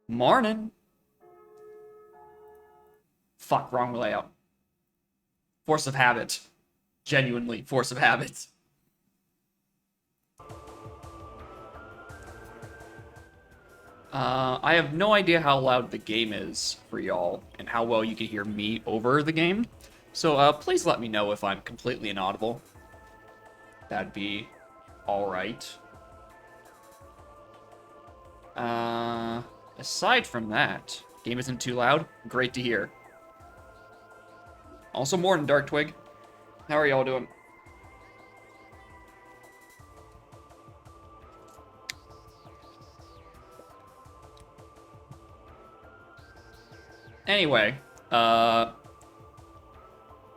Morning. Fuck, wrong layout. Force of habit. Genuinely, force of habit. I have no idea how loud the game is for y'all and how well you can hear me over the game. So please let me know if I'm completely inaudible. That'd be alright. Aside from that, game isn't too loud. Great to hear. Also, morning, Dark Twig. How are y'all doing? Anyway, I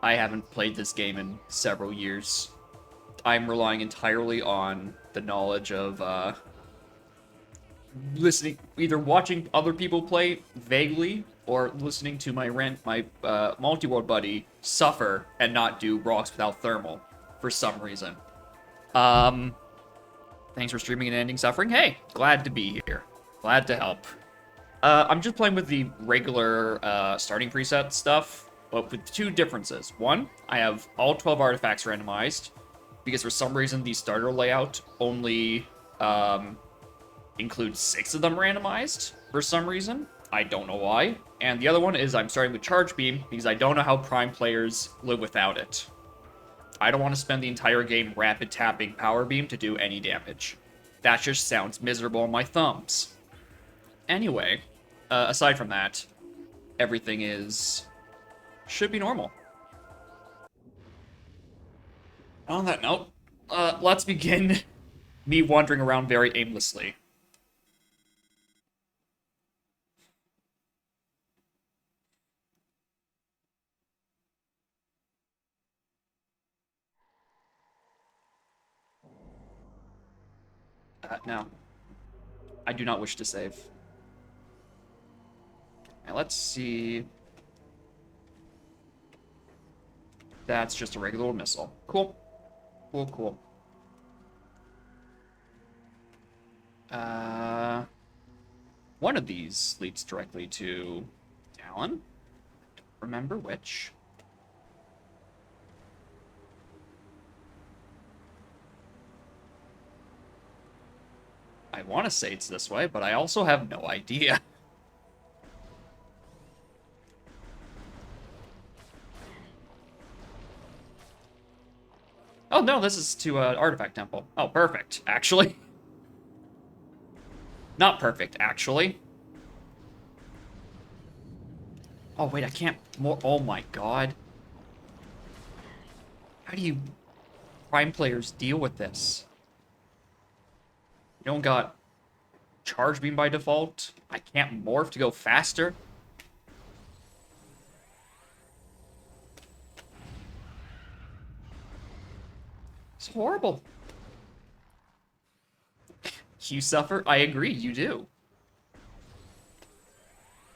haven't played this game in several years. I'm relying entirely on the knowledge of listening, either watching other people play vaguely or listening to my multi-world buddy suffer and not do rocks without thermal for some reason. Um, Thanks for streaming and ending suffering. Hey, glad to be here. Glad to help. I'm just playing with the regular starting preset stuff, but with two differences. One, I have all 12 artifacts randomized, because for some reason the starter layout only includes 6 of them randomized for some reason. I don't know why. And the other one is I'm starting with Charge Beam, because I don't know how Prime players live without it. I don't want to spend the entire game rapid tapping Power Beam to do any damage. That just sounds miserable on my thumbs. Anyway, aside from that, everything should be normal. On that note, let's begin me wandering around very aimlessly. No, I do not wish to save. Now let's see. That's just a regular missile. Cool. Cool, cool. One of these leads directly to Talon. Remember which. I want to say it's this way, but I also have no idea. Oh, no, this is to Artifact Temple. Oh, perfect, actually. Not perfect, actually. Oh, wait, I can't more. Oh, my God. How do you Prime players deal with this? You don't got Charge Beam by default. I can't morph to go faster. It's horrible. You suffer? I agree, you do.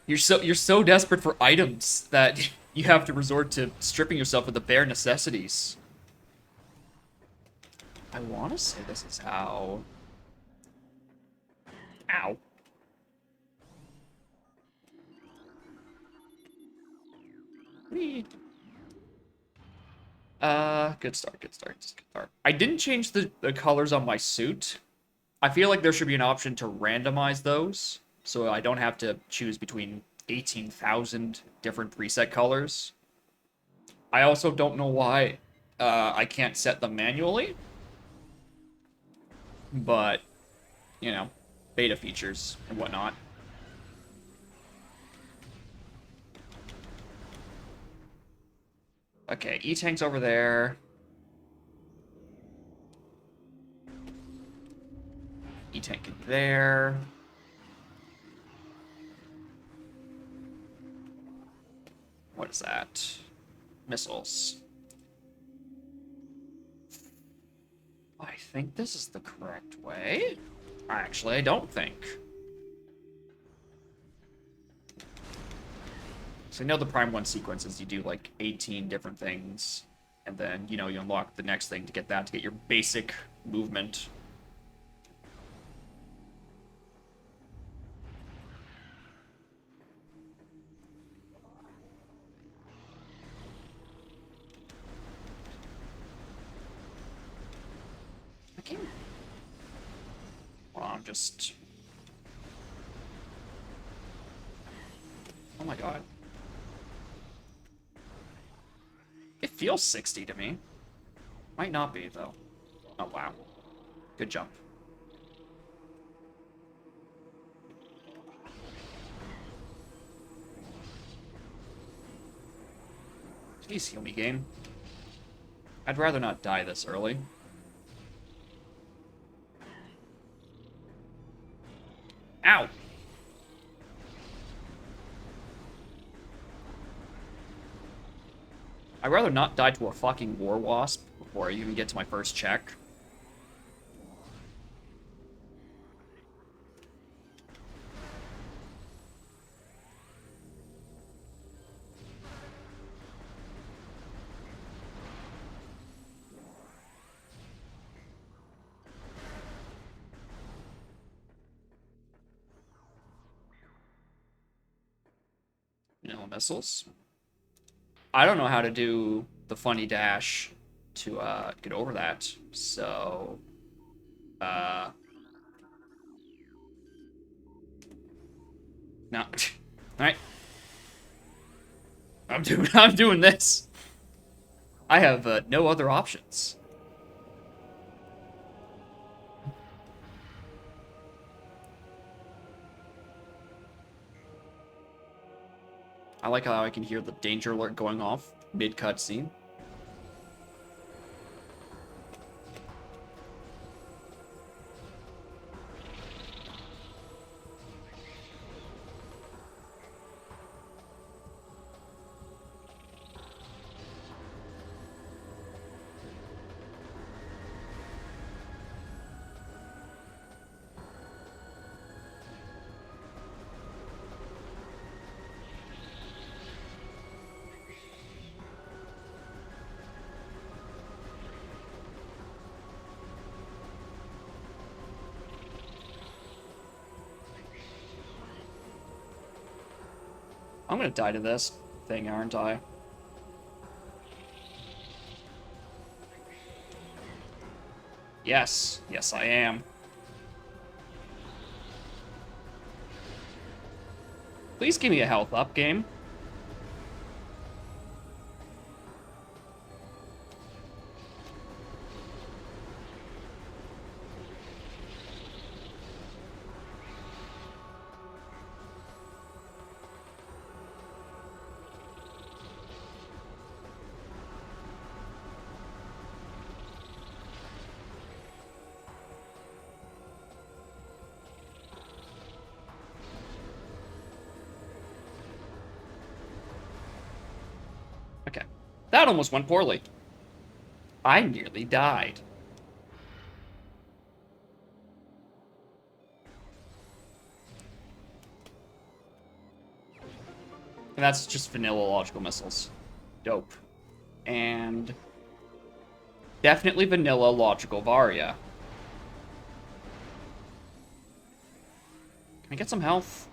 You're so desperate for items that you have to resort to stripping yourself of the bare necessities. I want to say this is how. Ow. Whee. Good start, good start, just good start. I didn't change the colors on my suit. I feel like there should be an option to randomize those, so I don't have to choose between 18,000 different preset colors. I also don't know why I can't set them manually, but, you know, beta features and whatnot. Okay, E-Tank's over there. E-Tank in there. What is that? Missiles. I think this is the correct way. Actually, I don't think. So I know the Prime 1 sequences, you do like 18 different things, and then, you know, you unlock the next thing to get that, to get your basic movement. game? Well, I'm just... Oh my god. It feels 60 to me. Might not be, though. Oh, wow. Good jump. Please heal me, game. I'd rather not die this early. Ow! I'd rather not die to a fucking war wasp before I even get to my first check. No missiles. I don't know how to do the funny dash to get over that. So no. All right. I'm doing this. I have no other options. I like how I can hear the danger alert going off mid cutscene. I'm gonna die to this thing, aren't I? Yes. Yes, I am. Please give me a health up, game. Okay. That almost went poorly. I nearly died. And that's just vanilla logical missiles. Dope. And definitely vanilla logical Varia. Can I get some health?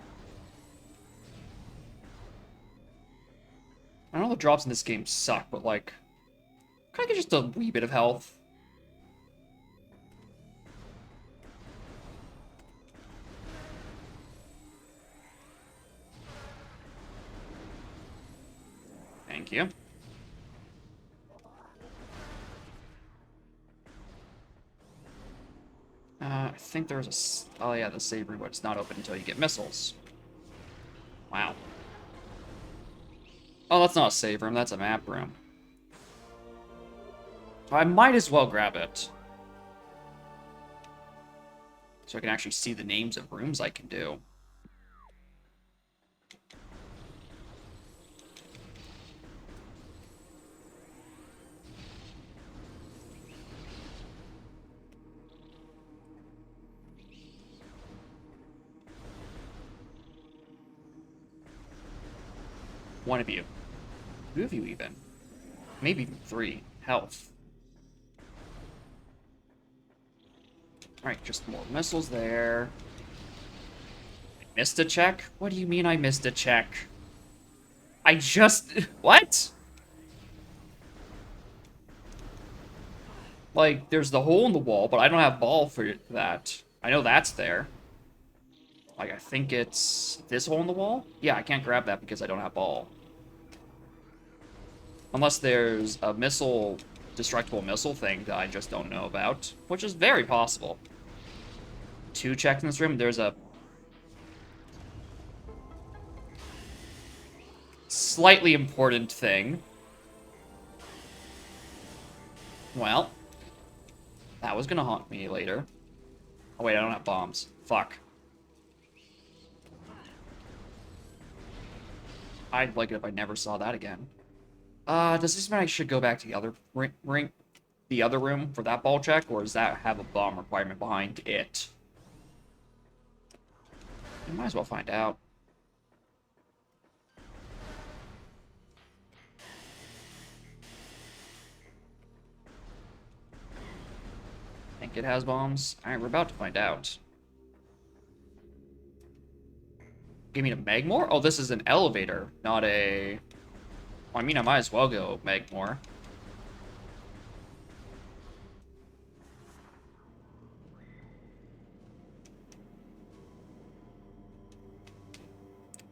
I know the drops in this game suck, but like, can I get just a wee bit of health? Thank you. I think there's a... Oh yeah, the save room, but it's not open until you get missiles. Wow. Oh, that's not a save room, that's a map room. I might as well grab it. So I can actually see the names of rooms I can do. One of you. Two of you even. Maybe even three. Health. Alright, just more missiles there. I missed a check? What do you mean I missed a check? I just... What? Like, there's the hole in the wall, but I don't have ball for that. I know that's there. Like, I think it's this hole in the wall? Yeah, I can't grab that because I don't have ball. Unless there's a missile, destructible missile thing that I just don't know about, which is very possible. 2 checks in this room. There's a slightly important thing. Well, that was gonna haunt me later. Oh wait, I don't have bombs. Fuck. I'd like it if I never saw that again. Does this mean I should go back to the other the other room for that ball check, or does that have a bomb requirement behind it? You might as well find out. Think it has bombs? Alright, we're about to find out. Give me a Magmore? Oh, this is an elevator, not a... Well, I mean, I might as well go Magmore.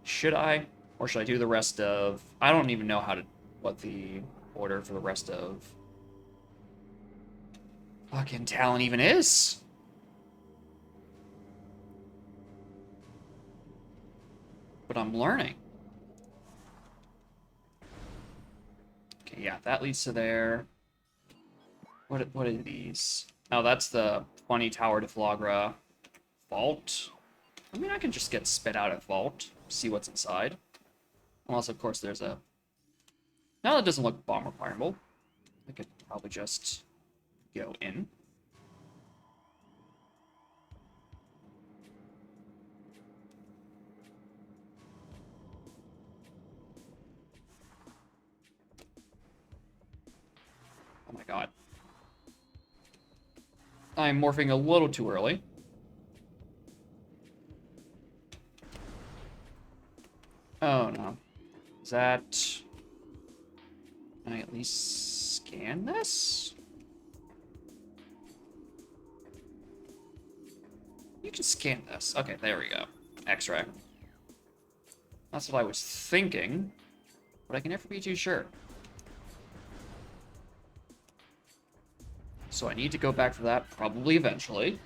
Should I? Or should I do the rest of... I don't even know what the order for the rest of... fucking Talon even is. But I'm learning. Okay, yeah, that leads to there. What are these? Oh, that's the 20 Tower Deflagra vault. I mean, I can just get spit out at vault, see what's inside. Unless, of course, there's a... No, that doesn't look bomb requirable. I could probably just go in. Oh my god. I'm morphing a little too early. Oh no. Is that... Can I at least scan this? You can scan this. Okay, there we go. X-ray. That's what I was thinking, but I can never be too sure. So I need to go back for that, probably eventually.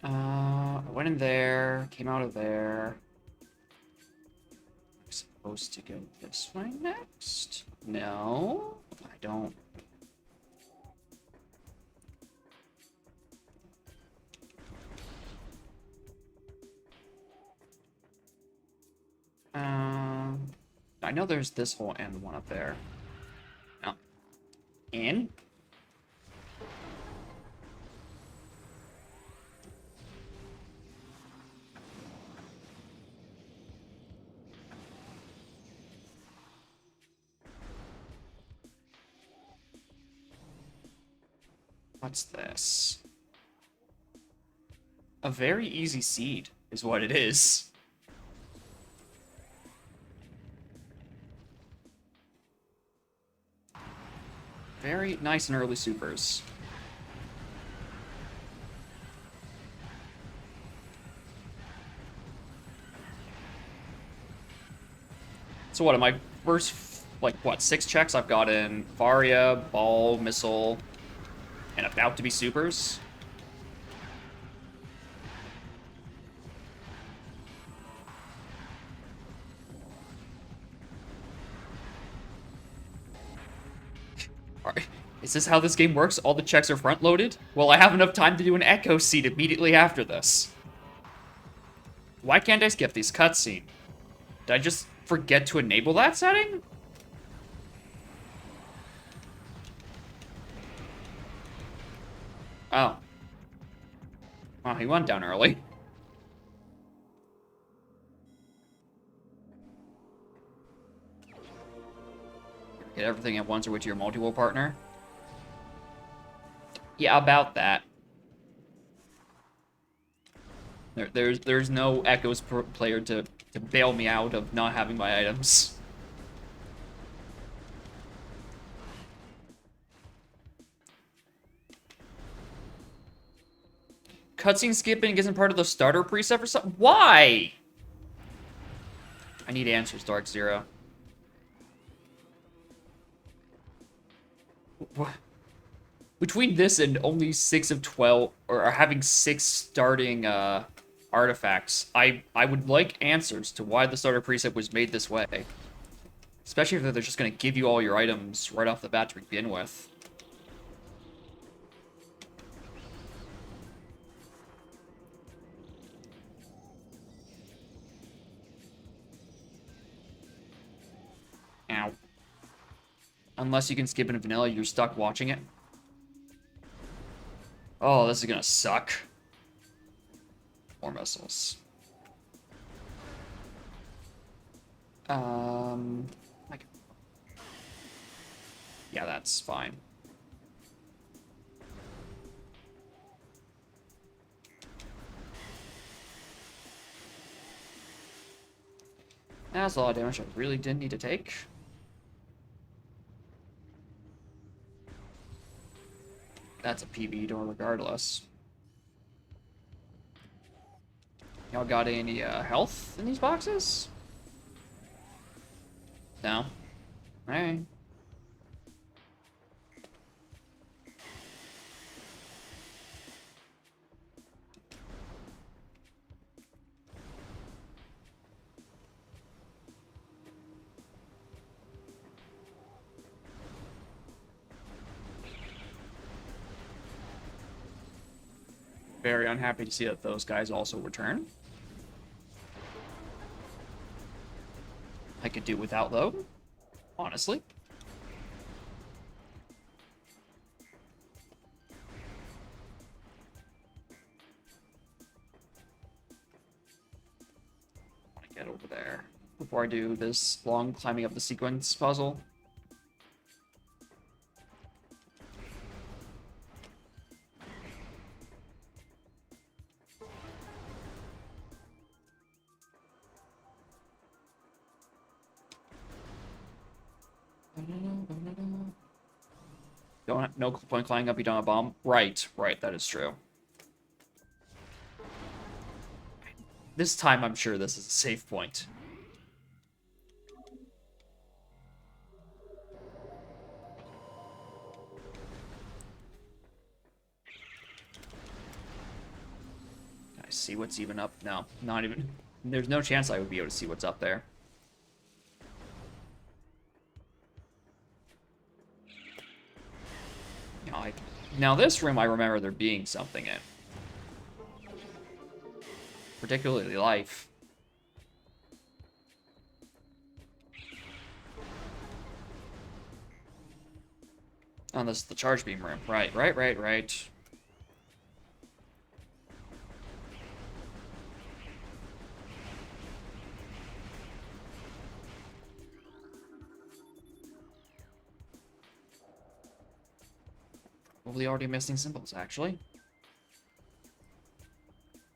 I went in there, came out of there. I'm supposed to go this way next? No, I don't. I know there's this hole and the one up there. No. In? What's this? A very easy seed is what it is. Very nice and early supers. So what, in my first, like, what, 6 checks, I've gotten Varia, Ball, Missile, and about to be supers? Alright, is this how this game works? All the checks are front-loaded? Well, I have enough time to do an Echo Seed immediately after this. Why can't I skip these cutscene? Did I just forget to enable that setting? Oh. Wow, he went down early. Get everything at once or with your multi-wall partner? Yeah, about that. There's no Echoes player to bail me out of not having my items. Cutscene skipping isn't part of the starter preset or something? Why? I need answers, Dark Zero. What? Between this and only 6 of 12, or having 6 starting artifacts, I would like answers to why the starter preset was made this way. Especially if they're just going to give you all your items right off the bat to begin with. Ow. Unless you can skip in vanilla, you're stuck watching it. Oh, this is gonna suck. More missiles. Like, yeah, that's fine. That's a lot of damage I really didn't need to take. That's a PB door regardless. Y'all got any health in these boxes? No? Alright. Very unhappy to see that those guys also return. I could do without though, honestly. I want to get over there before I do this long climbing up the sequence puzzle. No point climbing up, you don't have a bomb. Right, that is true. This time I'm sure this is a safe point. Can I see what's even up? No, not even. There's no chance I would be able to see what's up there. Now this room, I remember there being something in. Particularly life. Oh, this is the charge beam room. Right. Probably already missing symbols, actually.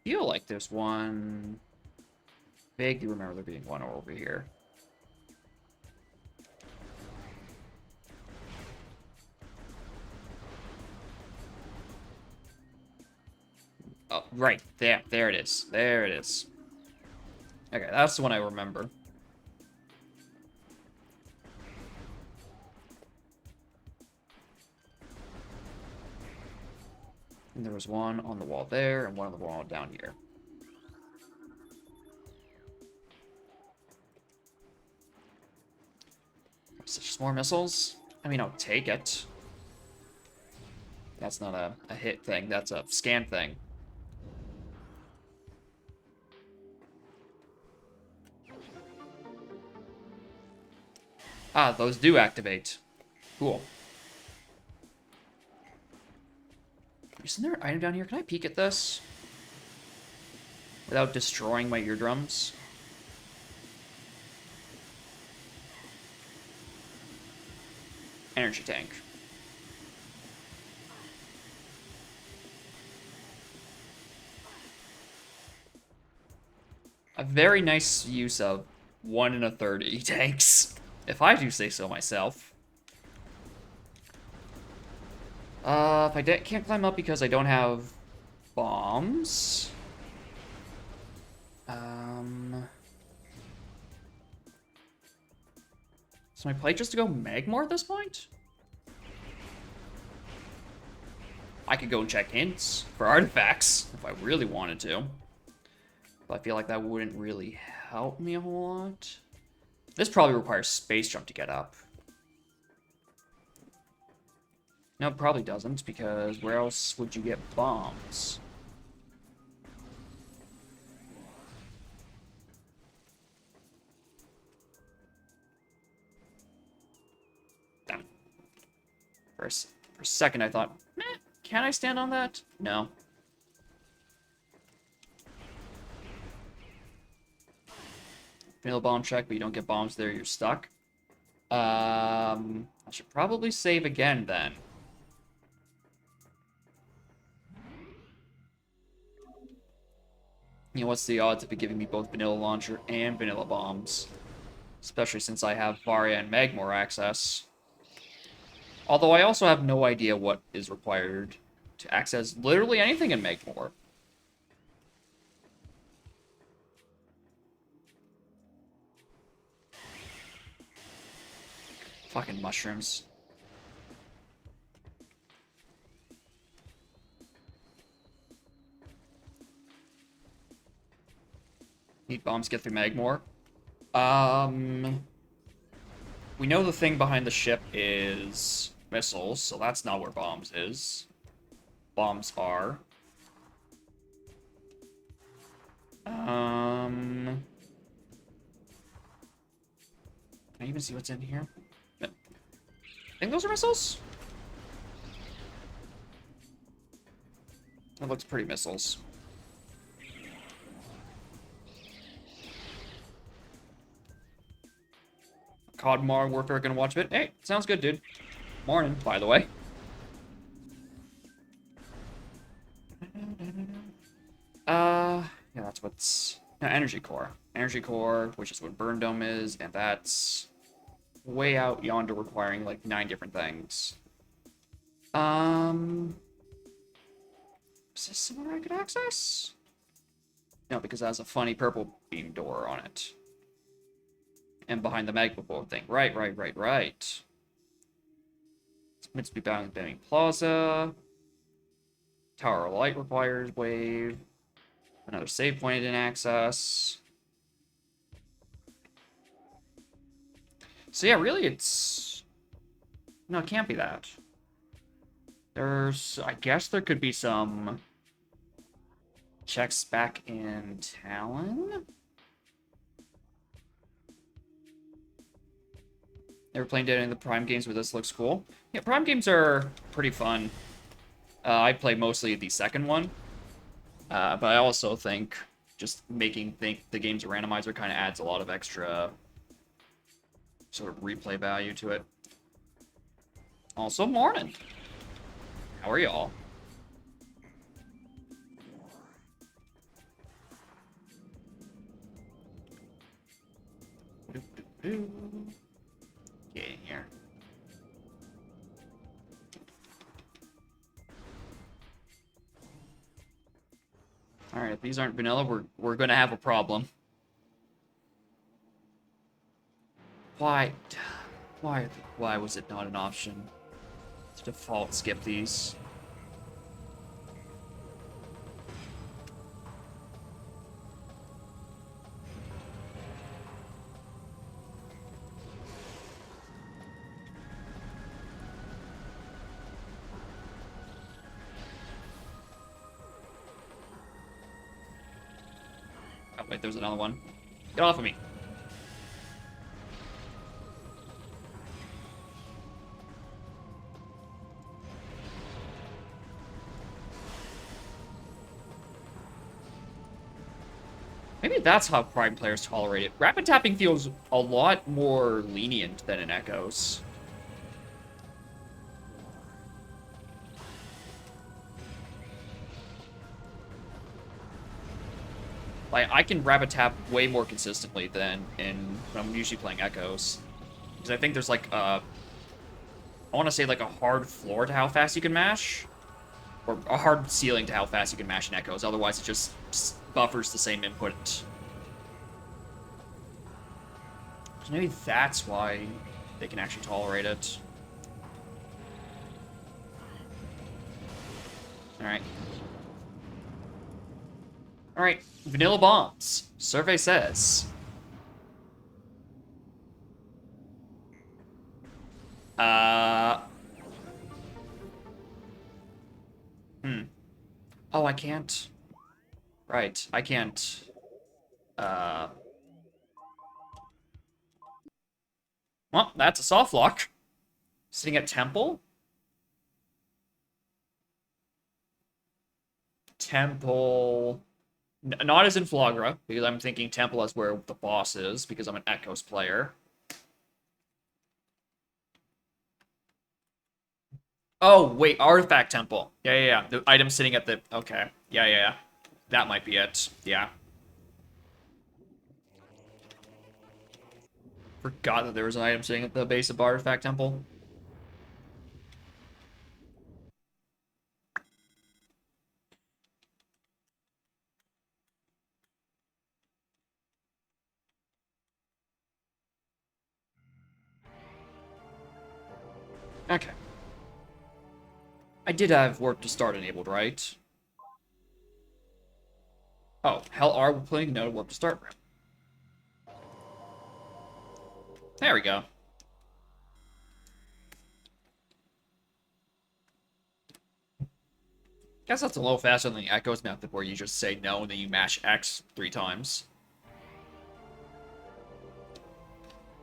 Feel like there's one. Vaguely remember there being one over here. Oh, right. There it is. There it is. Okay, that's the one I remember. And there was one on the wall there, and one on the wall down here. Is it just more missiles? I mean, I'll take it. That's not a hit thing, that's a scan thing. Ah, those do activate. Cool. Isn't there an item down here? Can I peek at this? Without destroying my eardrums? Energy tank. A very nice use of 1 in a 30 tanks, if I do say so myself. If I can't climb up because I don't have bombs. So my play just to go Magmar at this point? I could go and check hints for artifacts if I really wanted to. But I feel like that wouldn't really help me a whole lot. This probably requires space jump to get up. No, it probably doesn't, because where else would you get bombs? Damn. For a second I thought, meh, can I stand on that? No. Vanilla bomb check, but you don't get bombs there, you're stuck. I should probably save again then. You know, what's the odds of it giving me both vanilla launcher and vanilla bombs? Especially since I have Varia and Magmor access. Although I also have no idea what is required to access literally anything in Magmor. Fucking mushrooms. Need bombs to get through Magmor. We know the thing behind the ship is missiles, so that's not where bombs is. Bombs are. Can I even see what's in here? I think those are missiles? That looks pretty missiles. Codmar Warfare gonna watch a bit. Hey, sounds good, dude. Morning, by the way. Yeah, that's what's... No, Energy Core. Energy Core, which is what Burn Dome is, and that's way out yonder requiring, like, 9 different things. Is this somewhere I could access? No, because it has a funny purple beam door on it. And behind the magma board thing. Right. It's meant to be bound Bending Plaza. Tower of Light requires wave. Another save point I didn't access. So yeah, really it's... No, it can't be that. There's... I guess there could be some... checks back in Talon? Never playing any of the Prime games, but this looks cool. Yeah, Prime games are pretty fun. I play mostly the second one. But I also think just making the game's a randomizer kind of adds a lot of extra sort of replay value to it. Also, morning. How are y'all? Get in here. Alright, if these aren't vanilla, we're gonna have a problem. Why was it not an option to default skip these? Oh, wait, there's another one. Get off of me. Maybe that's how Prime players tolerate it. Rapid tapping feels a lot more lenient than in Echoes. Like, I can rabbit tap way more consistently than when I'm usually playing Echoes. Because I think there's like I want to say like a hard floor to how fast you can mash. Or a hard ceiling to how fast you can mash in Echoes. Otherwise, it just buffers the same input. So maybe that's why they can actually tolerate it. Alright. Alright, vanilla bombs. Survey says. Oh, I can't. Right, I can't. Well, that's a soft lock. Sitting at Temple? Temple... Not as in Flagra, because I'm thinking Temple as where the boss is, because I'm an Echoes player. Oh, wait, Artifact Temple. Yeah. The item sitting at the... Okay. Yeah. That might be it. Yeah. Forgot that there was an item sitting at the base of Artifact Temple. Okay. I did have Warp to Start enabled, right? Oh, hell are we playing no Warp to Start room? There we go. Guess that's a little faster than the Echoes method where you just say no and then you mash X 3 times.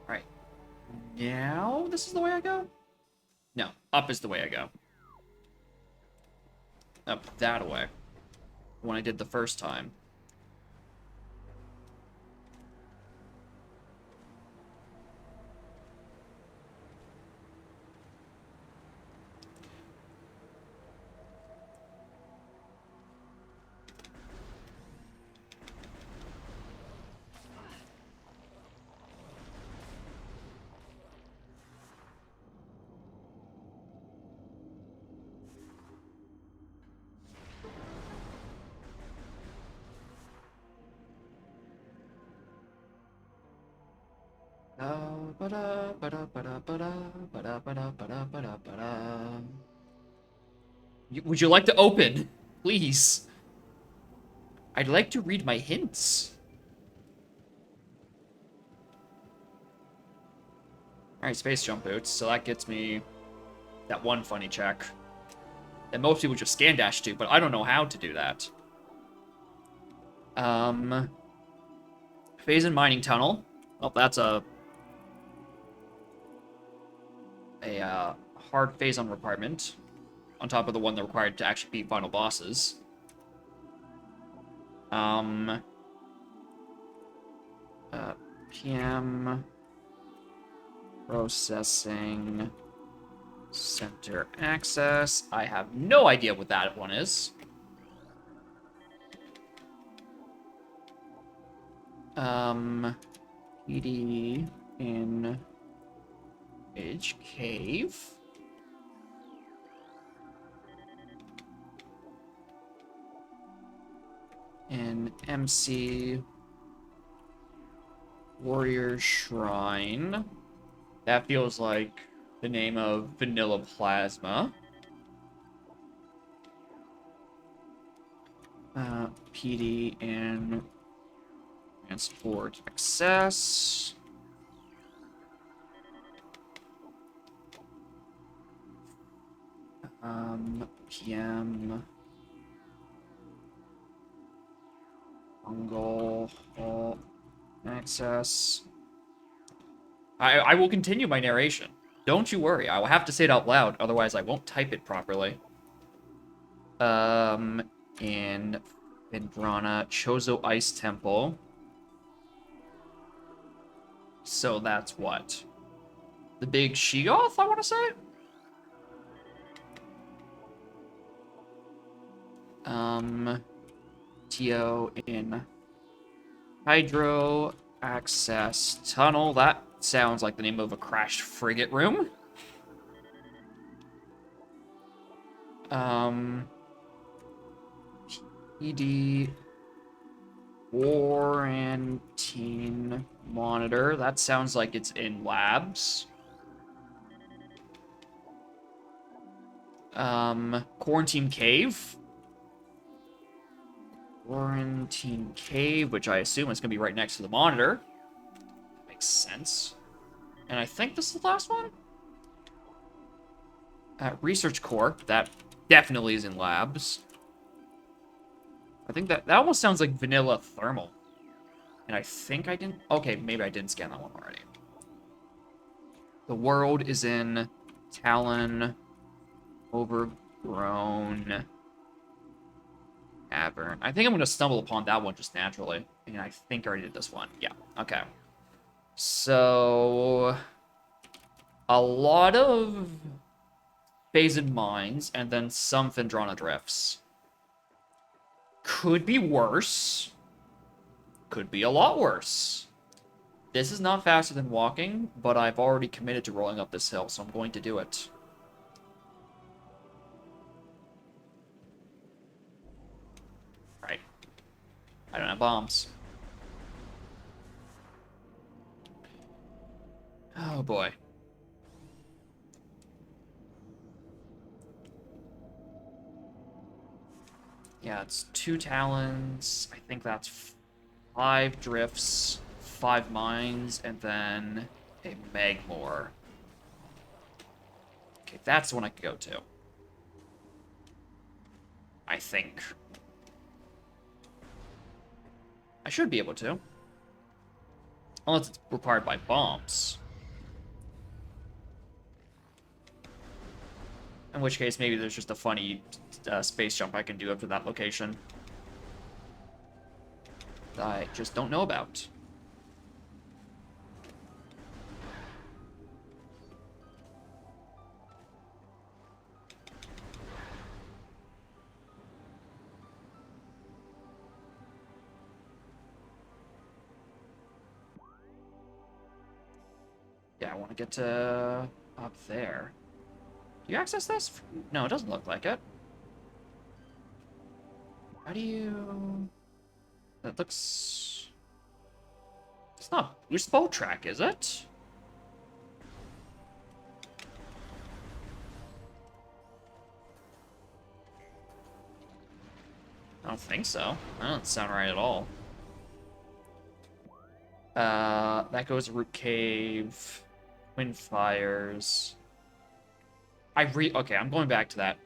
Right. Now this is the way I go? No, up is the way I go. Up that way. When I did the first time. Would you like to open? Please. I'd like to read my hints. Alright, space jump boots. So that gets me that one funny check. And most people just scan dash to, but I don't know how to do that. Phase and mining tunnel. Oh, that's a hard phase on requirement. On top of the one that required to actually beat final bosses. PM processing center access. I have no idea what that one is. PD in Edge Cave. And MC Warrior Shrine. That feels like the name of Vanilla Plasma. PD and Transport Access. PM Fungal Access. I will continue my narration. Don't you worry. I will have to say it out loud, otherwise I won't type it properly. In Vindrana, Chozo Ice Temple. So that's what? The big Sheoth, I want to say? TO in Hydro access tunnel. That sounds like the name of a crashed frigate room. ED quarantine monitor. That sounds like it's in labs. Quarantine cave. Quarantine cave, which I assume is going to be right next to the monitor. Makes sense. And I think this is the last one? Research core. That definitely is in labs. I think that almost sounds like vanilla thermal. And I think I didn't... Okay, maybe I didn't scan that one already. The world is in Talon. Overgrown. Cavern. I think I'm going to stumble upon that one just naturally. And I think I already did this one. Yeah, okay. So... a lot of phased mines, and then some Phendrana drifts. Could be worse. Could be a lot worse. This is not faster than walking, but I've already committed to rolling up this hill, so I'm going to do it. Right. I don't have bombs. Oh boy. Yeah, it's 2 talons. I think that's 5 drifts, 5 mines, and then a Magmore. Okay, that's the one I could go to. I think. I should be able to. Unless it's required by bombs. In which case, maybe there's just a funny space jump I can do up to that location. That I just don't know about. Yeah, I want to get to up there. Do you access this? No, it doesn't look like it. How do you... That looks... It's not boost bolt track, is it? I don't think so. That doesn't sound right at all. That goes to Root Cave. Wind Fires. Okay, I'm going back to that.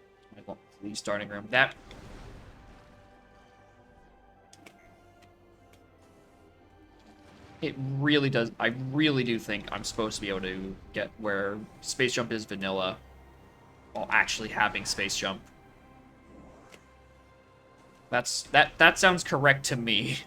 Please starting room. That... It really does... I really do think I'm supposed to be able to get where Space Jump is vanilla while actually having Space Jump. That sounds correct to me.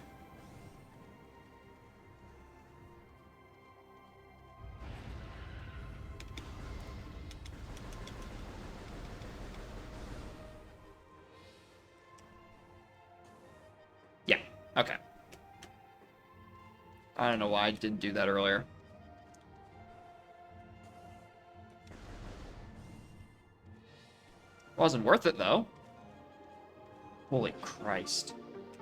Yeah, okay. I don't know why I didn't do that earlier. Wasn't worth it, though. Holy Christ.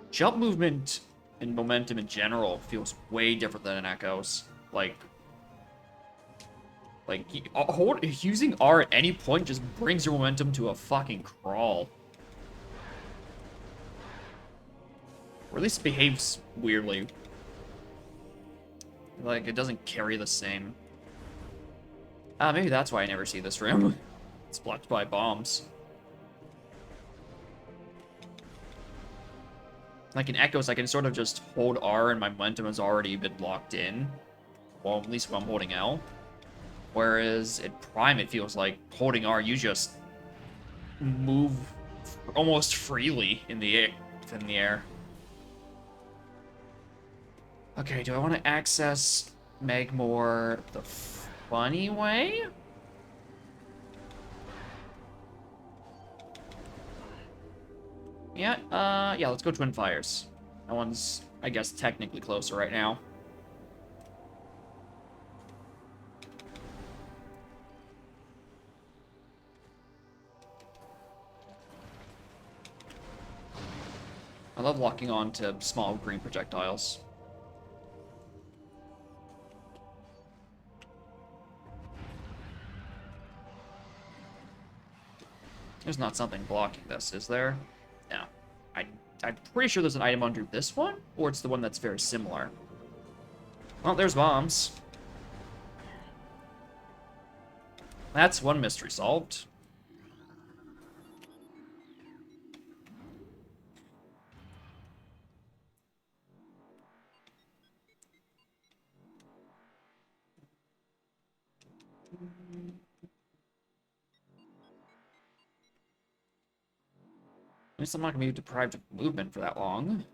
Jump movement and momentum in general feels way different than in Echoes. Like using R at any point just brings your momentum to a fucking crawl. Or at least behaves weirdly. Like, it doesn't carry the same. Maybe that's why I never see this room. It's blocked by bombs. Like in Echoes, I can sort of just hold R and my momentum has already been locked in. Well, at least when I'm holding L. Whereas in Prime, it feels like holding R, you just move almost freely in the air. Okay, do I want to access Magmore the funny way? Yeah, yeah, let's go Twin Fires. That one's, I guess, technically closer right now. I love locking on to small green projectiles. There's not something blocking this, is there? No. I'm pretty sure there's an item under this one, or it's the one that's very similar. Well, there's bombs. That's one mystery solved. At least I'm not going to be deprived of movement for that long.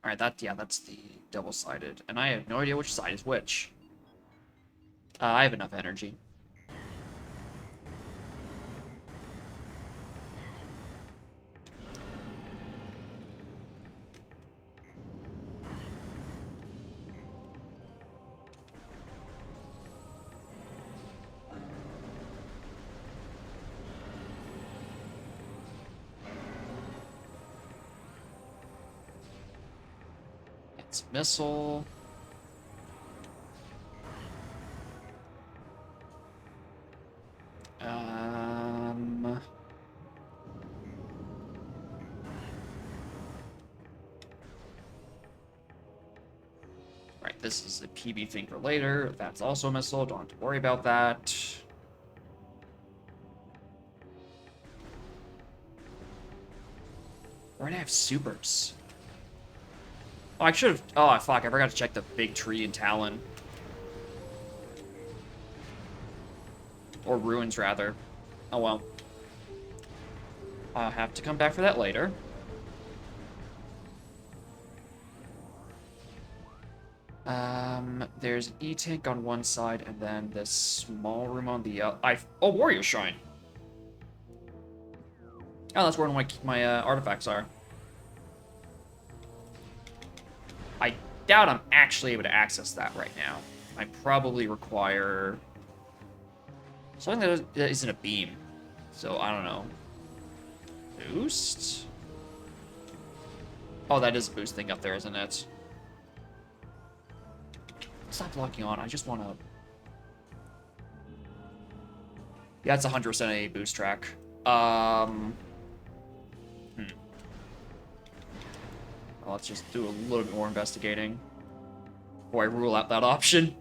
Alright, that's the double-sided. And I have no idea which side is which. I have enough energy. It's a missile. Right, this is a PB thing for later. That's also a missile. Don't have to worry about that. Where do I have supers? Oh, I should have... Oh, fuck. I forgot to check the big tree in Talon. Or ruins, rather. Oh, well. I'll have to come back for that later. There's an E-tank on one side, and then this small room on the other. Oh, Warrior Shrine. Oh, that's where my artifacts are. I doubt I'm actually able to access that right now. I probably require something that isn't a beam. So, I don't know. Boost? Oh, that is a boost thing up there, isn't it? Stop locking on. I just want to... Yeah, it's 100% a boost track. Well, let's just do a little bit more investigating before I rule out that option.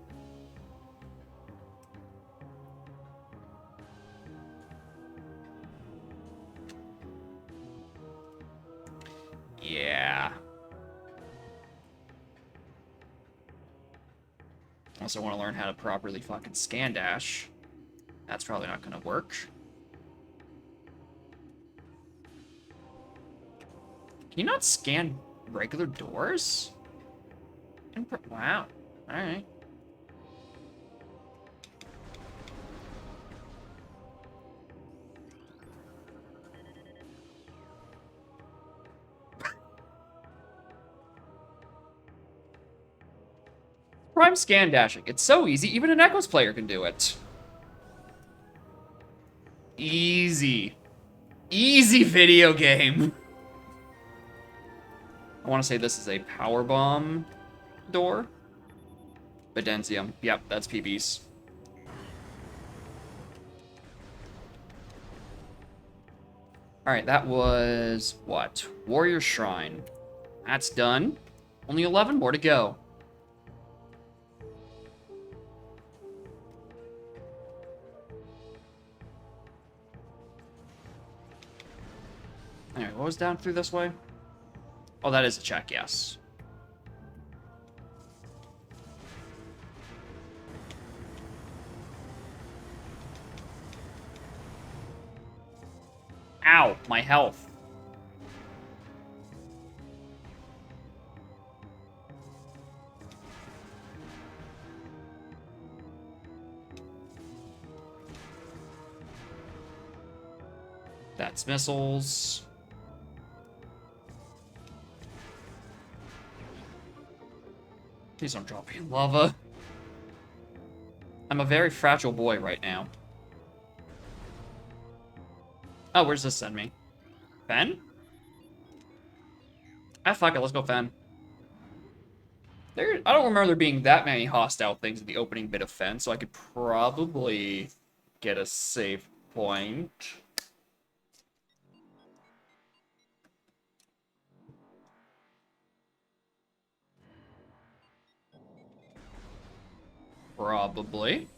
Yeah. Also want to learn how to properly fucking scan dash. That's probably not going to work. Can you not scan regular doors? Wow. Alright. Prime scan dashing. It's so easy, even an Echoes player can do it. Easy. Easy video game. I want to say this is a power bomb door. Bedensium. Yep, that's PB's. Alright, that was, what? Warrior Shrine. That's done. Only 11 more to go. Alright, what was down through this way? Oh, that is a check, yes. Ow, my health. That's missiles. Please don't drop me in lava. I'm a very fragile boy right now. Oh, where's this send me? Fen? Ah, fuck it, let's go Fen. I don't remember there being that many hostile things in the opening bit of Fen, so I could probably get a save point. Probably.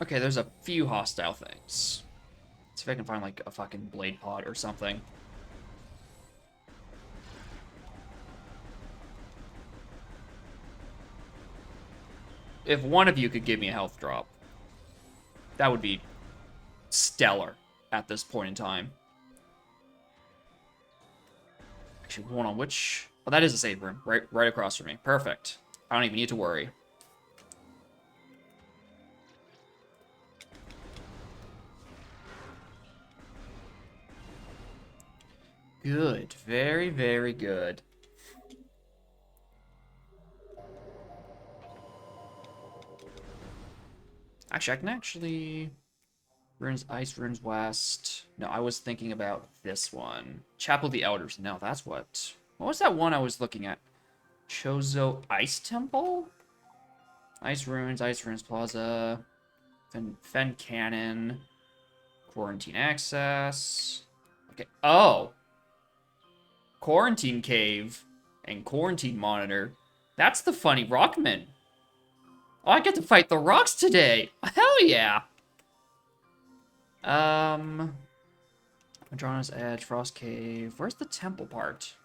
Okay, there's a few hostile things. Let's see if I can find, like, a fucking blade pod or something. If one of you could give me a health drop, that would be stellar at this point in time. Actually, hold on, which... Oh, that is a save room, right across from me. Perfect. I don't even need to worry. Good. Very, very good. Actually, I can actually... Runes Ice, Runes West. No, I was thinking about this one. Chapel of the Elders. No, that's what... What was that one I was looking at? Chozo Ice Temple? Ice Runes Plaza. Fen Cannon. Quarantine Access. Okay. Oh! Quarantine Cave and Quarantine Monitor. That's the funny Rockman. Oh, I get to fight the rocks today. Hell yeah. Madrona's Edge, Frost Cave. Where's the temple part?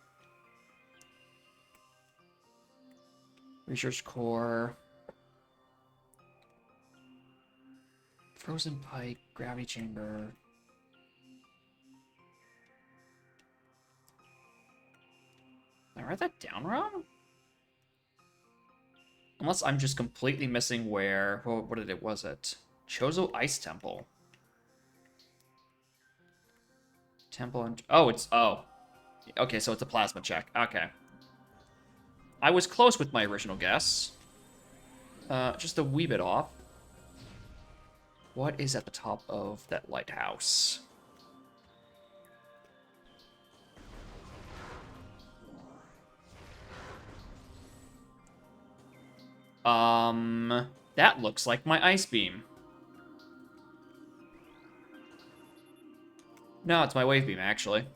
Research Core. Frozen Pike, Gravity Chamber. Did I write that down wrong? Unless I'm just completely missing where... Was it? Chozo Ice Temple. Temple and... Oh, it's... Oh. Okay, so it's a plasma check. Okay. I was close with my original guess. Just a wee bit off. What is at the top of that lighthouse? That looks like my ice beam. No, it's my wave beam, actually.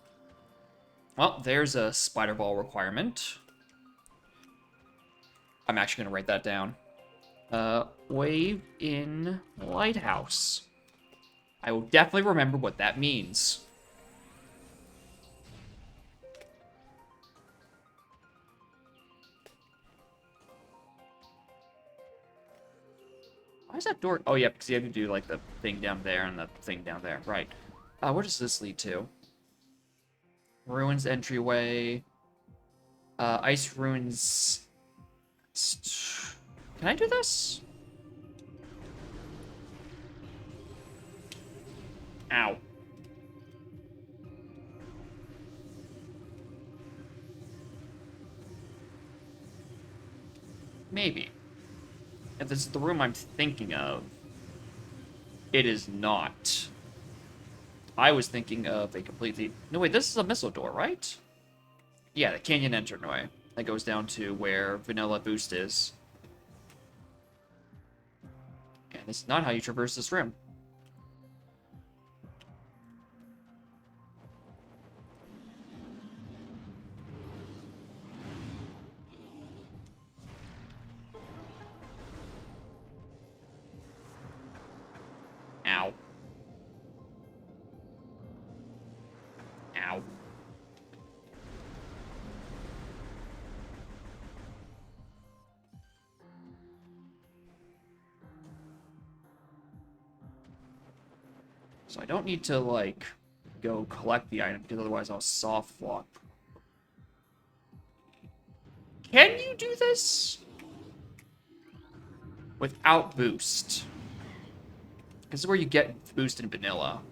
Well, there's a spider ball requirement. I'm actually gonna write that down. Wave in lighthouse. I will definitely remember what that means. Why is that door? Oh, yeah, because you have to do, like, the thing down there and the thing down there. Right. Where does this lead to? Ruins entryway. Ice ruins. Can I do this? Ow. Maybe. If this is the room I'm thinking of, it is not. I was thinking of a completely... No, wait, this is a missile door, right? Yeah, the canyon entryway. That goes down to where Vanilla Boost is. And this is not how you traverse this room. Ow. Ow. So I don't need to, like, go collect the item, because otherwise I'll soft flop. Can you do this? without boost. This is where you get boost in vanilla.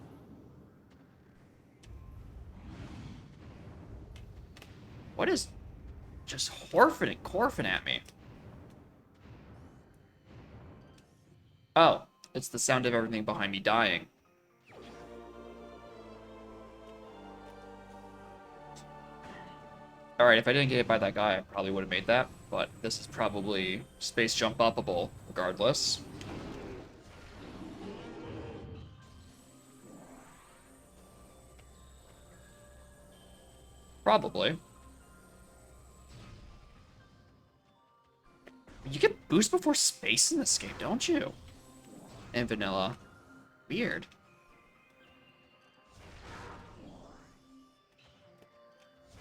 What is just Corfing at me? Oh, it's the sound of everything behind me dying. Alright, if I didn't get hit by that guy, I probably would have made that. But this is probably space jump upable, regardless. Probably. You get boost before space in this game, don't you? And vanilla. Weird.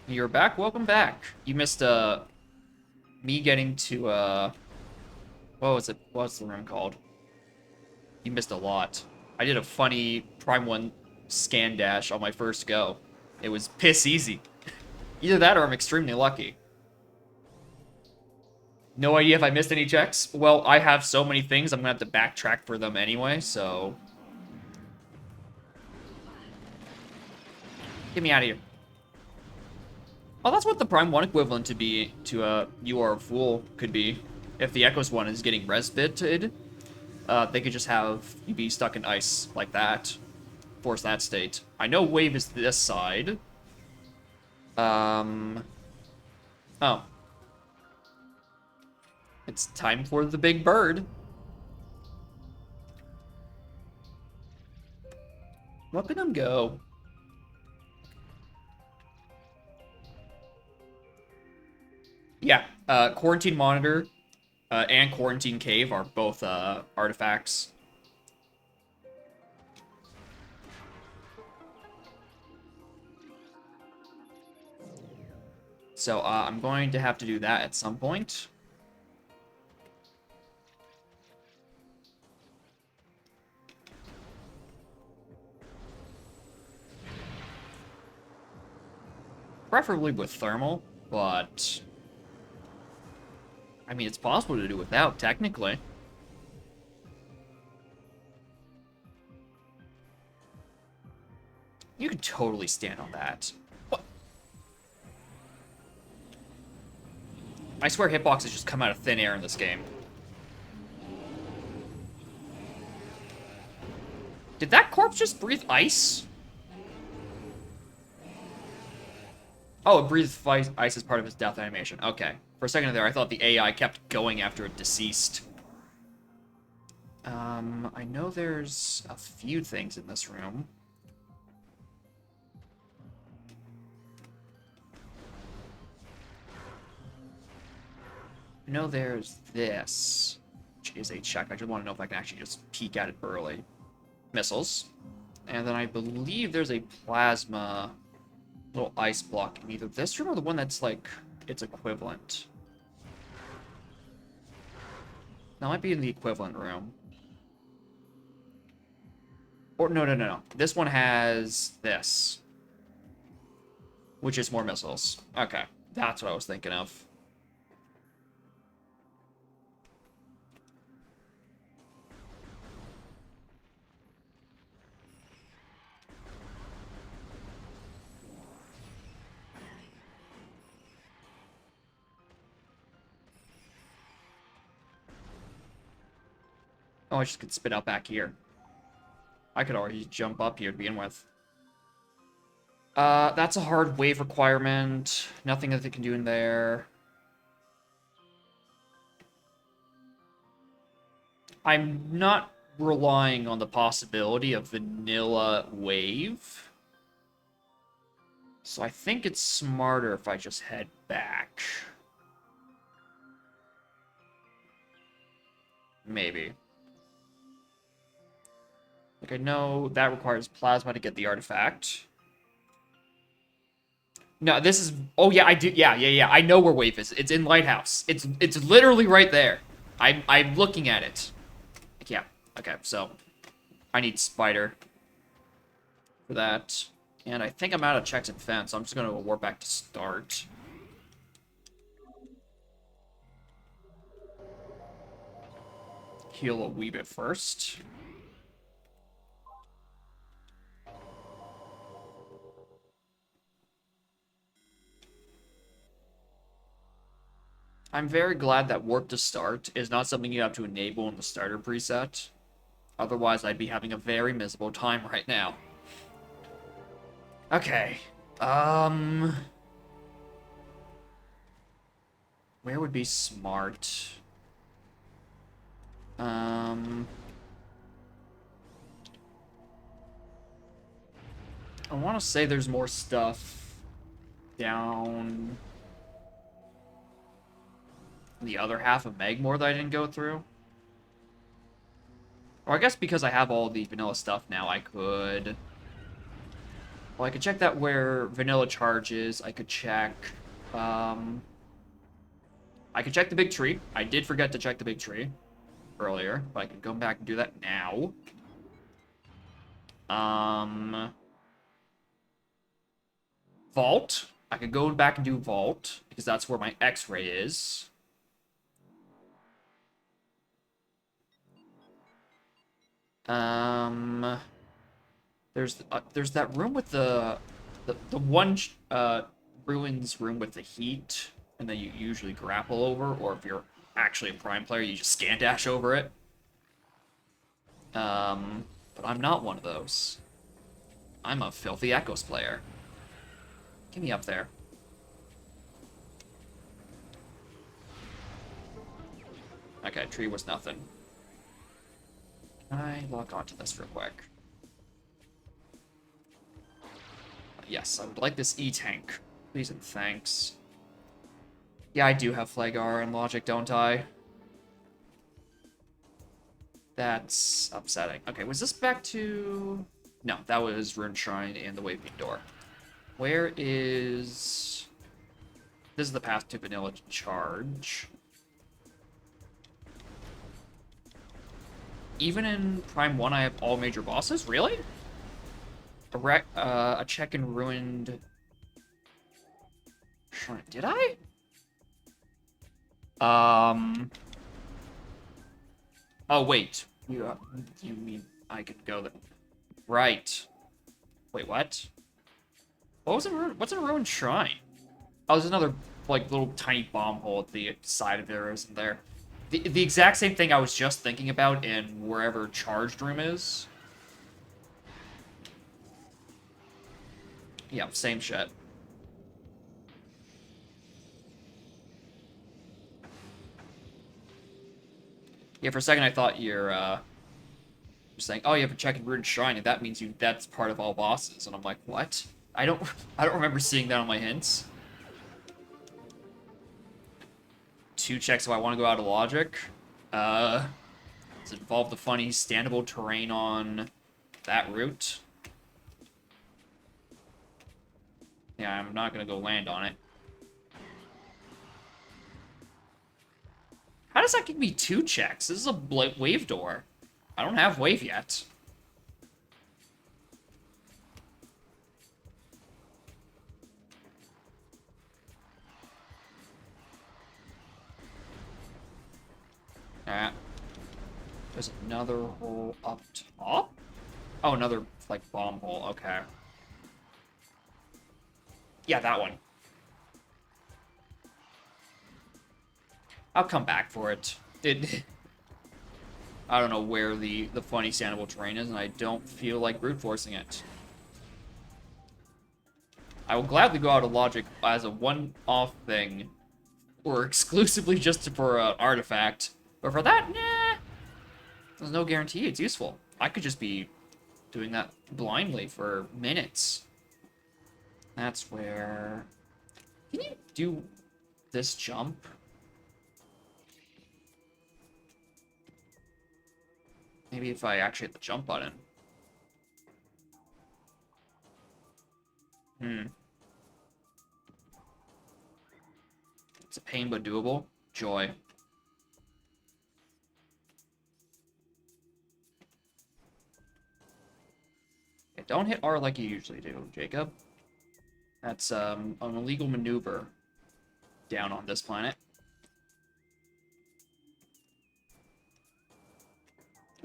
You're back? Welcome back. You missed, me getting to, what was it? What's the room called? You missed a lot. I did a funny Prime 1 scan dash on my first go. It was piss easy. Either that or I'm extremely lucky. No idea if I missed any checks. Well, I have so many things, I'm gonna have to backtrack for them anyway, so... Get me out of here. Oh, that's what the Prime 1 equivalent to You Are a Fool could be. If the Echoes one is getting respited, they could just have you be stuck in ice like that. Force that state. I know Wave is this side. Oh. It's time for the big bird. Look at him go. Yeah, Quarantine Monitor and Quarantine Cave are both artifacts. So I'm going to have to do that at some point. Preferably with thermal, but... I mean, it's possible to do without, technically. You could totally stand on that. What? I swear hitboxes just come out of thin air in this game. Did that corpse just breathe ice? Oh, it breathes ice as part of its death animation. Okay. For a second there, I thought the AI kept going after a deceased. I know there's a few things in this room. I know there's this, which is a check. I just want to know if I can actually just peek at it early. Missiles. And then I believe there's a plasma little ice block in either this room or the one that's like its equivalent. That might be in the equivalent room. Or no. This one has this, which is more missiles. Okay, that's what I was thinking of. Oh, I just could spit out back here. I could already jump up here to begin with. That's a hard wave requirement. Nothing that they can do in there. I'm not relying on the possibility of vanilla wave. So I think it's smarter if I just head back. Maybe. Like, I know that requires plasma to get the artifact. No, this is... Oh, yeah, I do... Yeah. I know where Wave is. It's in Lighthouse. It's literally right there. I'm looking at it. Yeah. Okay, so... I need Spider for that. And I think I'm out of checks and fence, so I'm just going to warp back to start. heal a wee bit first. I'm very glad that warp to start is not something you have to enable in the starter preset. Otherwise, I'd be having a very miserable time right now. Okay. Where would be smart? I want to say there's more stuff down the other half of Megmore that I didn't go through. Or I guess because I have all the vanilla stuff now, I could... Well, I could check that where vanilla charges. I could check... I could check the big tree. I did forget to check the big tree earlier, but I can go back and do that now. Vault. I could go back and do Vault, because that's where my X-ray is. There's that room with the one ruins room with the heat, and then you usually grapple over, or if you're actually a prime player, you just scan dash over it. But I'm not one of those. I'm a filthy Echoes player. Get me up there. Okay, tree was nothing. Can I lock onto this real quick? Yes, I would like this E-tank. Please and thanks. Yeah, I do have Flagar and Logic, don't I? That's upsetting. Okay, was this back to... No, that was Rune Shrine and the Waving Door. Where is... This is the path to Vanilla Charge. Even in Prime 1, I have all major bosses? Really? A check in Ruined... Shrine. Did I? Oh, wait. You mean I could go there? Right. Wait, what? What's in a Ruined Shrine? Oh, there's another, like, little tiny bomb hole at the side of there, isn't there? The exact same thing I was just thinking about in wherever Charged Room is. Yeah, same shit. Yeah, for a second I thought you're saying, oh, you have a check in Ruined Shrine, and that means that's part of all bosses. And I'm like, what? I don't remember seeing that on my hints. 2 checks if I want to go out of Logic. Does it involve the funny standable terrain on that route? Yeah, I'm not gonna go land on it. How does that give me 2 checks? This is a wave door. I don't have wave yet. There's another hole up top? Oh, another, like, bomb hole. Okay. Yeah, that one. I'll come back for it. I don't know where the funny standable terrain is, and I don't feel like brute forcing it. I will gladly go out of Logic as a one-off thing, or exclusively just for an artifact. But for that, nah. There's no guarantee it's useful. I could just be doing that blindly for minutes. That's where... Can you do this jump? Maybe if I actually hit the jump button. It's a pain but doable. Joy. Okay, don't hit R like you usually do, Jacob. That's an illegal maneuver down on this planet.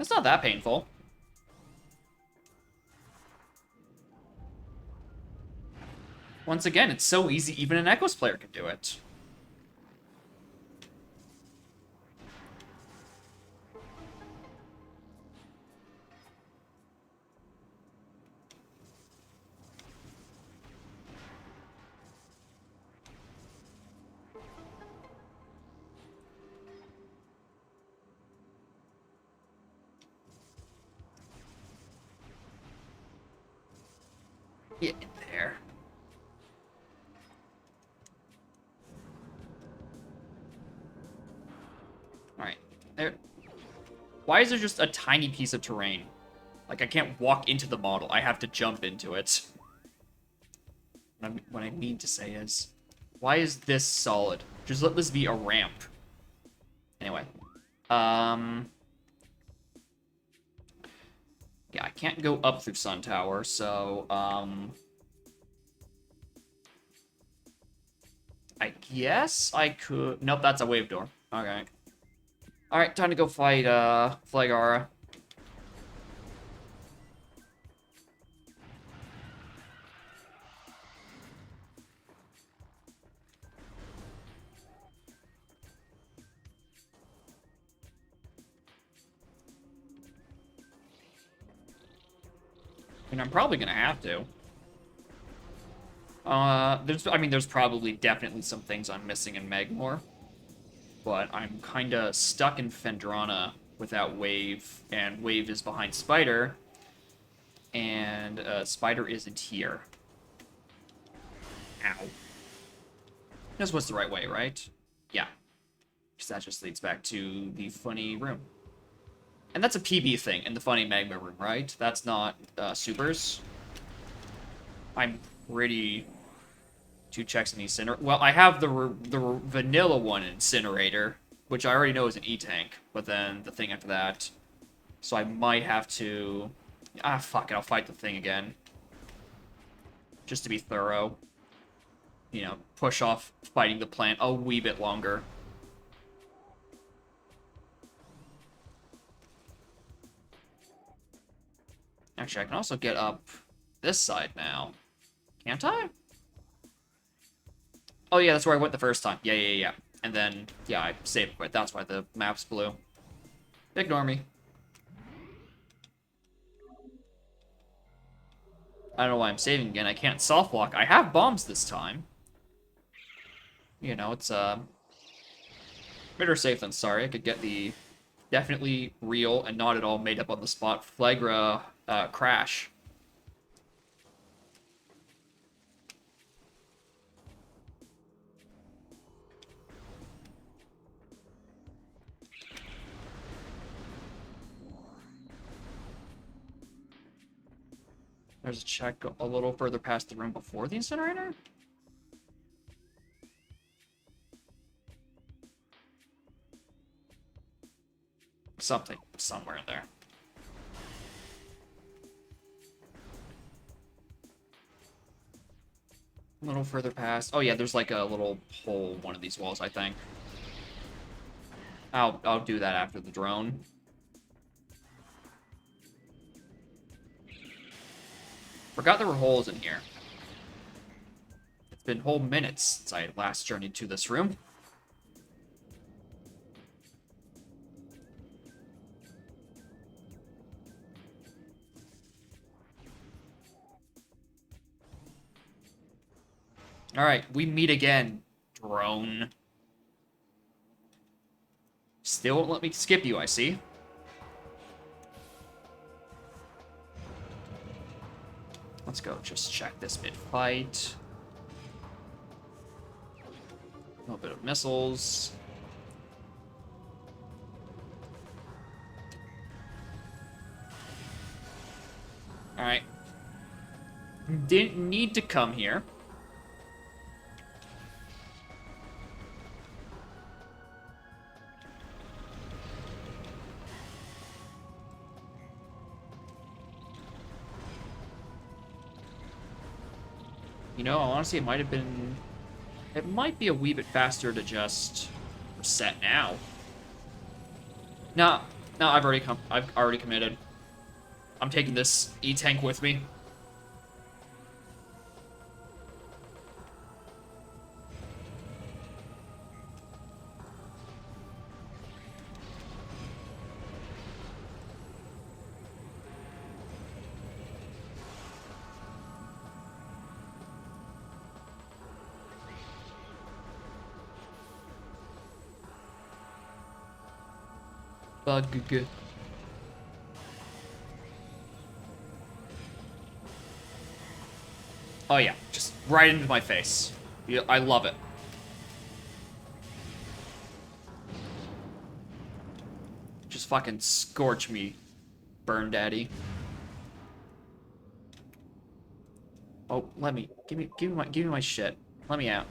That's not that painful. Once again, it's so easy, even an Echoes player can do it. Get in there. Alright. There. Why is there just a tiny piece of terrain? Like, I can't walk into the model. I have to jump into it. What I mean to say is, why is this solid? Just let this be a ramp. Anyway. Yeah, I can't go up through Sun Tower, so, I guess I could... Nope, that's a wave door. Okay. Alright, time to go fight, Flagara. I mean, I'm probably gonna have to. There's probably definitely some things I'm missing in Magmor. But I'm kinda stuck in Phendrana without Wave, and Wave is behind Spider. And, Spider isn't here. Ow. That's what's the right way, right? Yeah. Because that just leads back to the funny room. And that's a PB thing in the funny magma room, right? That's not supers. I'm pretty... 2 checks in Incinerator. Well, I have the vanilla one Incinerator, which I already know is an E-Tank, but then the thing after that. So I might have to... Ah, fuck it, I'll fight the thing again. Just to be thorough. You know, push off fighting the plant a wee bit longer. Actually, I can also get up this side now. Can't I? Oh, yeah, that's where I went the first time. Yeah. And then, yeah, I saved quit. That's why the map's blue. Ignore me. I don't know why I'm saving again. I can't soft block. I have bombs this time. You know, it's, better safe than sorry. I could get the definitely real and not at all made up on the spot Flagra crash. There's a check a little further past the room before the incinerator? Something somewhere in there. A little further past. Oh yeah, there's like a little hole one of these walls, I think. I'll do that after the drone. Forgot there were holes in here. It's been whole minutes since I last journeyed to this room. Alright, we meet again, drone. Still won't let me skip you, I see. Let's go just check this mid-fight. A little bit of missiles. Alright. Didn't need to come here. You know, honestly, it might have been... It might be a wee bit faster to just reset now. Now, No, I've already committed. I'm taking this E-tank with me. Bug. Oh yeah, just right into my face. Yeah, I love it. Just fucking scorch me, burn daddy. Oh, give me my shit. Let me out.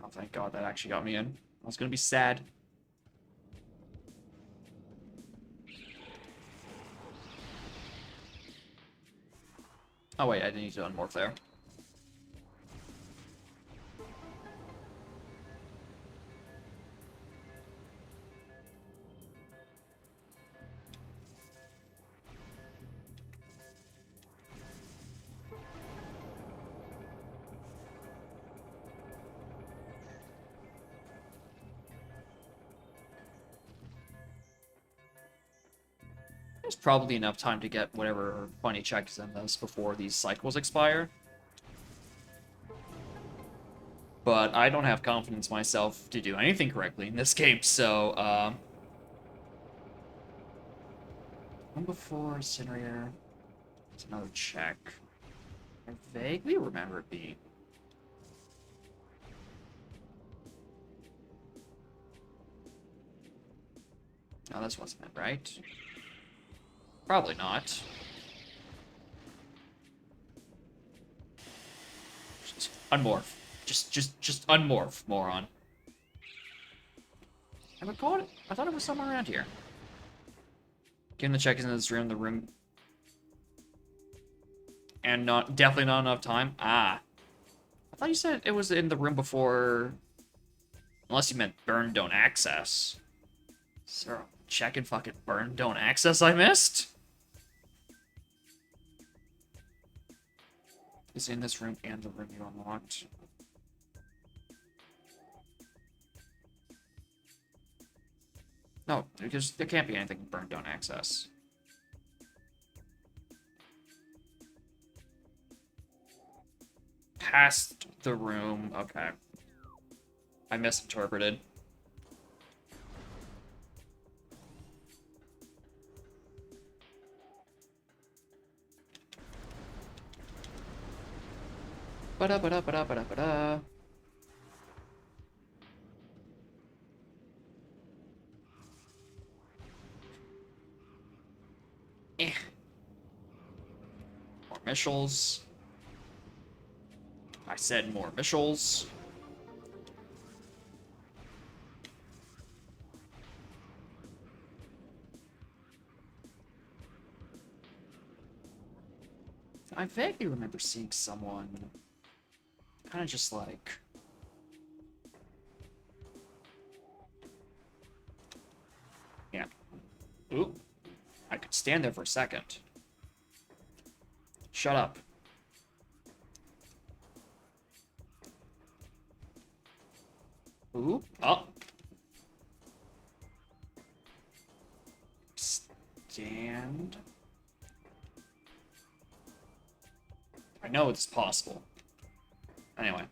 Oh, thank God that actually got me in. I was gonna be sad. Oh wait, I didn't need to unmorph there. There's probably enough time to get whatever funny checks in this before these cycles expire. But I don't have confidence myself to do anything correctly in this game, so, one before Incinerator. It's another check. I vaguely remember it being. No, this wasn't it, right? Probably not. Just unmorph. Just unmorph, moron. I recall it. I thought it was somewhere around here. Given the check is in this room, the room, and definitely not enough time. Ah, I thought you said it was in the room before. Unless you meant burn, don't access. Is there a check and fucking burn, don't access I missed? Is in this room and the room you unlocked. No, because there can't be anything burn, don't access. Past the room. Okay. I misinterpreted. Ba-da-ba-da-ba-da-ba-da-ba-da. Eh. More missiles. I said more missiles. I vaguely remember seeing someone kind of just like... Yeah. Ooh. I could stand there for a second. Shut up. Ooh. Oh. Stand. I know it's possible. Anyway.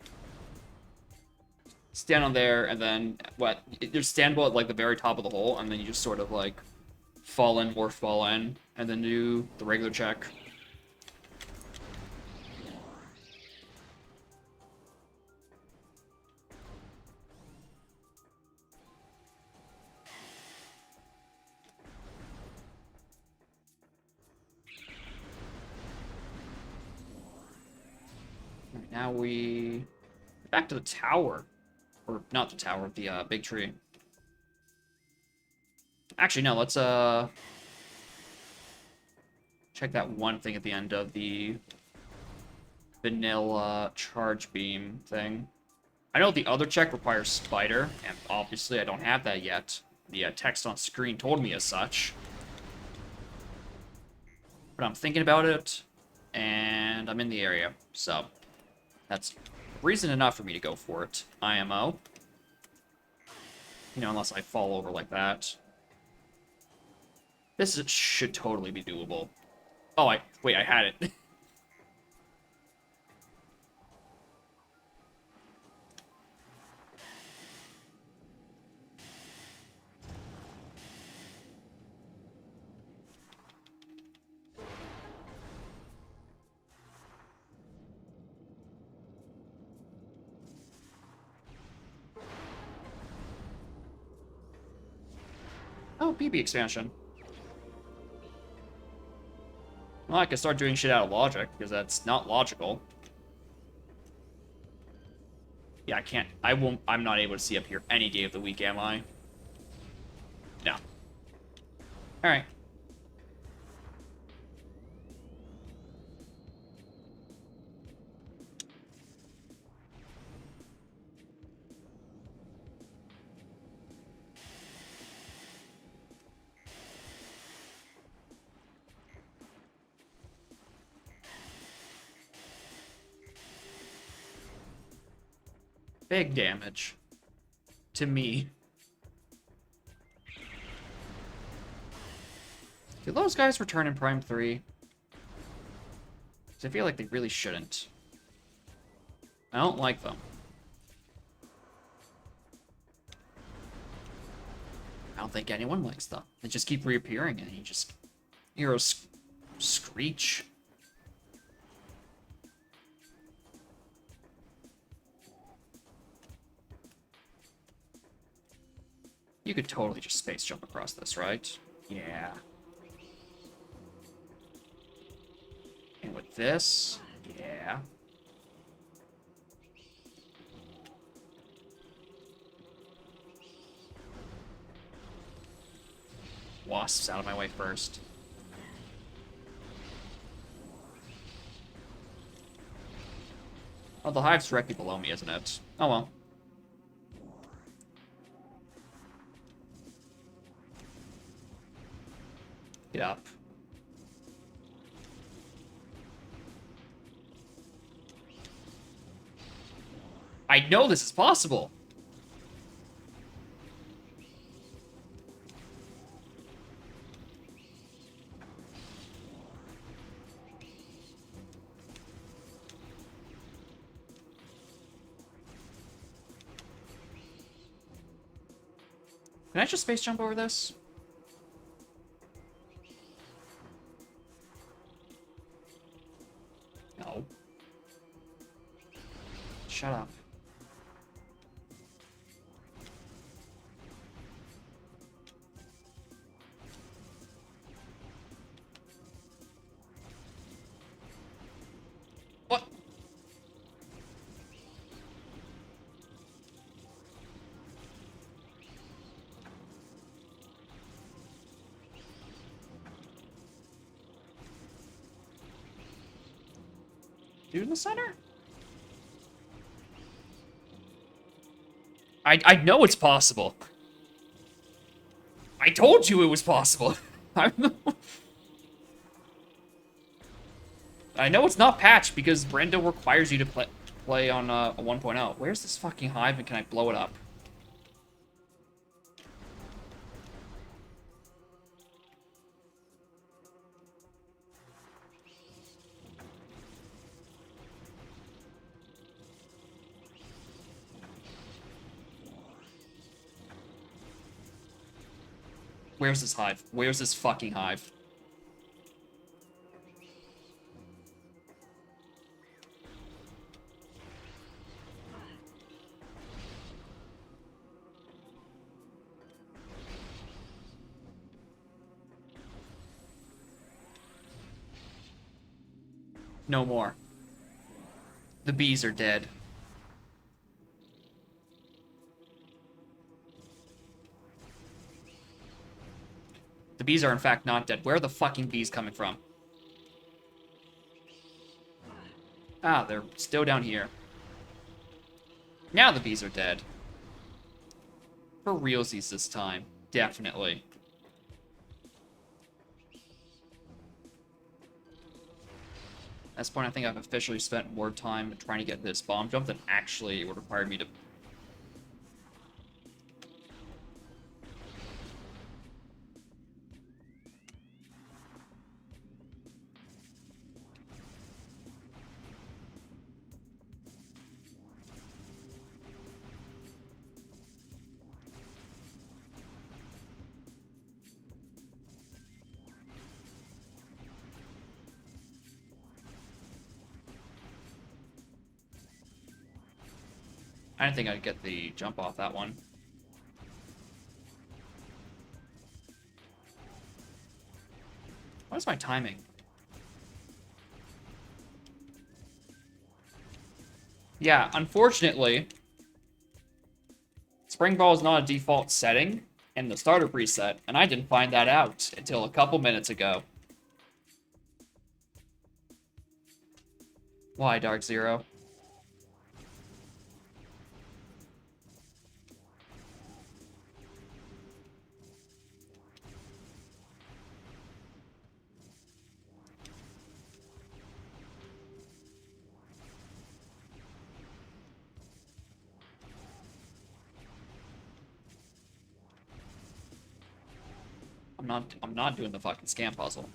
Stand on there, and then, what? You're standable at, like, the very top of the hole, and then you just sort of, like, fall in or fall in, and then do the regular check. Right, now we... Back to the tower. Or, not the tower, the, big tree. Actually, no, let's, check check that one thing at the end of the vanilla charge beam thing. I know the other check requires spider, and obviously I don't have that yet. The text on screen told me as such. But I'm thinking about it, and I'm in the area, so that's reason enough for me to go for it. IMO. You know, unless I fall over like that. Should totally be doable. Oh, wait, I had it. Oh, BB expansion. Well, I can start doing shit out of logic, because that's not logical. Yeah, I can't. I'm not able to see up here any day of the week, am I? No. Alright. Big damage. To me. Do those guys return in Prime 3? Because I feel like they really shouldn't. I don't like them. I don't think anyone likes them. They just keep reappearing and you just hear a screech. You could totally just space jump across this, right? Yeah. And with this, yeah. Wasps out of my way first. Oh, the hive's directly below me, isn't it? Oh well. Get up. I know this is possible. Can I just space jump over this? No. Shut up. What? Dude in the center? I know it's possible. I told you it was possible. I know it's not patched because rando requires you to play on a 1.0. Where's this fucking hive and can I blow it up? Where's this hive? Where's this fucking hive? No more. The bees are dead. The bees are in fact not dead. Where are the fucking bees coming from? Ah, they're still down here. Now the bees are dead. For realsies this time. Definitely. At this point, I think I've officially spent more time trying to get this bomb jump than actually it would require me to... I didn't think I'd get the jump off that one. What is my timing? Yeah, unfortunately, Spring Ball is not a default setting in the starter preset, and I didn't find that out until a couple minutes ago. Why, Dark Zero? I'm not doing the fucking scam puzzle.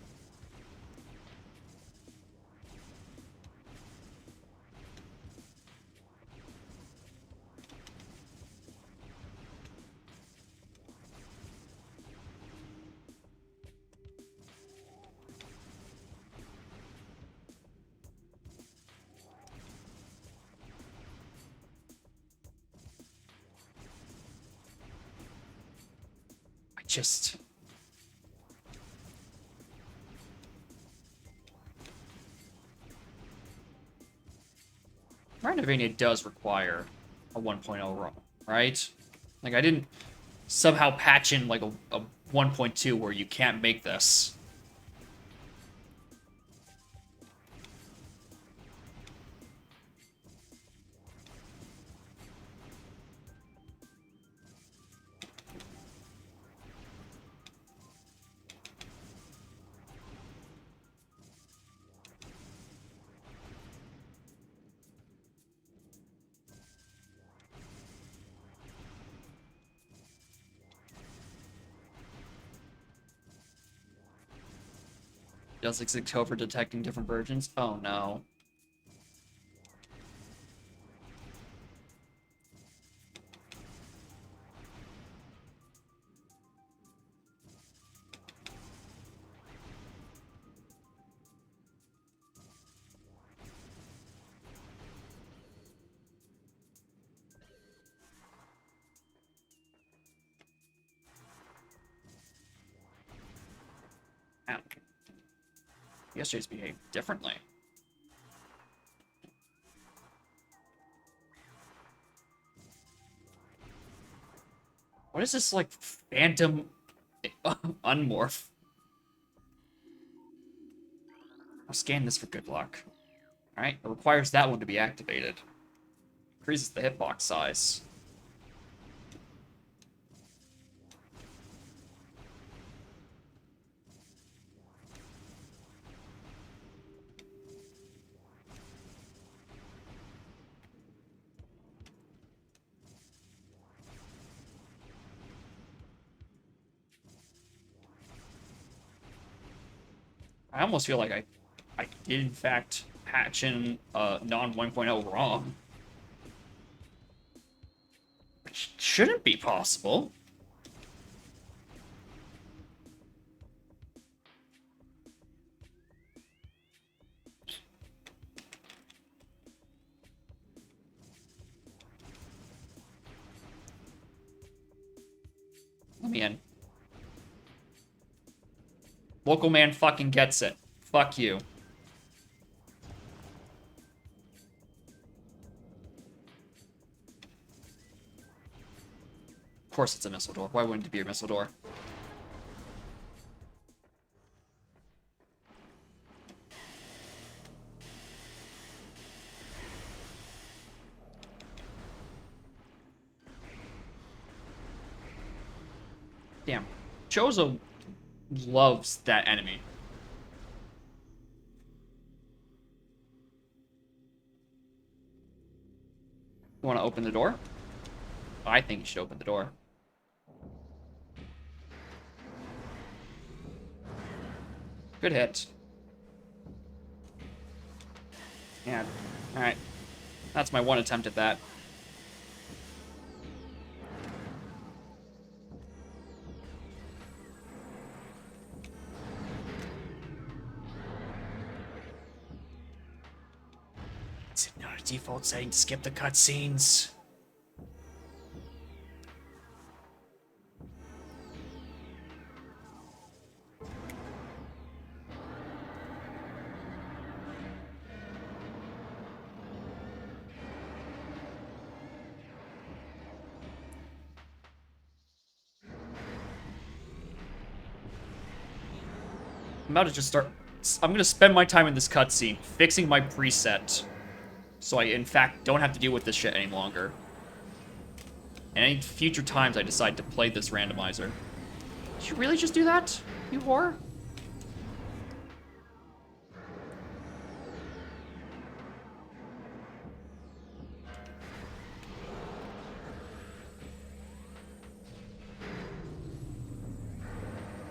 I just... Randovania does require a 1.0 ROM, right? Like, I didn't somehow patch in, like, a 1.2 where you can't make this. Does exist code for detecting different versions? Oh no. Ow. Yesterday's behaved differently. What is this, like, phantom unmorph? I'll scan this for good luck. Alright, it requires that one to be activated. Increases the hitbox size. I almost feel like I did, in fact, patch in non 1.0 ROM. Which shouldn't be possible. Let me in. Local man fucking gets it. Fuck you. Of course it's a missile door. Why wouldn't it be a missile door? Damn. Chozo loves that enemy. You want to open the door? I think you should open the door. Good hit. Yeah. Alright. That's my one attempt at that. Is it not a default setting to skip the cutscenes? I'm about to just start... I'm gonna spend my time in this cutscene fixing my preset, so I, in fact, don't have to deal with this shit any longer. And any future times I decide to play this randomizer. Did you really just do that, you whore?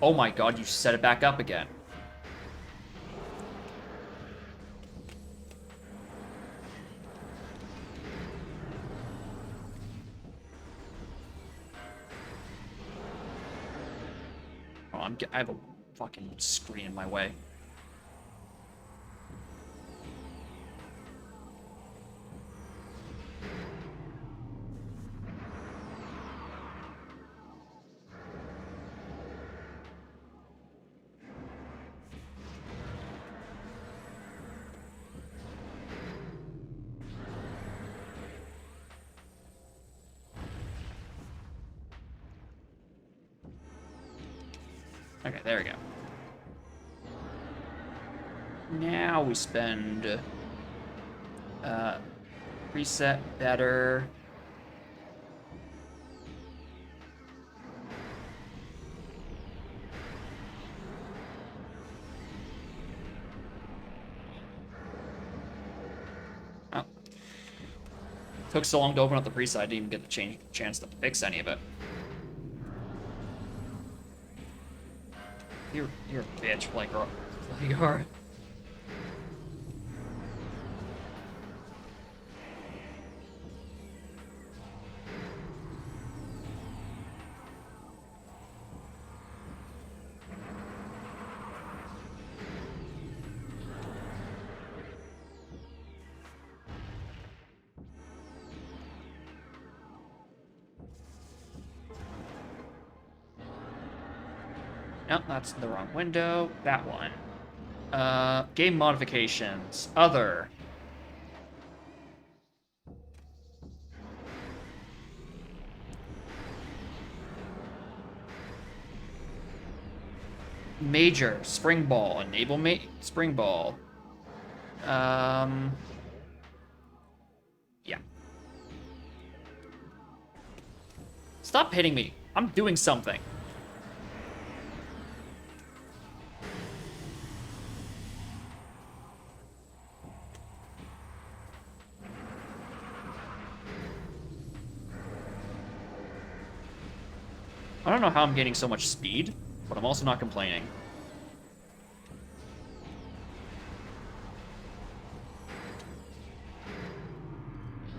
Oh my god, you set it back up again. Oh, I have a fucking screen in my way. Okay, there we go. Now we spend... reset better. Oh. Took so long to open up the preset, I didn't even get the chance to fix any of it. You're a bitch, like you are. Nope, that's the wrong window. That one. Game modifications. Other. Major. Spring ball. Enable spring ball. Yeah. Stop hitting me. I'm doing something. I don't know how I'm gaining so much speed, but I'm also not complaining.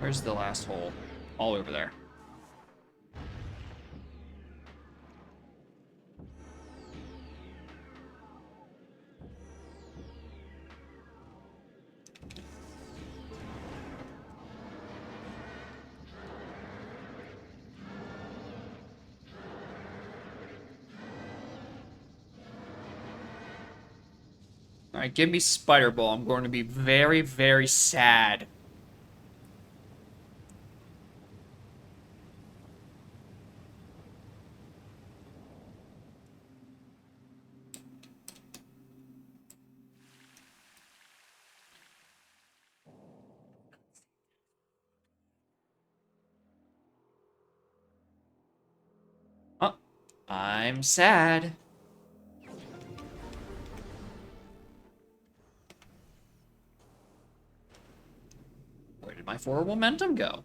Where's the last hole? All over there. Alright, give me Spider Ball. I'm going to be very, very sad. Huh? I'm sad. Where did my forward momentum go?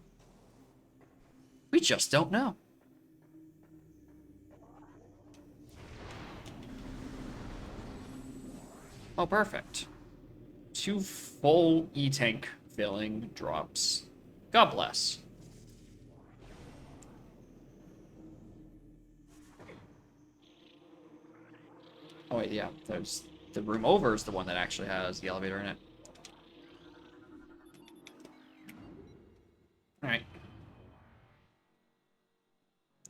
We just don't know. Oh, perfect. 2 full E-tank filling drops. God bless. Oh, wait, yeah. There's the room over is the one that actually has the elevator in it. Alright.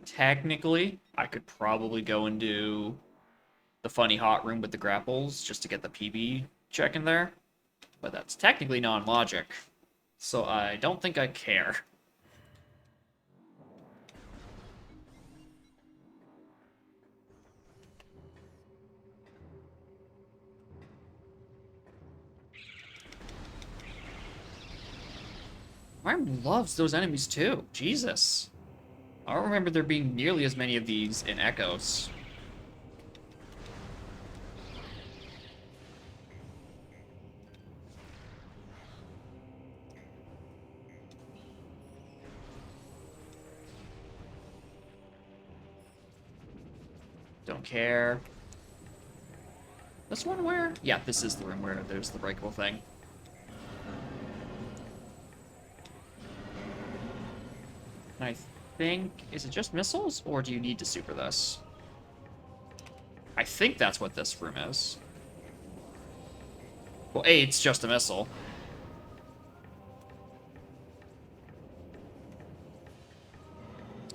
Technically, I could probably go and do the funny hot room with the grapples just to get the PB check in there. But that's technically non-logic. So I don't think I care. Ryan loves those enemies too. Jesus. I don't remember there being nearly as many of these in Echoes. Don't care. This one where? Yeah, this is the room where there's the breakable thing. And I think... Is it just missiles? Or do you need to super this? I think that's what this room is. Well, A, it's just a missile.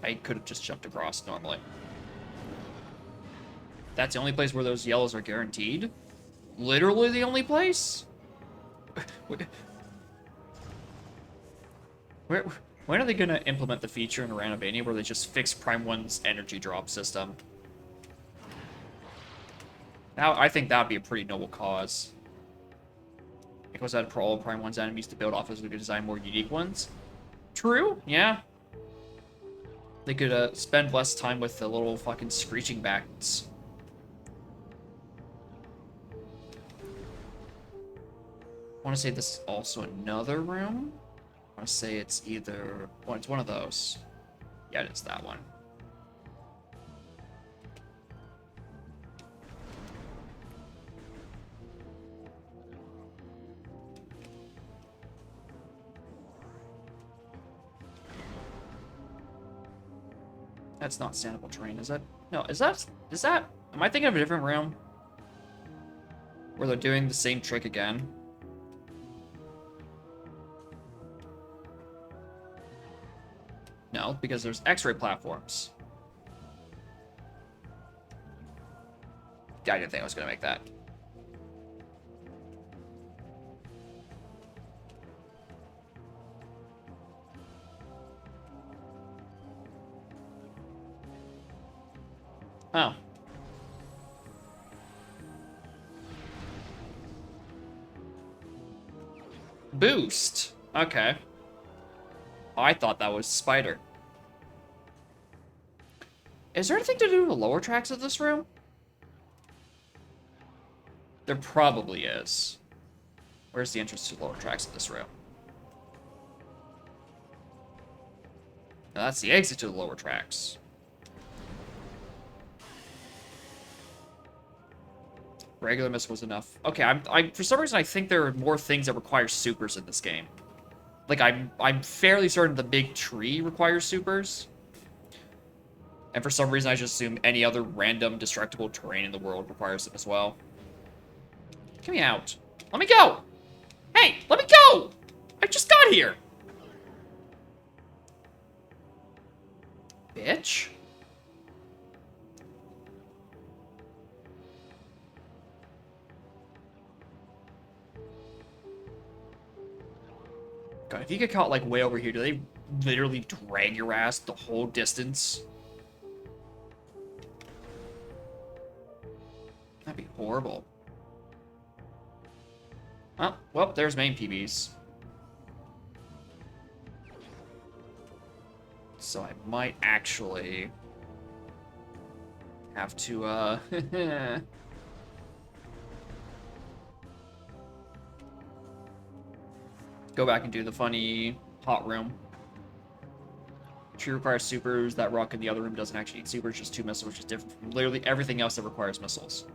I could have just jumped across normally. That's the only place where those yellows are guaranteed? Literally the only place? When are they going to implement the feature in Ranobania where they just fix Prime 1's energy drop system? Now, I think that would be a pretty noble cause. It goes out for all Prime 1's enemies to build off as we could design more unique ones. True, yeah. They could spend less time with the little fucking screeching bats. I want to say this is also another room. I want to say it's either... Well, it's one of those. Yeah, it's that one. That's not standable terrain, is it? No, is that... Am I thinking of a different room? Where they're doing the same trick again? No, because there's X-ray platforms. I didn't think I was going to make that. Oh. Boost. Okay. Oh, I thought that was Spider. Is there anything to do with the lower tracks of this room? There probably is. Where's the entrance to the lower tracks of this room? No, that's the exit to the lower tracks. Regular miss was enough. Okay, I for some reason I think there are more things that require supers in this game. Like I'm fairly certain the big tree requires supers. And for some reason I just assume any other random destructible terrain in the world requires them as well. Get me out. Let me go! Hey, let me go! I just got here! Bitch. God, if you get caught, like, way over here, do they literally drag your ass the whole distance? That'd be horrible. Oh, well, there's main PBs. So I might actually... Have to, go back and do the funny hot room. Tree requires supers. That rock in the other room doesn't actually need supers, just 2 missiles, which is different from literally everything else that requires missiles.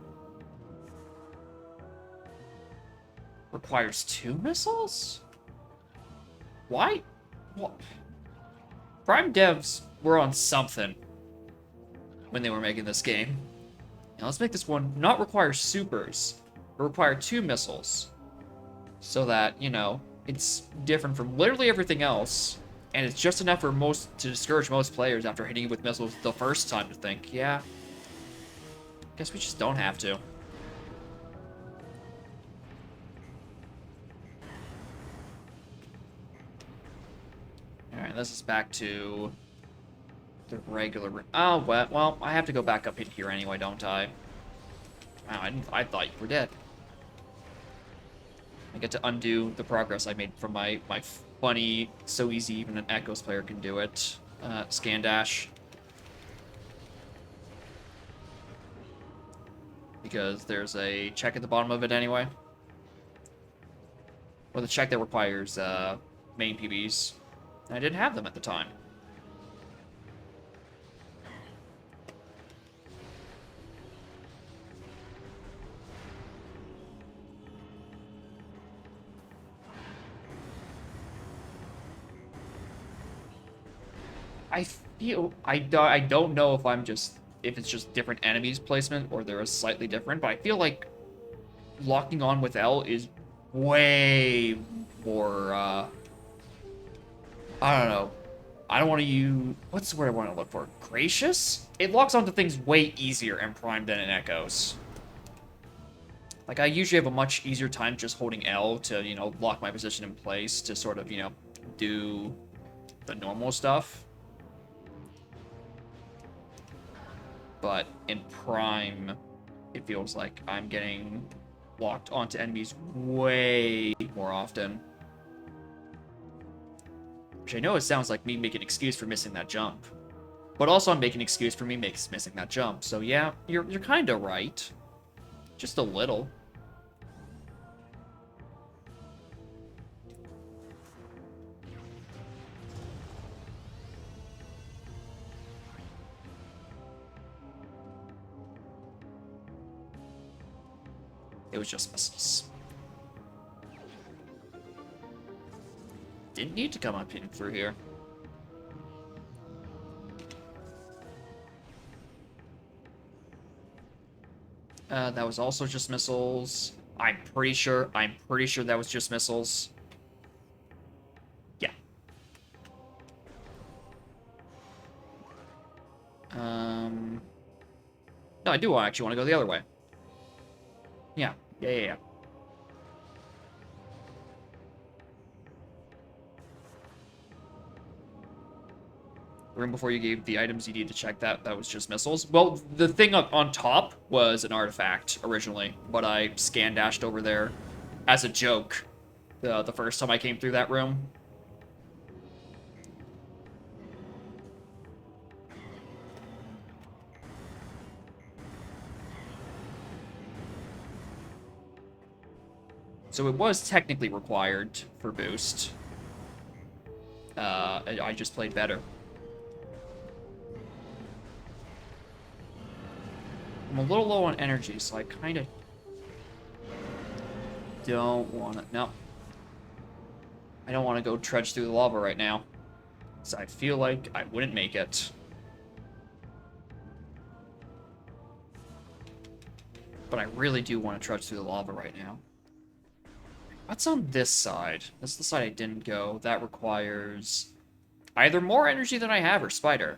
Requires 2 missiles? Why? What? Prime devs were on something when they were making this game. Now let's make this one not require supers, but require 2 missiles. So that, you know, it's different from literally everything else, and it's just enough for to discourage most players after hitting it with missiles the first time to think, yeah, guess we just don't have to. Alright, this is back to the regular room. Oh, well, I have to go back up in here anyway, don't I? Wow, I thought you were dead. I get to undo the progress I made from my funny, so easy even an Echoes player can do it. Scan dash. Because there's a check at the bottom of it anyway. Or the check that requires main PBs. I didn't have them at the time. I feel I don't know if it's just different enemies placement or they're slightly different, but I feel like locking on with L is way more I don't know. I don't want to use what's the word I want to look for? Gracious? It locks onto things way easier in Prime than in Echoes. Like I usually have a much easier time just holding L to, you know, lock my position in place to sort of, you know, do the normal stuff. But in Prime, it feels like I'm getting locked onto enemies way more often. Which I know it sounds like me making an excuse for missing that jump. But also I'm making an excuse for me missing that jump. So yeah, you're kind of right. Just a little. It was just missiles. Didn't need to come up in through here. That was also just missiles. I'm pretty sure that was just missiles. Yeah. No, I do actually want to go the other way. Yeah. Yeah. Room before you gave the items you need to check that was just missiles. Well, the thing up on top was an artifact originally, but I scan dashed over there as a joke the first time I came through that room. So it was technically required for boost. I just played better. I'm a little low on energy, so I kind of don't want to... No. I don't want to go trudge through the lava right now. So I feel like I wouldn't make it. But I really do want to trudge through the lava right now. What's on this side? That's the side I didn't go. That requires either more energy than I have or spider.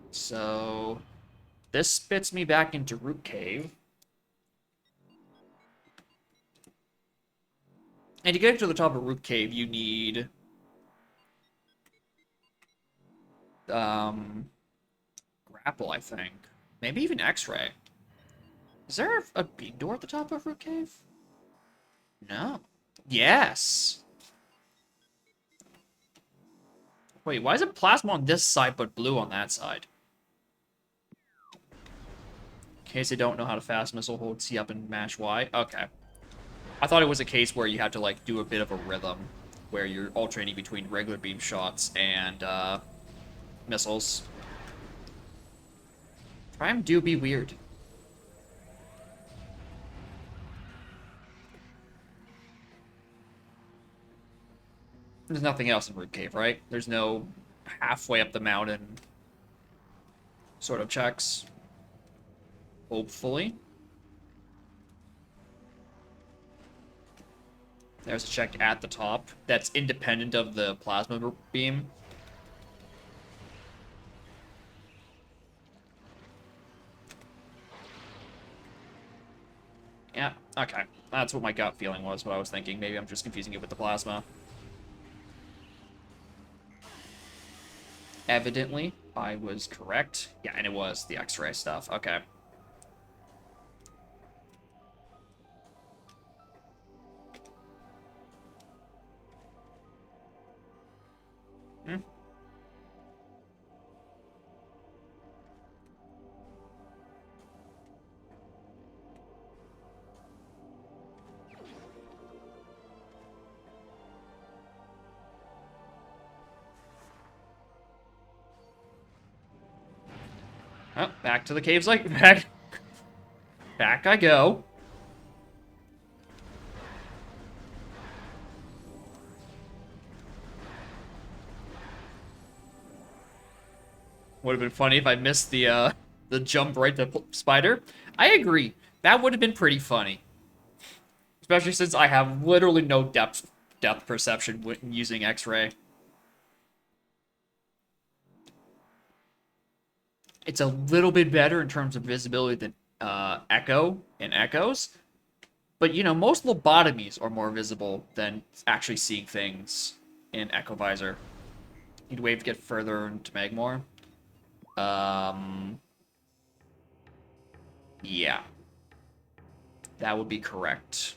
So this spits me back into Root Cave. And to get to the top of Root Cave, you need grapple, I think. Maybe even X-ray. Is there a big door at the top of Root Cave? No. Yes. Wait, why is it plasma on this side but blue on that side? In case they don't know how to fast missile, hold C up and mash Y. Okay. I thought it was a case where you had to, like, do a bit of a rhythm, where you're alternating between regular beam shots and, missiles. Prime do be weird. There's nothing else in Rib Cave, right? There's no halfway up the mountain sort of checks. Hopefully. There's a check at the top that's independent of the plasma beam. Yeah, okay. That's what my gut feeling was, what I was thinking. Maybe I'm just confusing it with the plasma. Evidently, I was correct. Yeah, and it was the X-ray stuff. Okay. Hmm. Oh, back to the caves, like, back I go. Would have been funny if I missed the jump right to spider. I agree. That would have been pretty funny. Especially since I have literally no depth perception when using X-ray. It's a little bit better in terms of visibility than Echo and Echoes. But, you know, most lobotomies are more visible than actually seeing things in Echo Visor. You'd wave to get further into Magmore. Yeah. That would be correct.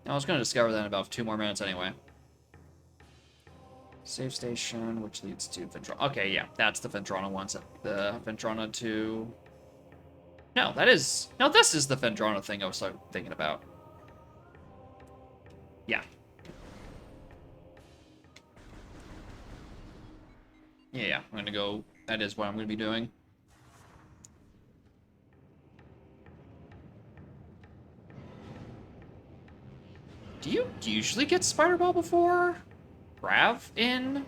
I was going to discover that in about 2 more minutes anyway. Save station, which leads to Ventrona. Okay, yeah, that's the Ventrona one. So the Ventrona 2... No, that is... No, this is the Ventrona thing I was thinking about. Yeah. Yeah, I'm gonna go... That is what I'm gonna be doing. Do you usually get Spider Ball before Grav in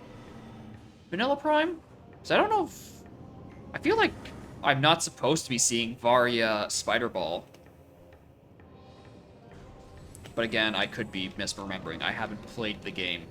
Vanilla Prime? Because I don't know if... I feel like I'm not supposed to be seeing Varia Spider Ball. But again, I could be misremembering. I haven't played the game.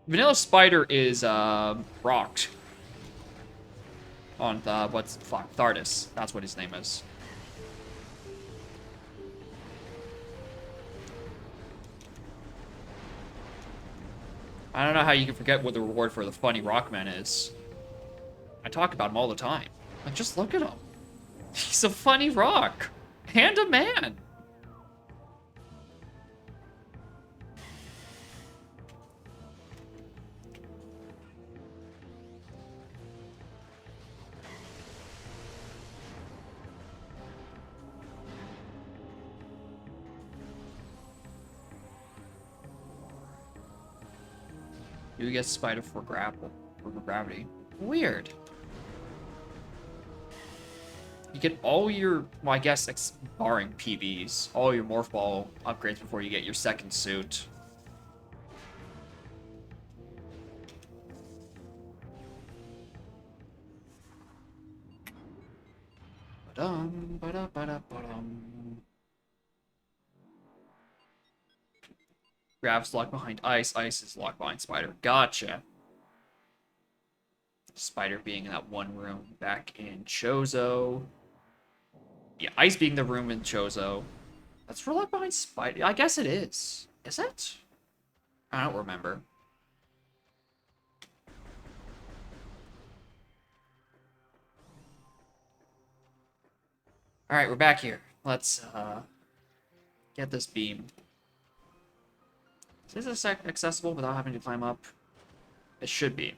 Vanilla Spider is rocked on the Thardis. That's what his name is. I don't know how you can forget what the reward for the funny Rockman is. I talk about him all the time. Like, just look at him. He's a funny rock. And a man. You get Spider for grapple for gravity. Weird. You get all your, well, I guess barring PBs, all your Morph Ball upgrades before you get your second suit. Ba-dum, ba-da-ba-da-ba-dum. Grav's locked behind ice. Ice is locked behind Spider. Gotcha. Spider being in that one room back in Chozo. Yeah, ice being the room in Chozo. That's for locked behind Spider. I guess it is. Is it? I don't remember. Alright, we're back here. Let's, get this beam. Is this accessible without having to climb up? It should be.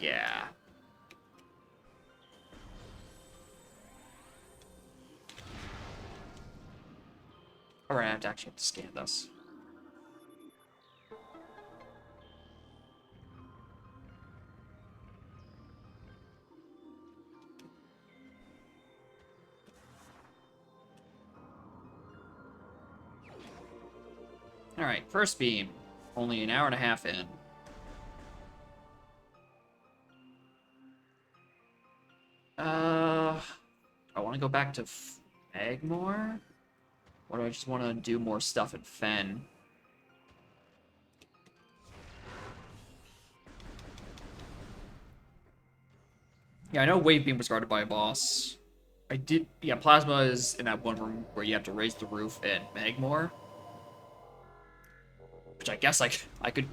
Yeah. Alright, I have to actually have to scan this. Alright, first beam. Only an hour and a half in. I want to go back to Magmore? Or do I just want to do more stuff at Fen? Yeah, I know Wave Beam was guarded by a boss. Yeah, Plasma is in that one room where you have to raise the roof in Magmore. Which I guess I could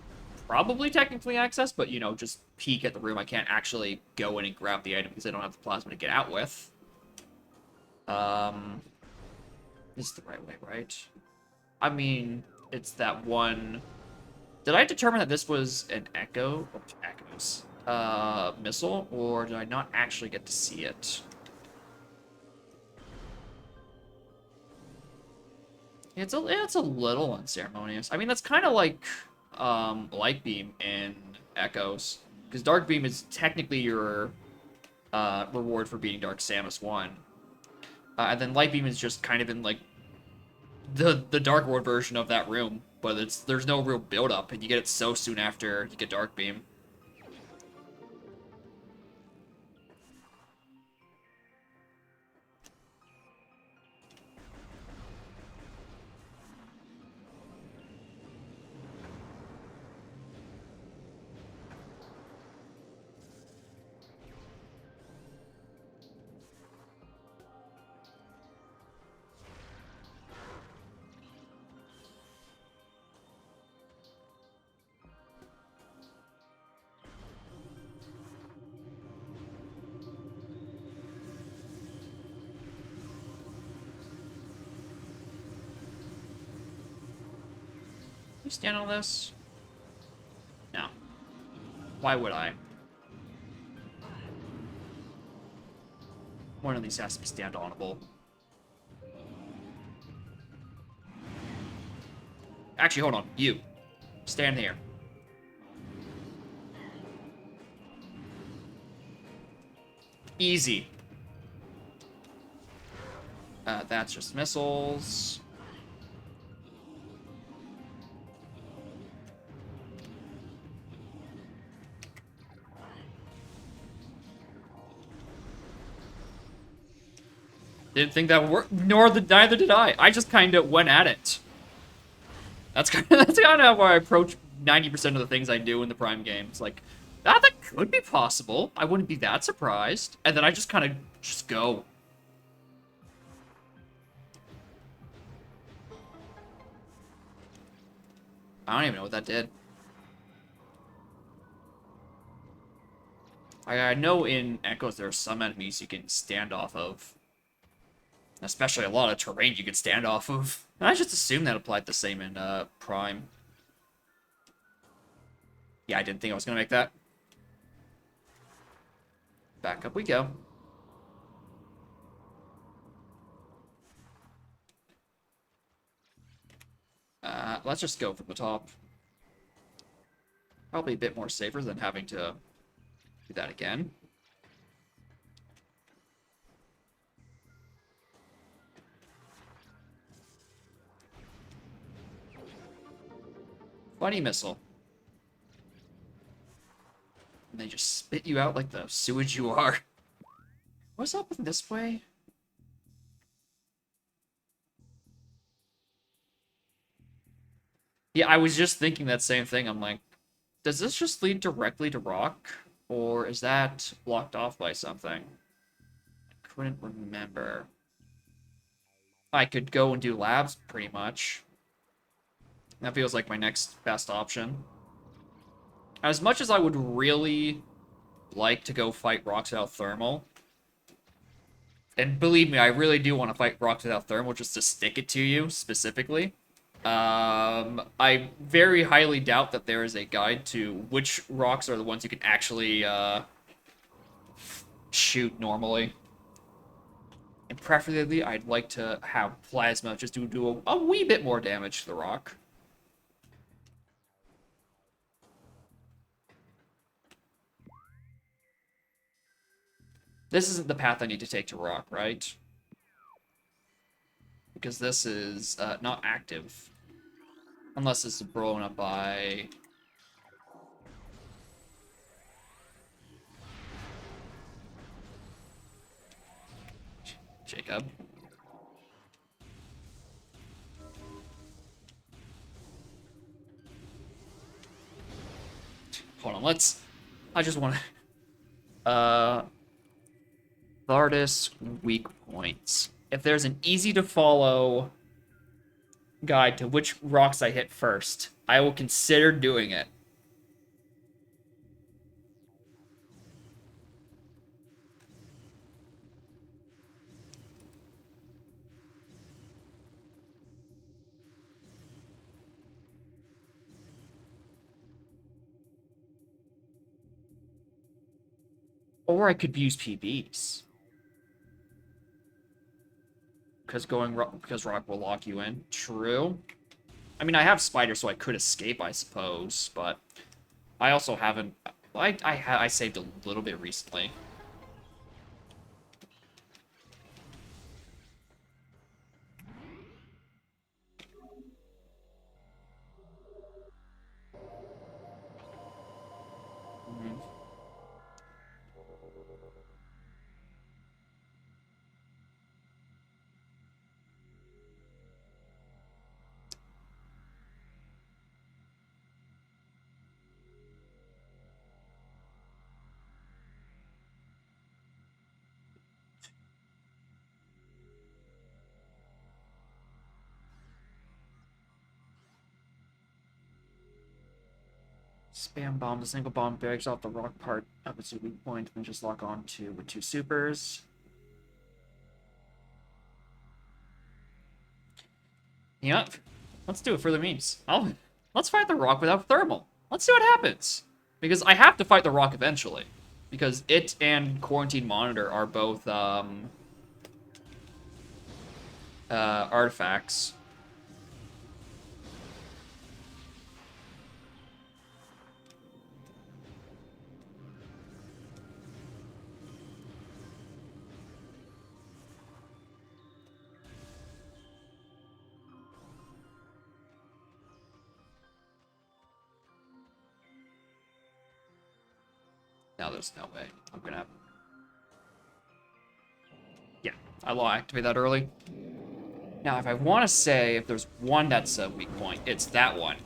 probably technically access, but, you know, just peek at the room. I can't actually go in and grab the item because I don't have the Plasma to get out with. This is the right way, right? I mean, it's that one... Did I determine that this was an Echo's missile, or did I not actually get to see it? It's a little unceremonious. I mean, that's kind of like Light Beam in Echoes, because Dark Beam is technically your reward for beating Dark Samus 1. And then Light Beam is just kind of in like the Dark World version of that room, but there's no real build up, and you get it so soon after you get Dark Beam. You stand on this? No. Why would I? One of these has to be stand-onable. Actually, hold on. You. Stand here. Easy. That's just missiles. Didn't think that would work, neither did I. I just kind of went at it. That's kind of how I approach 90% of the things I do in the Prime games. Like, that could be possible. I wouldn't be that surprised. And then I just kind of just go. I don't even know what that did. I know in Echoes there are some enemies you can stand off of. Especially a lot of terrain you can stand off of. And I just assumed that applied the same in Prime. Yeah, I didn't think I was going to make that. Back up we go. Let's just go for the top. Probably a bit more safer than having to do that again. Funny missile. And they just spit you out like the sewage you are. What's up with this way? Yeah, I was just thinking that same thing. I'm like, does this just lead directly to rock? Or is that blocked off by something? I couldn't remember. I could go and do labs, pretty much. That feels like my next best option. As much as I would really like to go fight rocks without thermal, and believe me, I really do want to fight rocks without thermal just to stick it to you, specifically. I very highly doubt that there is a guide to which rocks are the ones you can actually, shoot normally. And preferably, I'd like to have plasma just to do a wee bit more damage to the rock. This isn't the path I need to take to rock, right? Because this is not active. Unless it's blown up by... Jacob. Hold on, let's... I just want to... Thardis weak points. If there's an easy-to-follow guide to which rocks I hit first, I will consider doing it. Or I could use PBs. Because rock will lock you in. True. I mean, I have spider, so I could escape, I suppose, but I also haven't... I saved a little bit recently. Spam bomb. The single bomb breaks off the rock part of its weak point and just lock on to with two supers. Yeah, let's do it for the memes. Let's fight the rock without thermal. Let's see what happens. Because I have to fight the rock eventually. Because it and Quarantine Monitor are both artifacts. Now there's no way. I'm gonna... Yeah, I'll activate that early. Now, if I want to say if there's one that's a weak point, it's that one.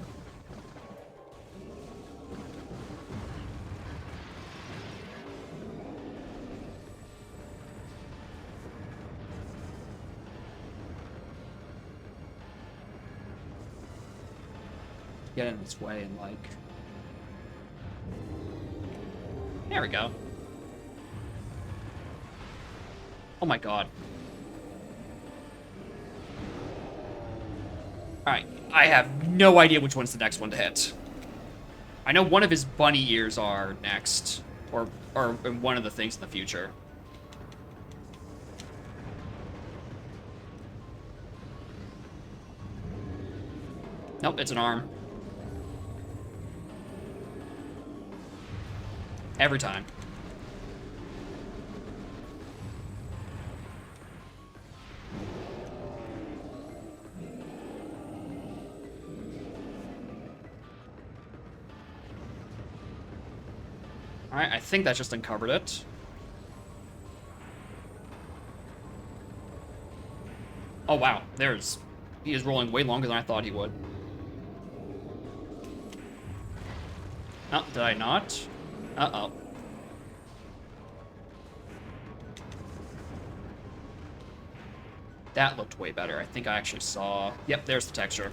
Get in its way and, like... There we go. Oh my god. Alright, I have no idea which one's the next one to hit. I know one of his bunny ears are next. Or one of the things in the future. Nope, it's an arm. Every time. Alright, I think that just uncovered it. Oh wow, he is rolling way longer than I thought he would. Oh, did I not? Uh-oh. That looked way better. I think I actually saw... Yep, there's the texture.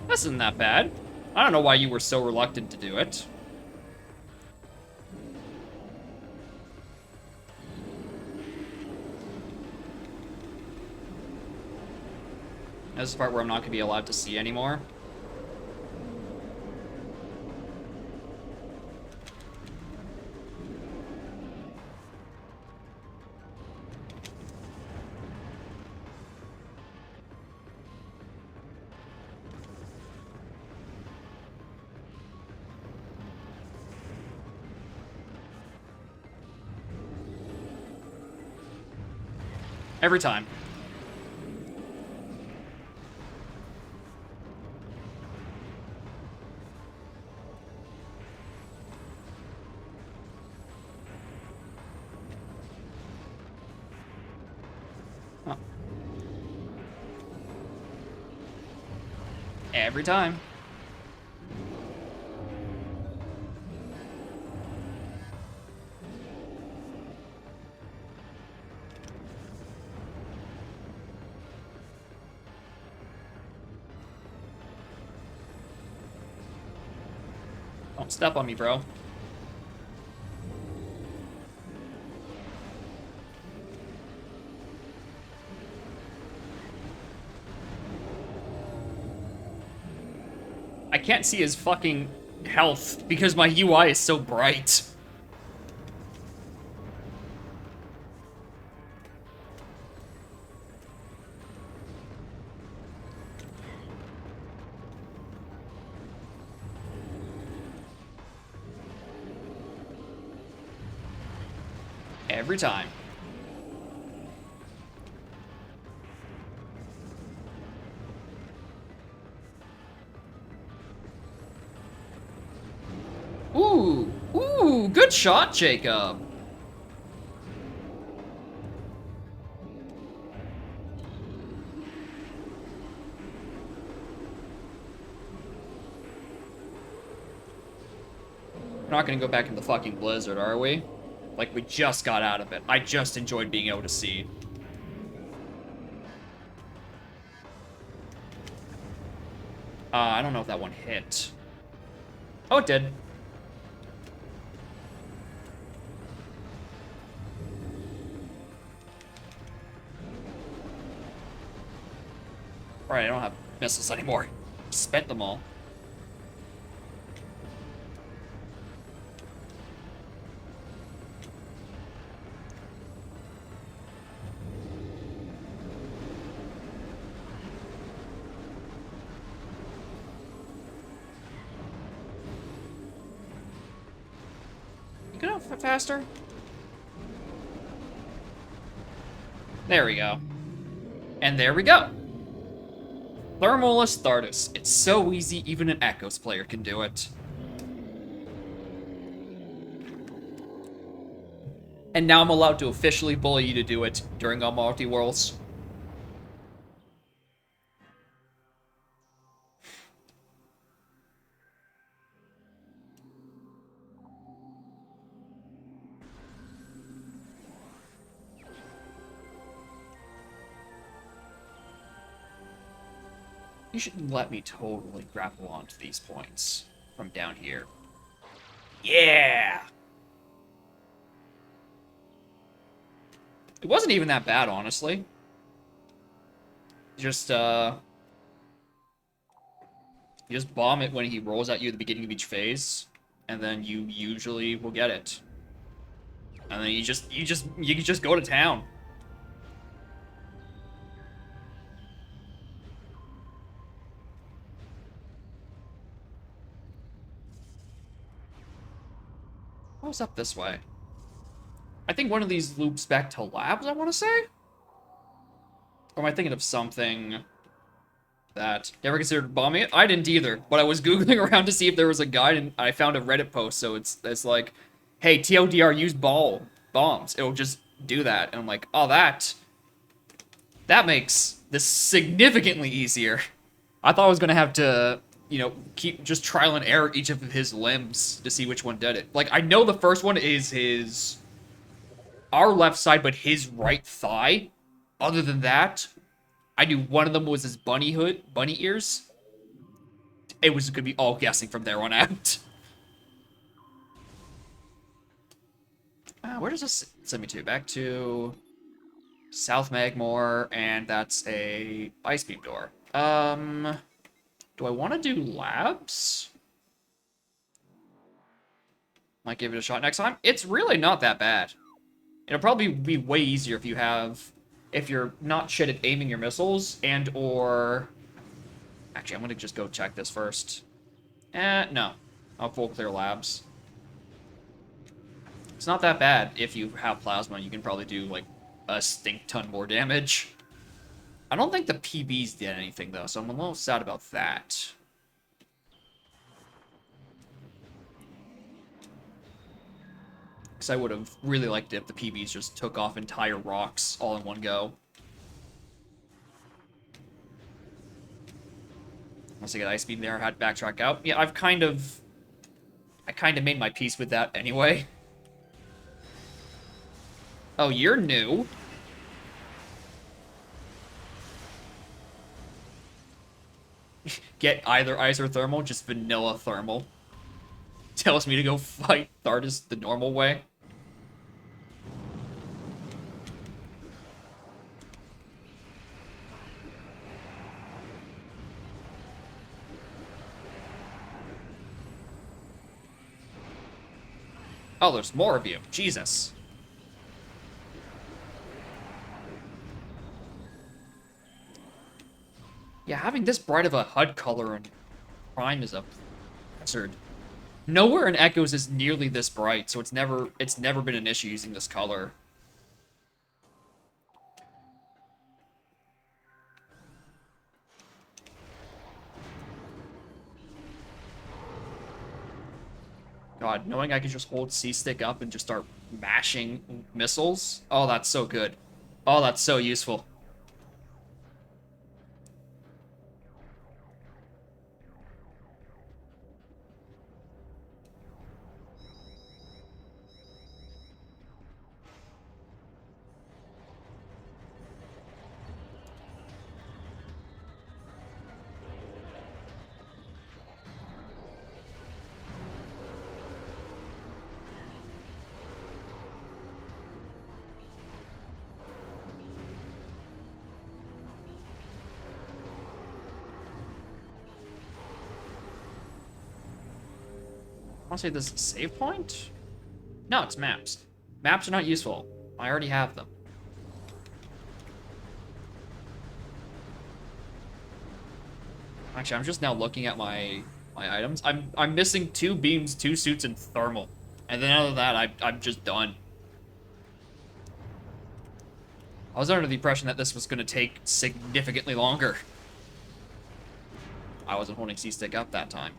This isn't that bad. I don't know why you were so reluctant to do it. This is the part where I'm not going to be allowed to see anymore. Every time. Huh. Every time. Don't step on me, bro. I can't see his fucking health because my UI is so bright. Every time. Ooh, ooh, good shot, Jacob. We're not gonna go back in the fucking blizzard, are we? Like, we just got out of it. I just enjoyed being able to see. I don't know if that one hit. Oh, it did. Alright, I don't have missiles anymore. Spent them all. You go faster? There we go. And there we go. Thermal Astartes. It's so easy, even an Echoes player can do it. And now I'm allowed to officially bully you to do it during our multi-worlds. You should let me totally grapple onto these points from down here. Yeah! It wasn't even that bad, honestly. Just, you just bomb it when he rolls at you at the beginning of each phase, and then you usually will get it. And then you can just go to town. What was up this way? I think one of these loops back to labs, I want to say? Or am I thinking of something that... You ever considered bombing it? I didn't either, but I was Googling around to see if there was a guide, and I found a Reddit post, so it's like, hey, TLDR, use bombs. It'll just do that. And I'm like, oh, that. That makes this significantly easier. I thought I was gonna have to, you know, keep just trial and error each of his limbs to see which one did it. Like, I know the first one is our left side, but his right thigh. Other than that, I knew one of them was his bunny ears. It was gonna be all guessing from there on out. Where does this send me to? Back to South Magmore, and that's a ice beam door. Do I want to do labs? Might give it a shot next time. It's really not that bad. It'll probably be way easier if you're not shit at aiming your missiles and or... Actually, I'm gonna just go check this first. No. I'll full clear labs. It's not that bad if you have plasma. You can probably do, like, a stink ton more damage. I don't think the PBs did anything, though, so I'm a little sad about that. Because I would have really liked it if the PBs just took off entire rocks all in one go. Once I get ice beam there, I had to backtrack out. Yeah, I kind of made my peace with that anyway. Oh, you're new. Get either ice or thermal, just vanilla thermal. Tells me to go fight Thardus the normal way. Oh, there's more of you. Jesus. Yeah, having this bright of a HUD color in Prime is a hazard. Nowhere in Echoes is nearly this bright, so it's never been an issue using this color. God, knowing I can just hold C-stick up and just start mashing missiles. Oh, that's so good. Oh, that's so useful. I want to say this is a save point? No, it's maps. Maps are not useful. I already have them. Actually, I'm just now looking at my items. I'm missing 2 beams, 2 suits, and thermal. And then other than that, I'm just done. I was under the impression that this was going to take significantly longer. I wasn't holding C-stick up that time.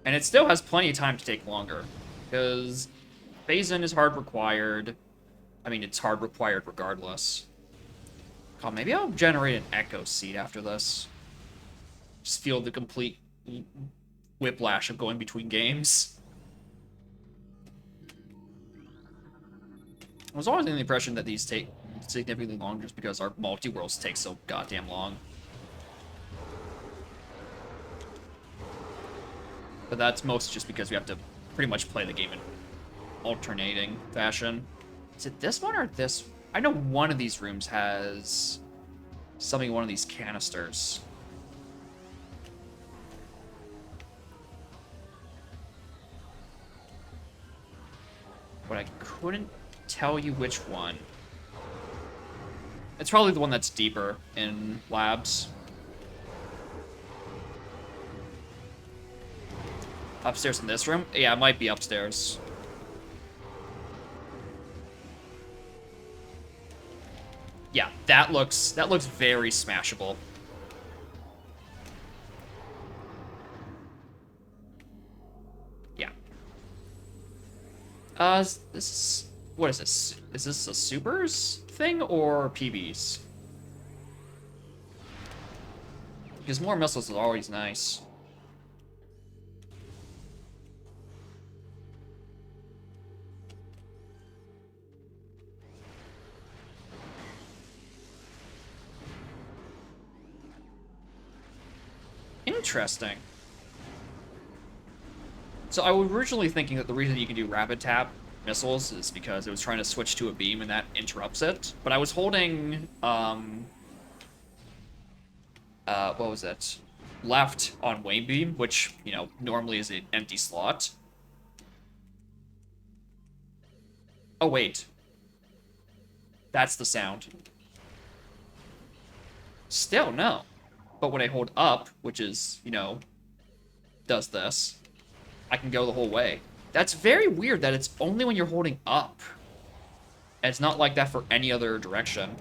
And it still has plenty of time to take longer, because phase-in is hard required. I mean, it's hard required regardless. God, maybe I'll generate an Echo Seed after this. Just feel the complete whiplash of going between games. I was always under the impression that these take significantly longer just because our multi-worlds take so goddamn long. But that's mostly just because we have to pretty much play the game in alternating fashion. Is it this one or this? I know one of these rooms has something in one of these canisters. But I couldn't tell you which one. It's probably the one that's deeper in labs. Upstairs in this room? Yeah, it might be upstairs. Yeah, that looks very smashable. Yeah. This What is this? Is this a supers thing or PBs? Because more missiles is always nice. Interesting. So I was originally thinking that the reason you can do rapid tap missiles is because it was trying to switch to a beam and that interrupts it. But I was holding, what was it? Left on Wayne Beam, which, you know, normally is an empty slot. Oh, wait. That's the sound. Still, no. But when I hold up, which is, you know, does this, I can go the whole way. That's very weird that it's only when you're holding up. And it's not like that for any other direction.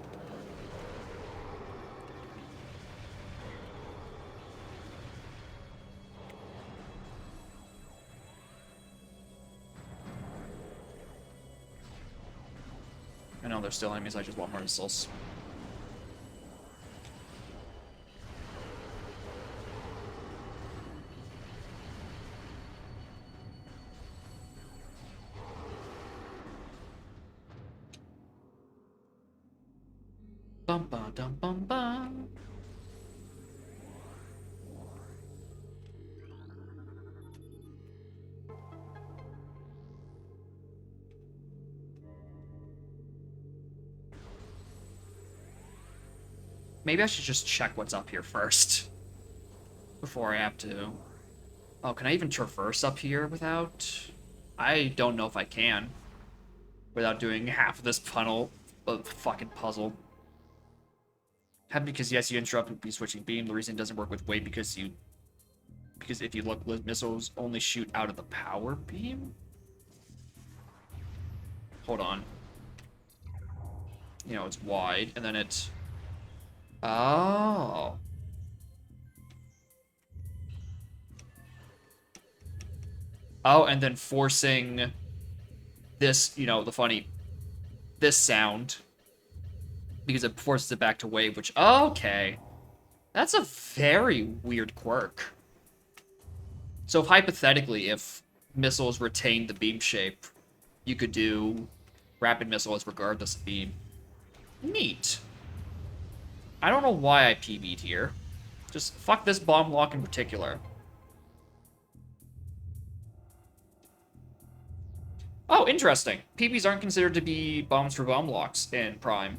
I know there's still enemies, I just want more missiles. Bum bum dum bum bum. Maybe I should just check what's up here first. Before I have to... Oh, can I even traverse up here without... I don't know if I can. Without doing half of this fucking puzzle. Because yes, you interrupt and be switching beam. The reason it doesn't work with weight because if you look, missiles only shoot out of the power beam. Hold on. You know, it's wide, and then it... Oh. Oh, and then forcing this, you know, this sound. Because it forces it back to wave, which, okay. That's a very weird quirk. So hypothetically, if missiles retain the beam shape, you could do rapid missiles regardless of beam. Neat. I don't know why I PB'd here. Just fuck this bomb lock in particular. Oh, interesting. PBs aren't considered to be bombs for bomb locks in Prime.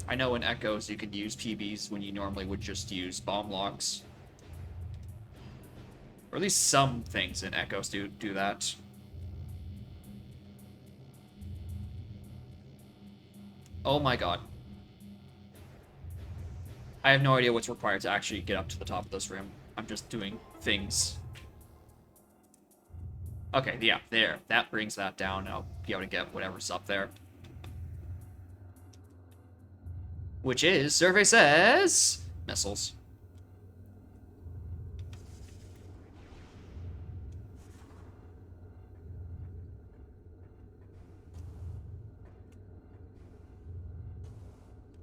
I know in Echoes you can use PBs when you normally would just use bomb locks. Or at least some things in Echoes do that. Oh my god. I have no idea what's required to actually get up to the top of this room. I'm just doing things. Okay, yeah, there. That brings that down. I'll be able to get whatever's up there. Which is, survey says, missiles.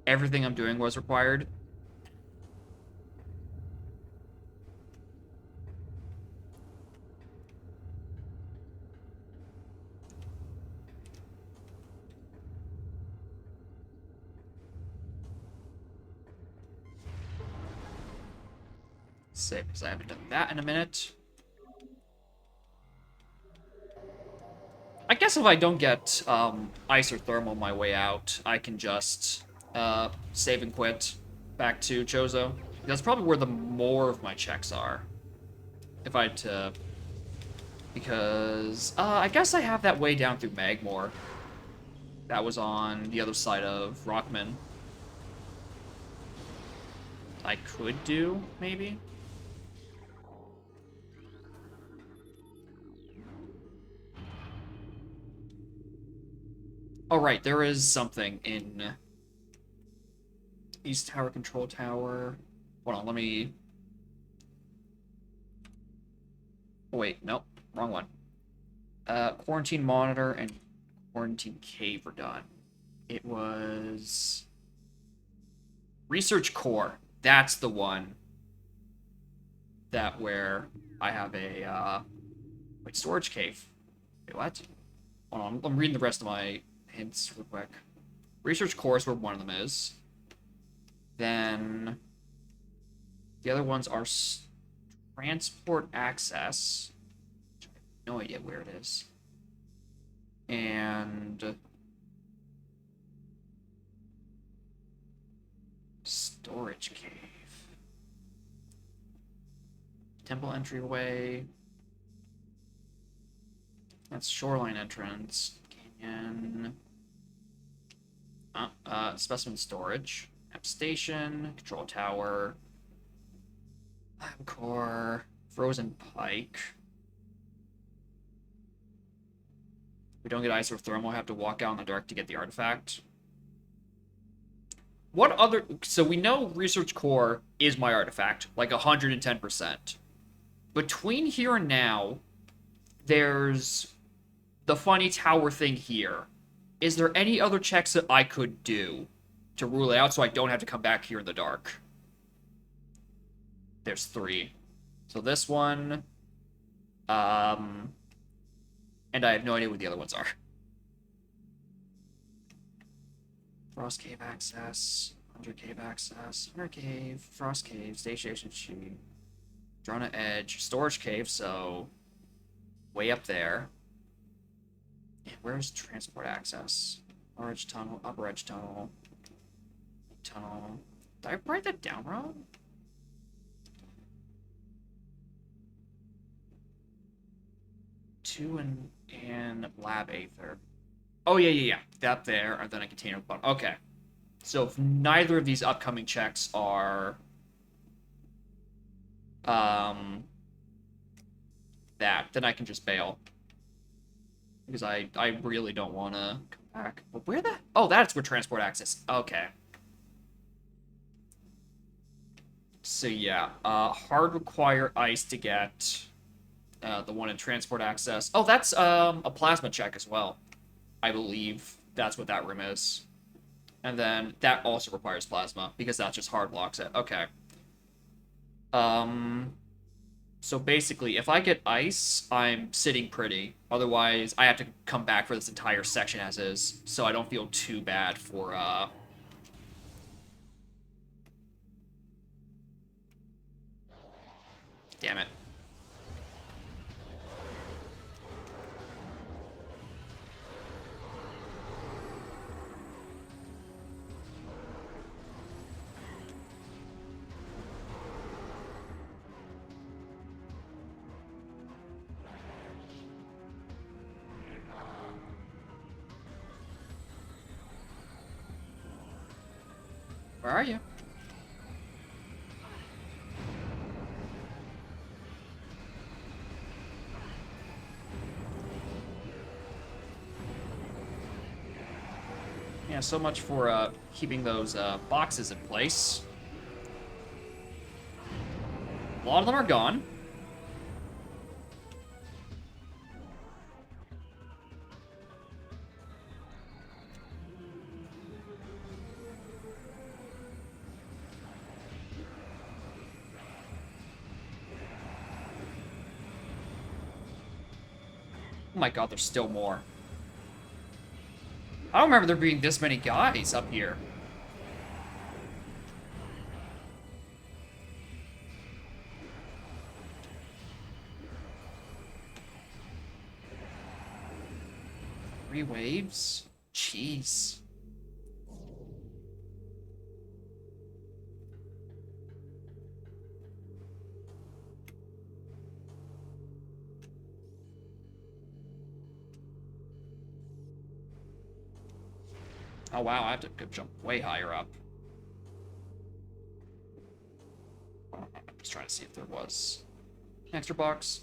Everything I'm doing was required. Save, because I haven't done that in a minute. I guess if I don't get ice or thermal my way out, I can just save and quit back to Chozo. That's probably where the more of my checks are. If I had to... Because I guess I have that way down through Magmore. That was on the other side of Rockman. I could do, maybe? Oh, right, there is something in East Tower, Control Tower. Hold on, let me... Oh, wait, nope. Wrong one. Quarantine monitor and quarantine cave were done. It was... Research core. That's the one that where I have a, wait, storage cave. Wait, what? Hold on, I'm reading the rest of my hints real quick. Research core is where one of them is. Then the other ones are transport access. I have no idea where it is. And storage cave. Temple entryway. That's shoreline entrance. Canyon. Specimen storage. App station. Control tower. Lab core. Frozen pike. If we don't get ice or thermal, I have to walk out in the dark to get the artifact. What other... So we know research core is my artifact. Like 110%. Between here and now, there's the funny tower thing here. Is there any other checks that I could do to rule it out so I don't have to come back here in the dark? There's 3. So this one, and I have no idea what the other ones are. Frost Cave access, 100 Cave access, 100 Cave, Frost Cave, Station Sheet, Drona Edge, Storage Cave, so way up there. And where's transport access? Lower Edge Tunnel, Upper Edge Tunnel, Tunnel. Did I write that down wrong? Two and Lab Aether. Oh, yeah. That there, and then a container button. Okay. So if neither of these upcoming checks are... that, then I can just bail. Because I really don't want to come back. But where the... Oh, that's where transport access... Okay. So yeah, hard require ice to get the one in transport access. Oh, that's a plasma check as well. I believe that's what that room is. And then that also requires plasma, because that just hard locks it. Okay. So basically, if I get ice, I'm sitting pretty. Otherwise, I have to come back for this entire section as is, so I don't feel too bad for, Damn it. Where are you? Yeah, so much for keeping those boxes in place. A lot of them are gone. Oh my god, there's still more. I don't remember there being this many guys up here. Three waves? Jeez. Oh wow, I have to go jump way higher up. I'm just trying to see if there was an extra box.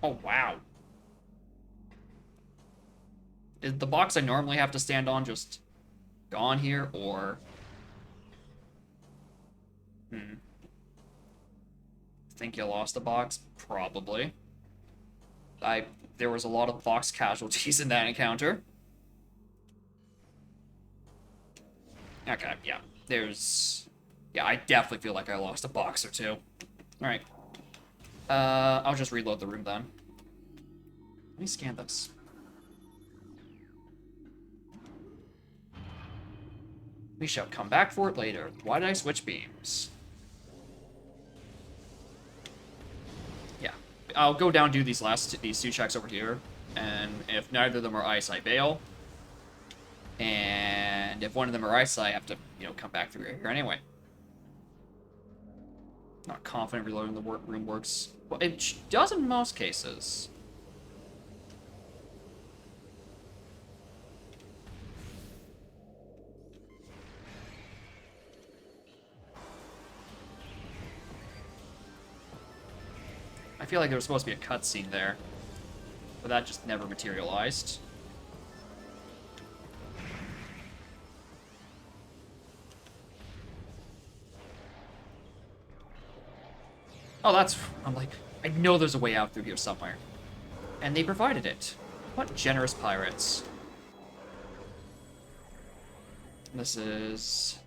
Oh wow. Is the box I normally have to stand on just gone here, or... Think you lost a box? Probably. There was a lot of box casualties in that encounter. Okay, yeah. Yeah, I definitely feel like I lost a box or two. Alright. I'll just reload the room then. Let me scan this. We shall come back for it later. Why did I switch beams? Yeah. I'll go down, do these two checks over here. And if neither of them are ice, I bail. And if one of them are ice, I have to, come back through here anyway. Not confident reloading the room works. Well, it does in most cases. I feel like there was supposed to be a cutscene there, but that just never materialized. Oh, I'm like, I know there's a way out through here somewhere. And they provided it. What generous pirates. This is...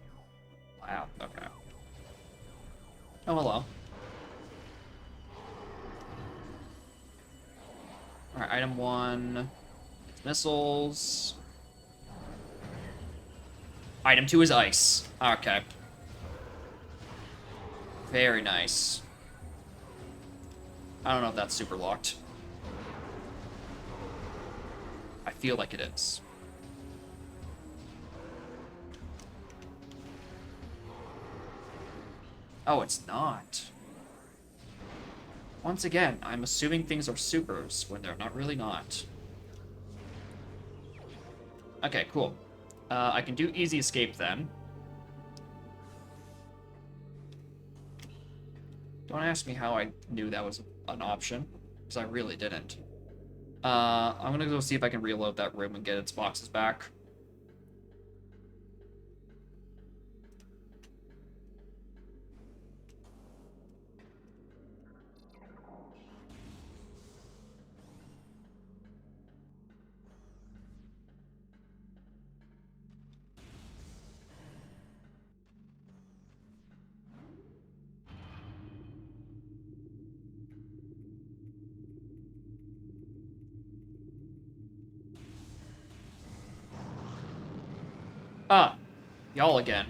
Wow, okay. Oh, hello. Alright, item 1. Missiles. Item 2 is ice. Okay. Very nice. I don't know if that's super locked. I feel like it is. Oh, it's not. Once again, I'm assuming things are supers when they're not really not. Okay, cool. I can do easy escape then. Don't ask me how I knew that was an option, because I really didn't. I'm gonna go see if I can reload that room and get its boxes back. Ah, y'all again.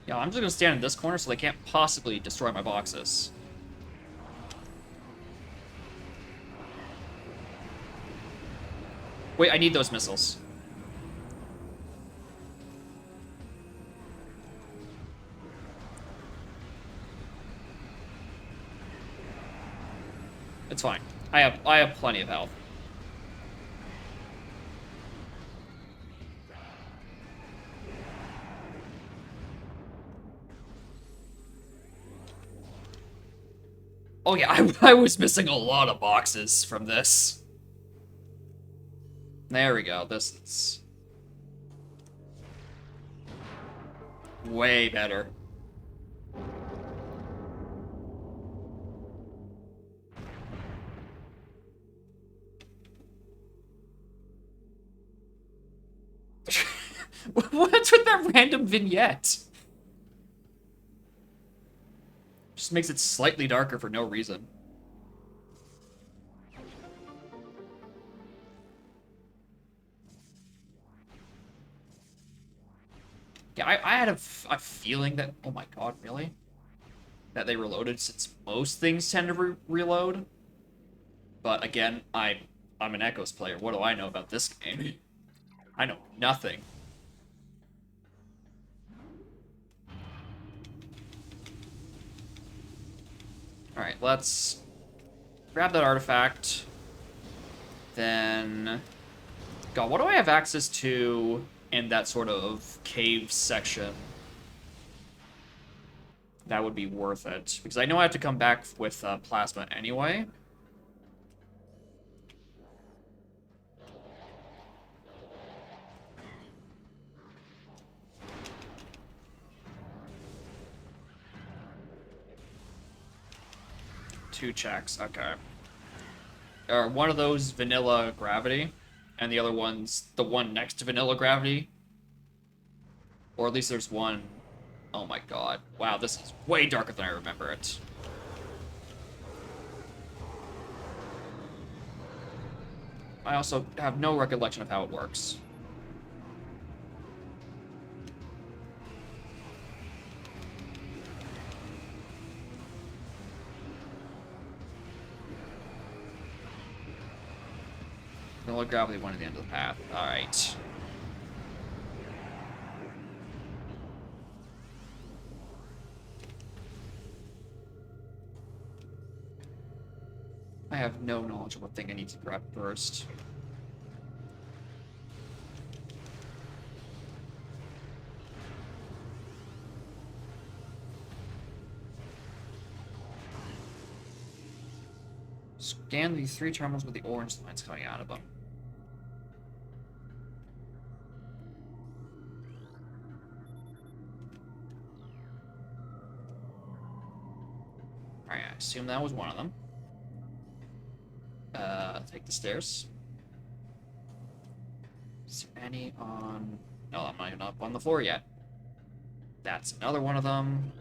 Yeah, I'm just gonna stand in this corner so they can't possibly destroy my boxes. Wait, I need those missiles. It's fine. I have plenty of health. Oh yeah, I was missing a lot of boxes from this. There we go. This is way better. What's with that random vignette? Just makes it slightly darker for no reason. Yeah, I had a feeling that... Oh my god, really? That they reloaded, since most things tend to reload. But again, I'm an Echoes player. What do I know about this game? I know nothing. Alright, let's grab that artifact. Then... God, what do I have access to in that sort of cave section? That would be worth it. Because I know I have to come back with plasma anyway. 2 checks. Okay. One of those vanilla gravity, and the other one's the one next to vanilla gravity. Or at least there's one. Oh my god. Wow, this is way darker than I remember it. I also have no recollection of how it works. Vanilla gravity went at the end of the path. Alright. I have no knowledge of what thing I need to grab first. Scan these 3 terminals with the orange lines coming out of them. Alright, I assume that was one of them. Take the stairs. Is there any on... No, I'm not even up on the floor yet. That's another one of them.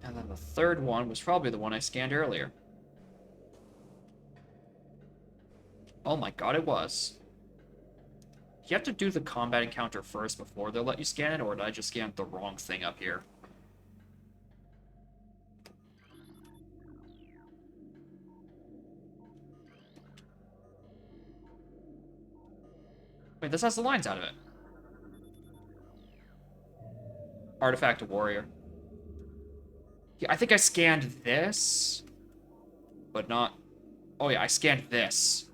And then the third one was probably the one I scanned earlier. Oh my god, it was. You have to do the combat encounter first before they'll let you scan it, or did I just scan the wrong thing up here? Wait, this has the lines out of it. Artifact of Warrior. Yeah, I think I scanned this, but not... Oh yeah, I scanned this,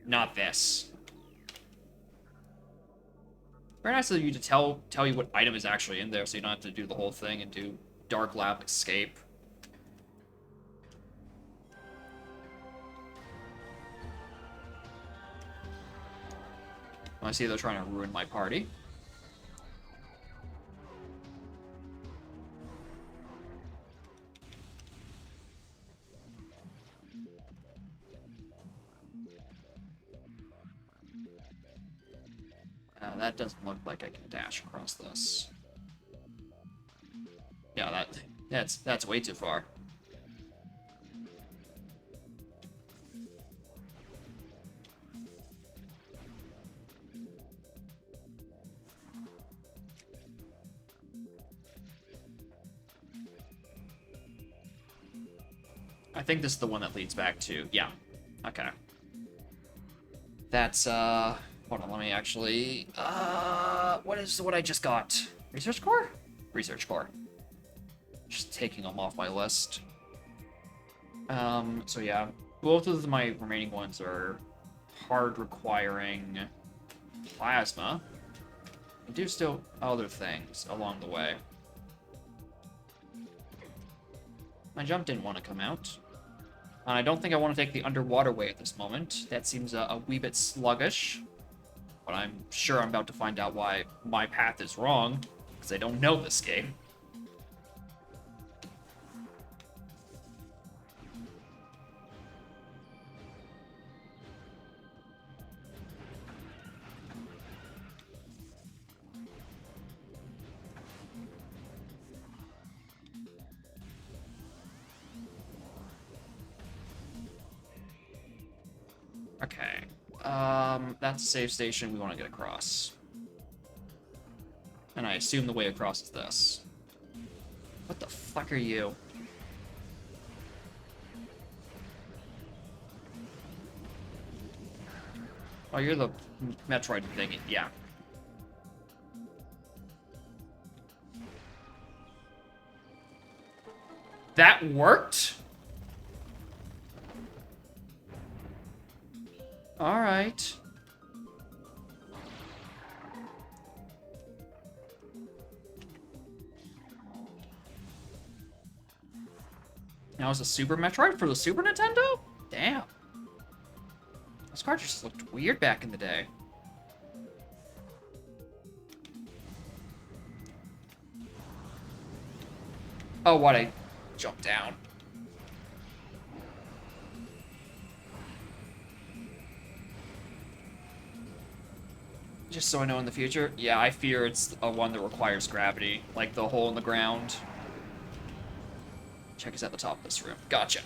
not this. Very nice of you to tell you what item is actually in there, so you don't have to do the whole thing and do Dark Lab Escape. I see they're trying to ruin my party. That doesn't look like I can dash across this. Yeah, that's way too far. I think this is the one that leads back to... Yeah. Okay. That's, hold on, let me actually... what is what I just got? Research core? Research core. Just taking them off my list. So yeah. Both of my remaining ones are hard requiring plasma. I do still other things along the way. My jump didn't want to come out. And I don't think I want to take the underwater way at this moment. That seems a wee bit sluggish. But I'm sure I'm about to find out why my path is wrong, because I don't know this game. Okay. That's a save station we want to get across. And I assume the way across is this. What the fuck are you? Oh, you're the Metroid thing. Yeah. That worked? Alright. Now it's a Super Metroid for the Super Nintendo? Damn. Those cards just looked weird back in the day. Oh, what? I jumped down. Just so I know in the future. Yeah, I fear it's a one that requires gravity. Like the hole in the ground. Check is at the top of this room. Gotcha.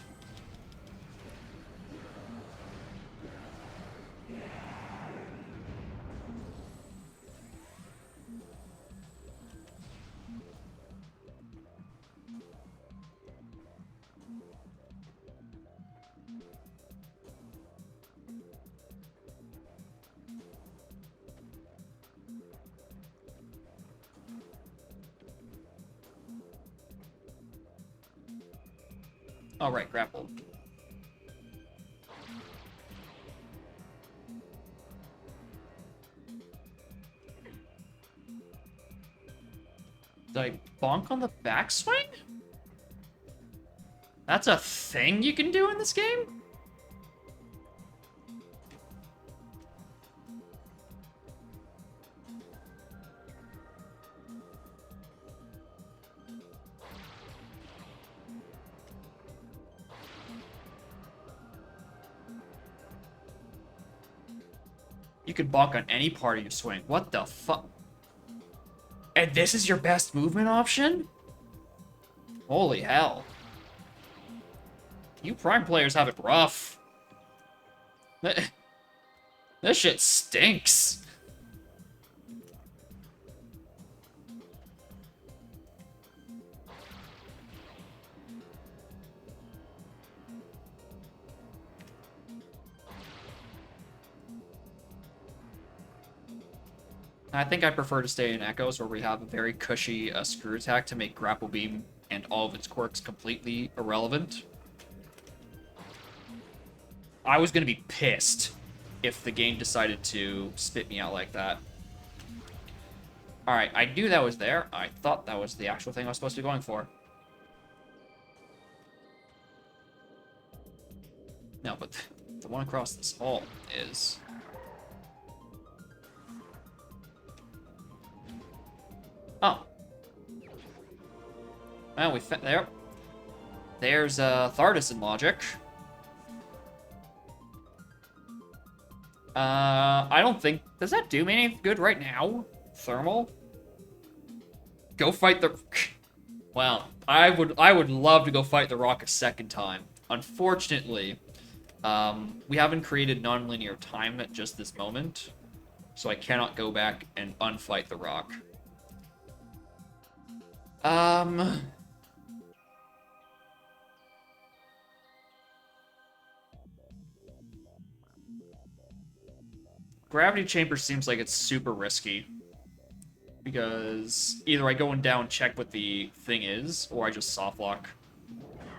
All right, grapple. Did I bonk on the backswing? That's a thing you can do in this game? You can bonk on any part of your swing. What the fuck? And this is your best movement option? Holy hell. You Prime players have it rough. This shit stinks. I think I prefer to stay in Echoes, where we have a very cushy screw attack to make Grapple Beam and all of its quirks completely irrelevant. I was gonna be pissed if the game decided to spit me out like that. Alright, I knew that was there. I thought that was the actual thing I was supposed to be going for. No, but the one across this hall is... Oh. Well, we there. There's Thardus in logic. I don't think... Does that do me any good right now? Thermal? Go fight the... Well, I would love to go fight the rock a second time. Unfortunately, we haven't created non-linear time at just this moment, so I cannot go back and unfight the rock. Gravity Chamber seems like it's super risky. Because either I go and down check what the thing is, or I just soft lock.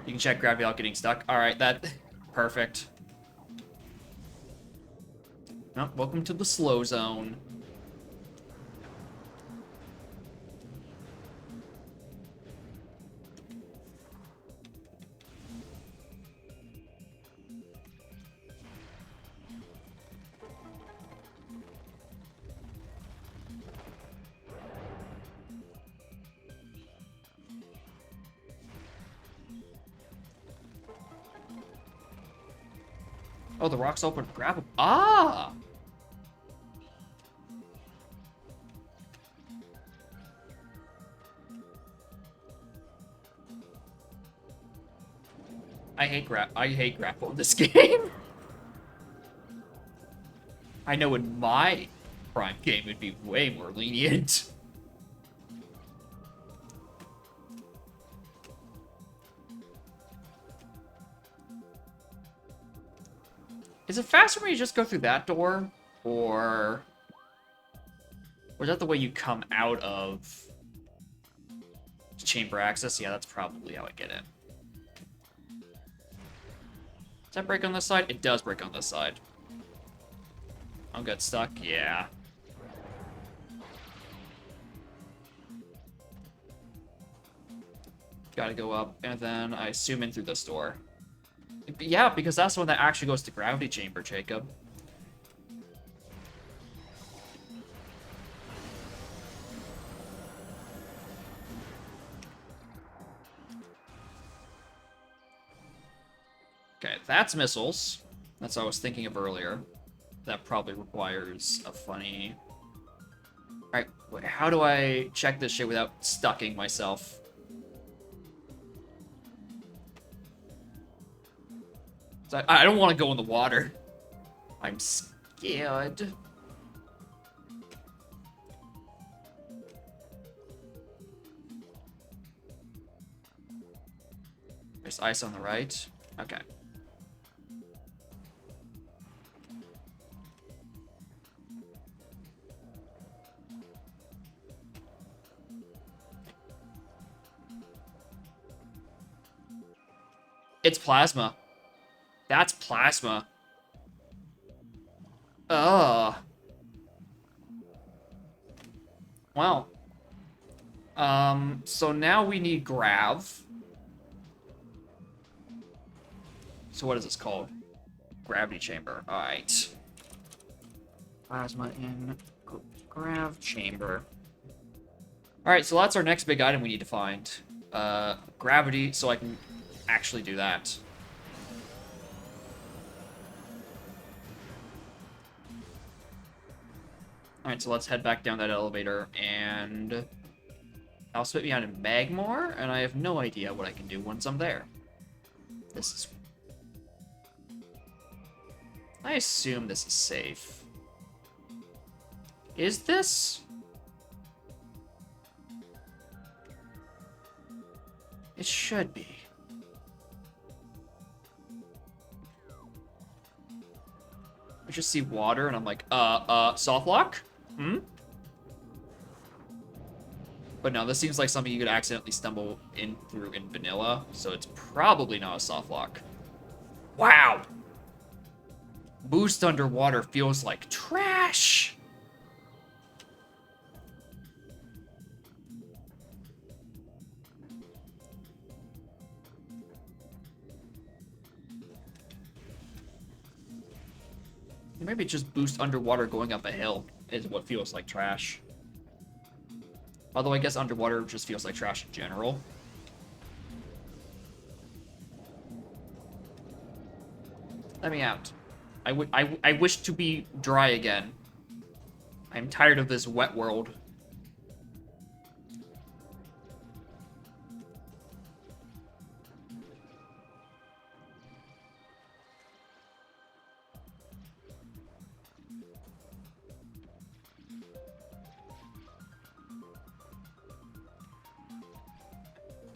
You can check gravity without getting stuck. Alright, that... Perfect. Oh, welcome to the slow zone. Oh, the rock's open. Grab him. Ah! I hate grapple in this game. I know in my Prime game it'd be way more lenient. Is it faster when you just go through that door? Or is that the way you come out of chamber access? Yeah, that's probably how I get in. Does that break on this side? It does break on this side. I'll get stuck? Yeah. Gotta go up, and then I assume in through this door. Yeah, because that's the one that actually goes to Gravity Chamber, Jacob. Okay, that's missiles. That's what I was thinking of earlier. That probably requires a funny... Alright, how do I check this shit without stucking myself? So I don't want to go in the water. I'm scared. There's ice on the right. Okay. It's plasma. That's plasma. Ugh. Well. So now we need grav. So what is this called? Gravity chamber. Alright. Plasma in grav chamber. Alright, so that's our next big item we need to find. Gravity, so I can actually do that. Alright, so let's head back down that elevator, and... I'll spit me out in Magmore, and I have no idea what I can do once I'm there. This is... I assume this is safe. Is this? It should be. I just see water, and I'm like, soft lock? Hmm? But no, this seems like something you could accidentally stumble in through in vanilla, so it's probably not a soft lock. Wow! Boost underwater feels like trash! Maybe just boost underwater going up a hill is what feels like trash. Although I guess underwater just feels like trash in general. Let me out. I wish to be dry again. I'm tired of this wet world.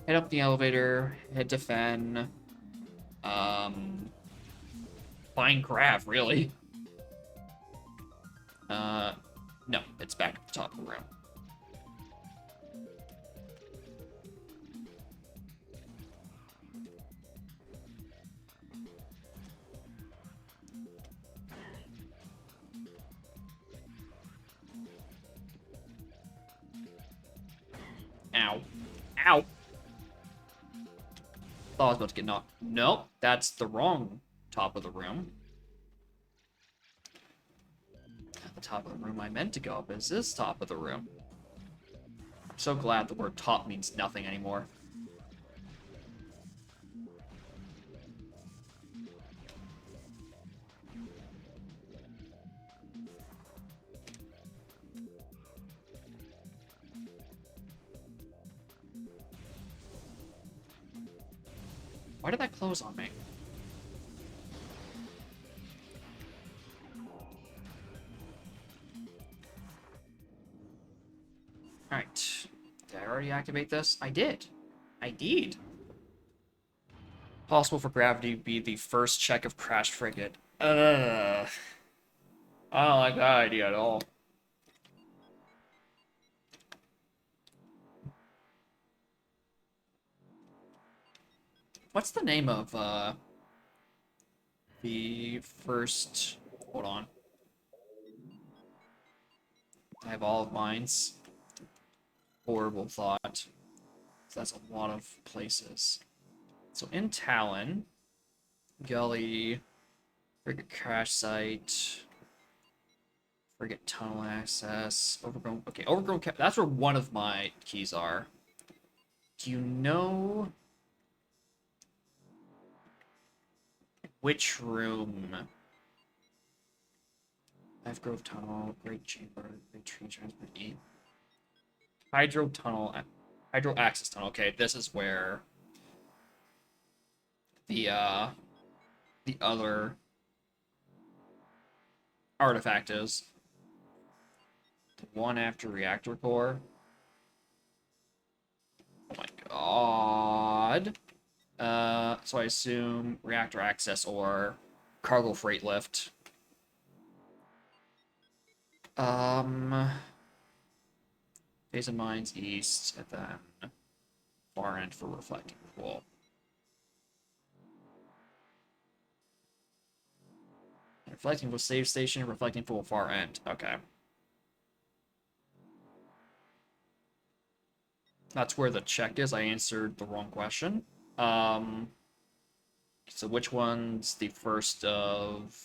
Head up the elevator, head to Fen. Find Grav, really. No, it's back at the top of the room. Ow. Ow! Thought I was about to get knocked. Nope, that's the wrong top of the room. At the top of the room I meant to go up is this top of the room. I'm so glad the word top means nothing anymore. Why did that close on me? Alright. Did I already activate this? I did. I did. Possible for gravity to be the first check of crashed frigate. I don't like that idea at all. What's the name of, the first... Hold on. I have all of mine's. Horrible thought. That's a lot of places. So in Talon, Gully, Frigate Crash Site, Frigate Tunnel Access, Overgrown... Okay, Overgrown... That's where one of my keys are. Do you know... Which room? Life Grove Tunnel, Great Chamber, Great Tree Transfer 8. Hydro Tunnel, Hydro Access Tunnel. Okay, this is where the other artifact is. The one after Reactor Core. Oh my god. So I assume Reactor Access or Cargo Freight Lift. Phase of Mines East, and then far end for Reflecting Pool. Reflecting Pool save station, Reflecting Pool far end. Okay. That's where the check is. I answered the wrong question. So which one's the first of...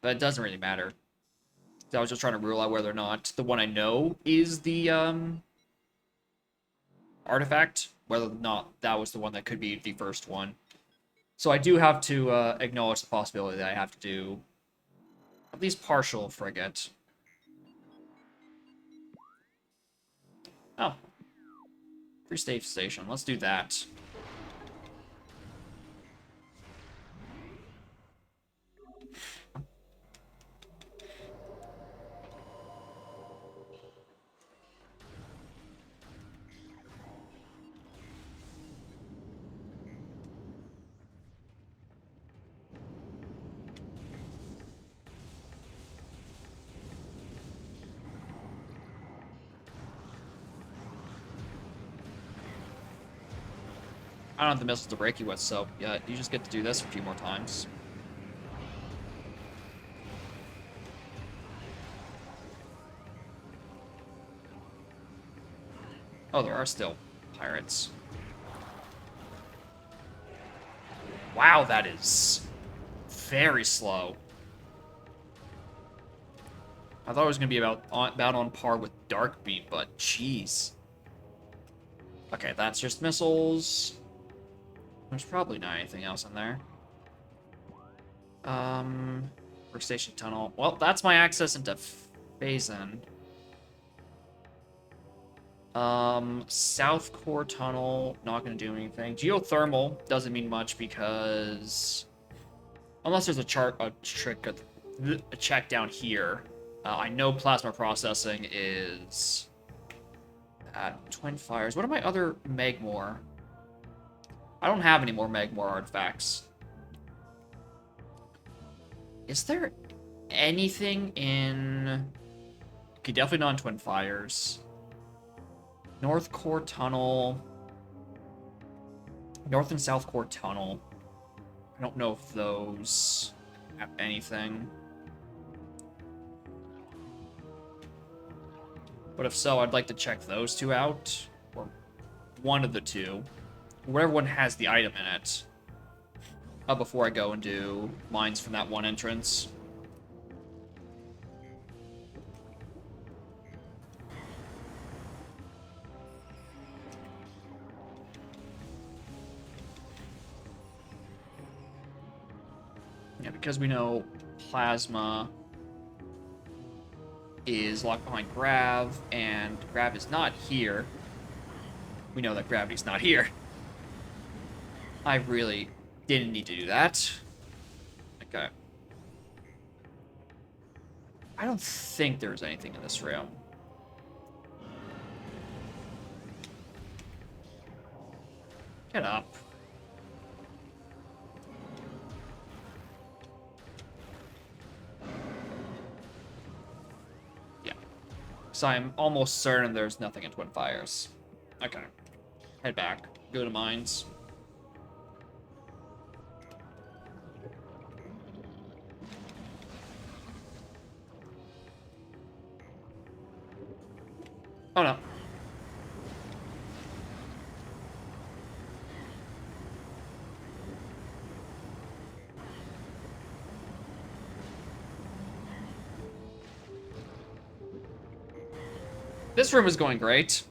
That doesn't really matter. I was just trying to rule out whether or not the one I know is the artifact, whether or not that was the one that could be the first one. So I do have to acknowledge the possibility that I have to do at least partial frigate. Oh. Free save station. Let's do that. I don't have the missiles to break you with, so yeah, you just get to do this a few more times. Oh, there are still pirates. Wow, that is very slow. I thought it was going to be about on par with Darkbeam, but jeez. Okay, that's just missiles. There's probably not anything else in there. Workstation tunnel. Well, that's my access into Phazon. South Core tunnel, not gonna do anything. Geothermal doesn't mean much because unless there's a check down here. I know plasma processing is at Twin Fires. What are my other Magmor? I don't have any more Magmor artifacts. Is there anything in... Okay, definitely not in Twin Fires. North Core Tunnel. North and South Core Tunnel. I don't know if those have anything. But if so, I'd like to check those two out. Or one of the two. Whatever one has the item in it. Before I go and do mines from that one entrance. Yeah, because we know plasma is locked behind Grav, and Grav is not here. We know that gravity's not here. I really didn't need to do that. Okay. I don't think there's anything in this room. Get up. Yeah. So I'm almost certain there's nothing in Twin Fires. Okay. Head back. Go to mines. Oh no. This room is going great.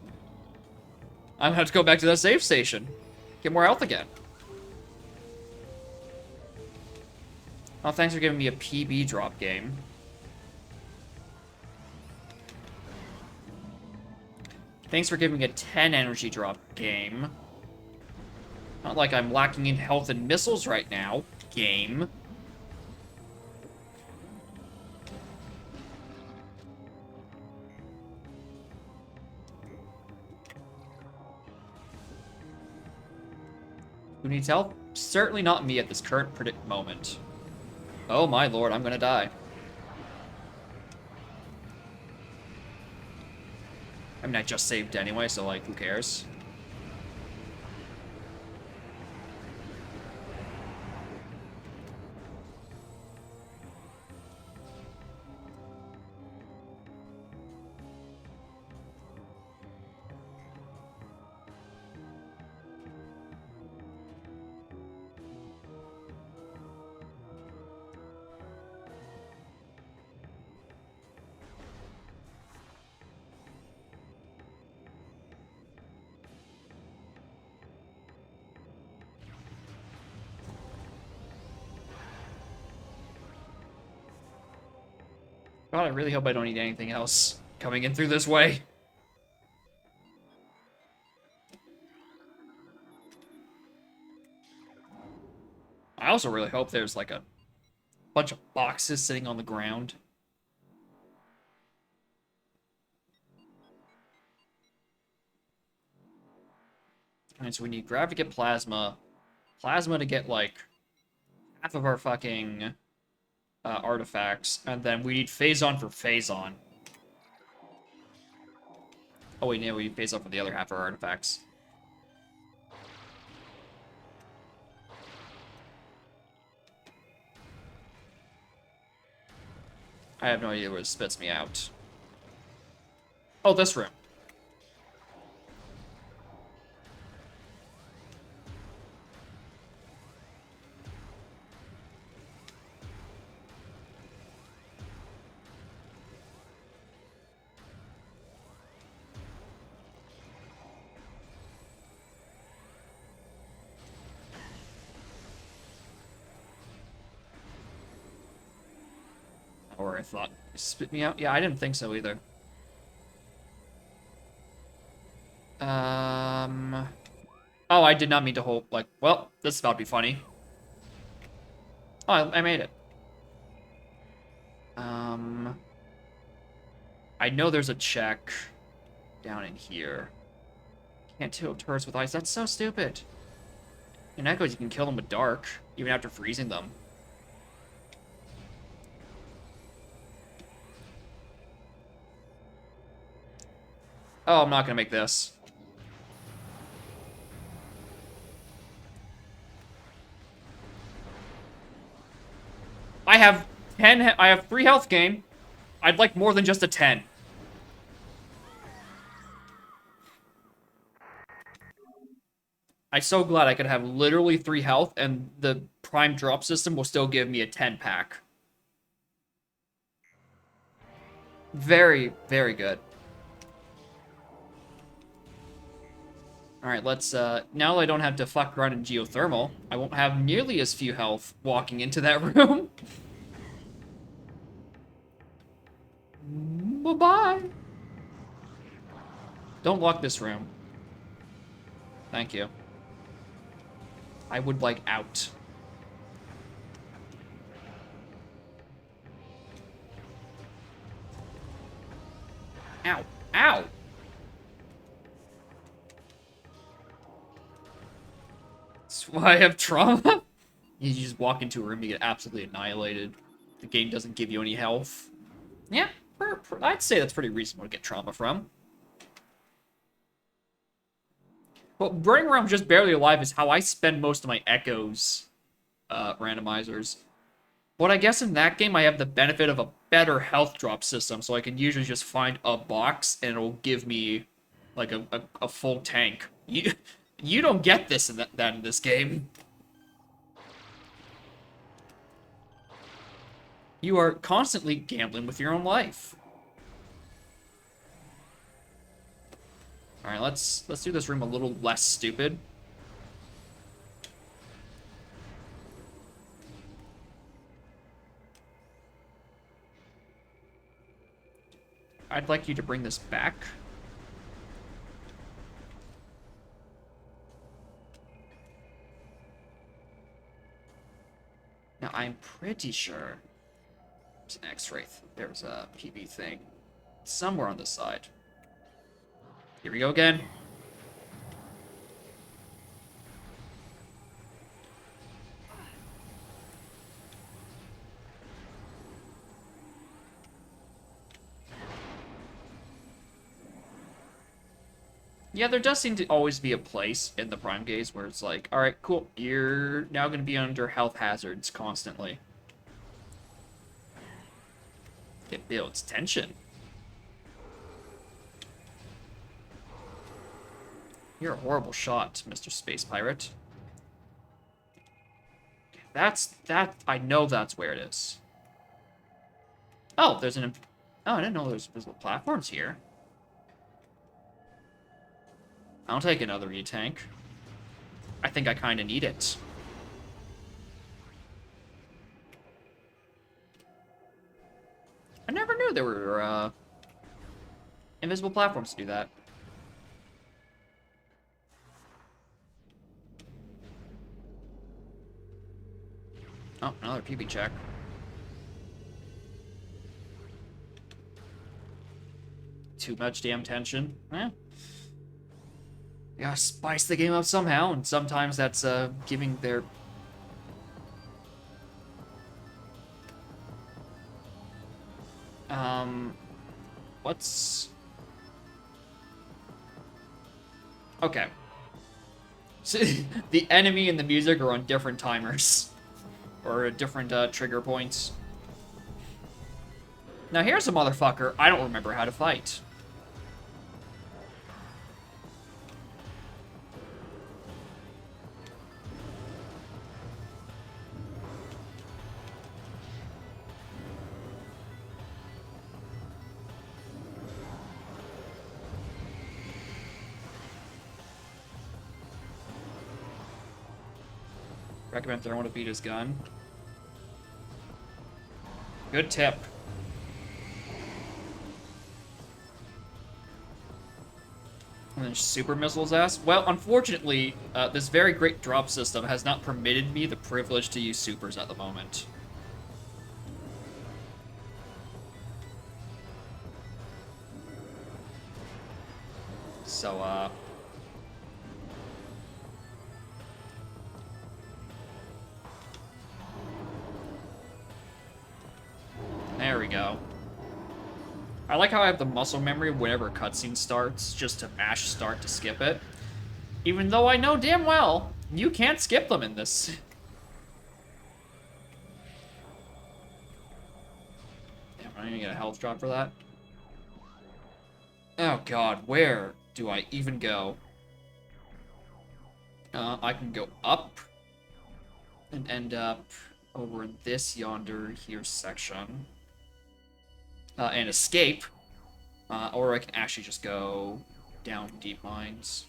I'm gonna have to go back to that save station. Get more health again. Oh, thanks for giving me a PB drop game. Thanks for giving me a 10 energy drop game. Not like I'm lacking in health and missiles right now. Game. Who needs help? Certainly not me at this current moment. Oh my lord, I'm gonna die. I mean, I just saved anyway, so, like, who cares? God, I really hope I don't need anything else coming in through this way. I also really hope there's, like, a bunch of boxes sitting on the ground. Alright, so we need Grav to get Plasma. Plasma to get, like, half of our fucking artifacts. And then we need Phazon for Phazon. Oh, wait, no, we need Phazon for the other half of our artifacts. I have no idea where it spits me out. Oh, this room. Or I thought spit me out. Yeah, I didn't think so either. Oh, I did not mean to hold, like, well, this is about to be funny. Oh, I made it. I know there's a check down in here. Can't kill turrets with ice. That's so stupid. In Echoes, you can kill them with dark, even after freezing them. Oh, I'm not gonna make this. I have 10. I have 3 health gain. I'd like more than just a 10. I'm so glad I could have literally 3 health, and the prime drop system will still give me a 10 pack. Very, very good. Alright, let's, now that I don't have to fuck around in geothermal, I won't have nearly as few health walking into that room. Bye-bye. Don't lock this room. Thank you. I would like out. Ow. Ow! That's why I have trauma. You just walk into a room, you get absolutely annihilated. The game doesn't give you any health. Yeah, I'd say that's pretty reasonable to get trauma from. Well, running around just barely alive is how I spend most of my Echoes randomizers. But I guess in that game, I have the benefit of a better health drop system, so I can usually just find a box, and it'll give me, like, a full tank. You don't get this in that in this game. You are constantly gambling with your own life. Alright, let's do this room a little less stupid. I'd like you to bring this back. Now, I'm pretty sure there's an X-ray. There's a PB thing somewhere on the side. Here we go again. Yeah, there does seem to always be a place in the Prime Gaze where it's like, alright, cool, you're now going to be under health hazards constantly. It builds tension. You're a horrible shot, Mr. Space Pirate. That, I know that's where it is. Oh, there's an... Oh, I didn't know there's visible platforms here. I'll take another E-tank. I think I kind of need it. I never knew there were, invisible platforms to do that. Oh, another PB check. Too much damn tension. Eh. You gotta spice the game up somehow, and sometimes that's giving their... What's... Okay. So, the enemy and the music are on different timers. Or different trigger points. Now here's a motherfucker I don't remember how to fight. Recommend throwing a beat his gun. Good tip. And then super missiles ass. Well, unfortunately, this very great drop system has not permitted me the privilege to use supers at the moment. So, there we go. I like how I have the muscle memory whenever a cutscene starts, just to mash start to skip it. Even though I know damn well, you can't skip them in this. Damn, I'm gonna get a health drop for that. Oh god, where do I even go? I can go up and end up over in this yonder here section. And escape. Or I can actually just go down deep mines.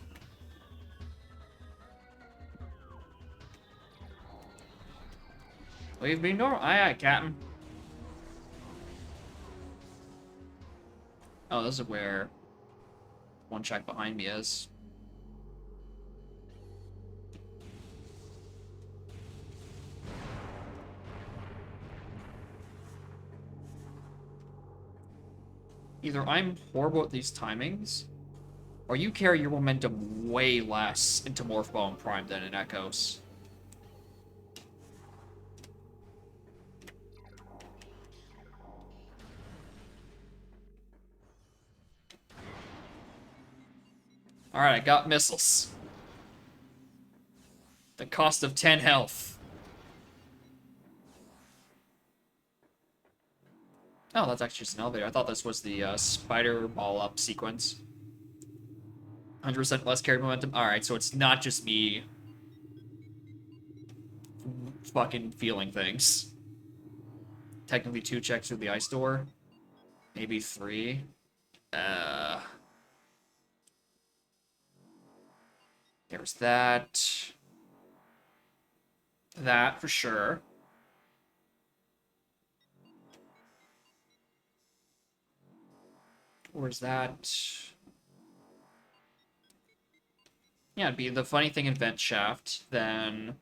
Leave me normal. Aye, aye, Captain. Oh, this is where one check behind me is. Either I'm horrible at these timings, or you carry your momentum way less into Morph Ball and Prime than in Echoes. Alright, I got missiles. The cost of 10 health. Oh, that's actually just an elevator. I thought this was the spider ball up sequence. 100% less carry momentum. Alright, so it's not just me fucking feeling things. Technically 2 checks through the ice door. Maybe 3. There's that. That for sure. Or is that... Yeah, it'd be the funny thing in Vent Shaft, then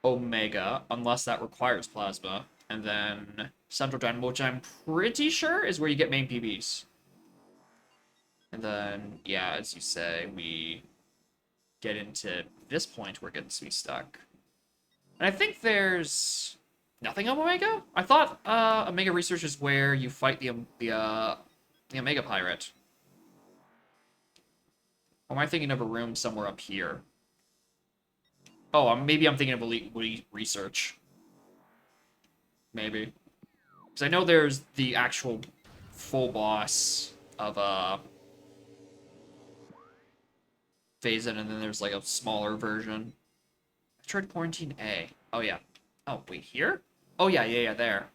Omega, unless that requires Plasma, and then Central Dynamo, which I'm pretty sure is where you get main PBs. And then, yeah, as you say, we get into this point where it gets me stuck. And I think there's nothing on Omega? I thought Omega Research is where you fight the Omega Pirate. Or am I thinking of a room somewhere up here? Oh, maybe I'm thinking of Elite Research. Maybe. Because I know there's the actual full boss of Phazon, and then there's like a smaller version. I tried Quarantine A. Oh, yeah. Oh, wait, here? Oh, yeah, there.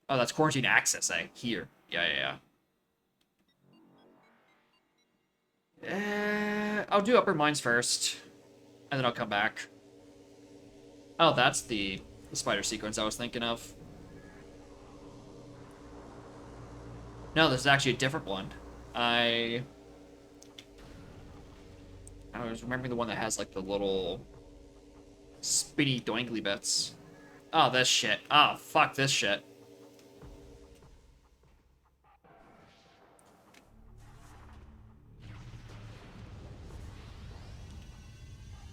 Oh, that's Quarantine Access A. Here. Yeah. I'll do Upper Mines first, and then I'll come back. Oh, that's the spider sequence I was thinking of. No, this is actually a different one. I was remembering the one that has, like, the little spinny doingly bits. Oh, this shit. Oh, fuck this shit.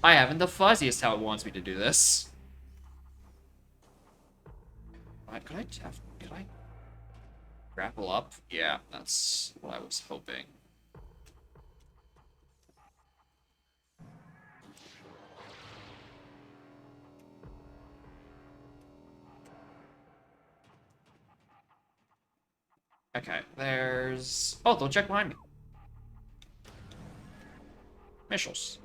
I haven't the fuzziest how it wants me to do this. Could I grapple up? Yeah, that's what I was hoping. Okay, there's... Oh, they'll check behind me. Missiles.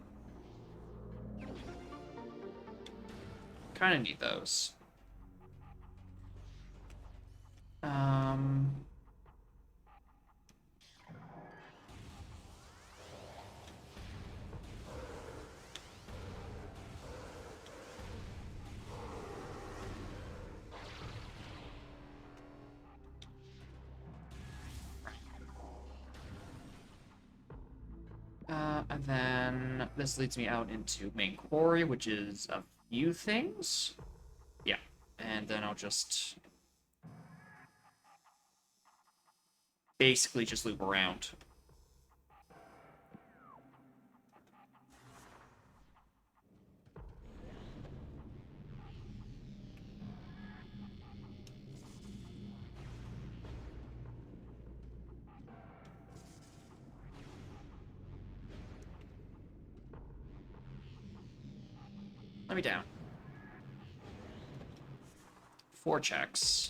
Kind of need those. And then this leads me out into main quarry, which is a few things. Yeah, and then I'll just basically just loop around. Let me down. 4 checks.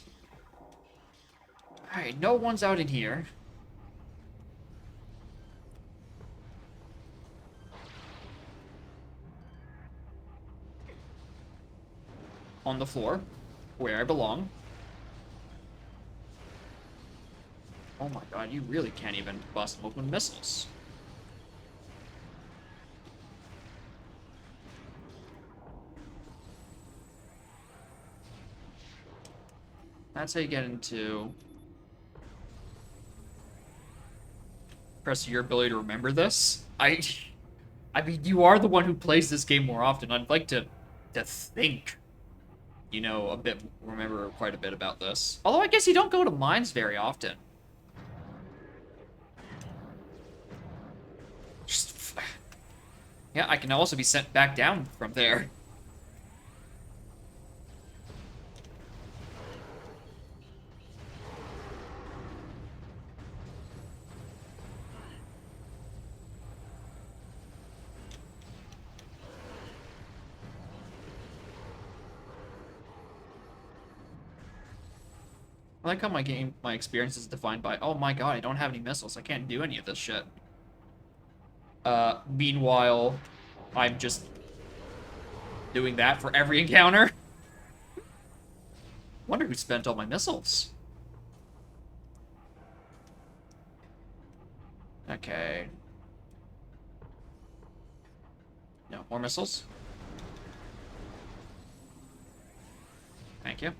Alright, no one's out in here. On the floor, where I belong. Oh my god, you really can't even bust open missiles. That's how you get into... Press your ability to remember this. I mean, you are the one who plays this game more often. I'd like to think, you know, remember quite a bit about this. Although I guess you don't go to mines very often. Just... Yeah, I can also be sent back down from there. I like how my experience is defined by, oh my god, I don't have any missiles. I can't do any of this shit. Meanwhile, I'm just doing that for every encounter. Wonder who spent all my missiles. Okay. No, more missiles. Thank you.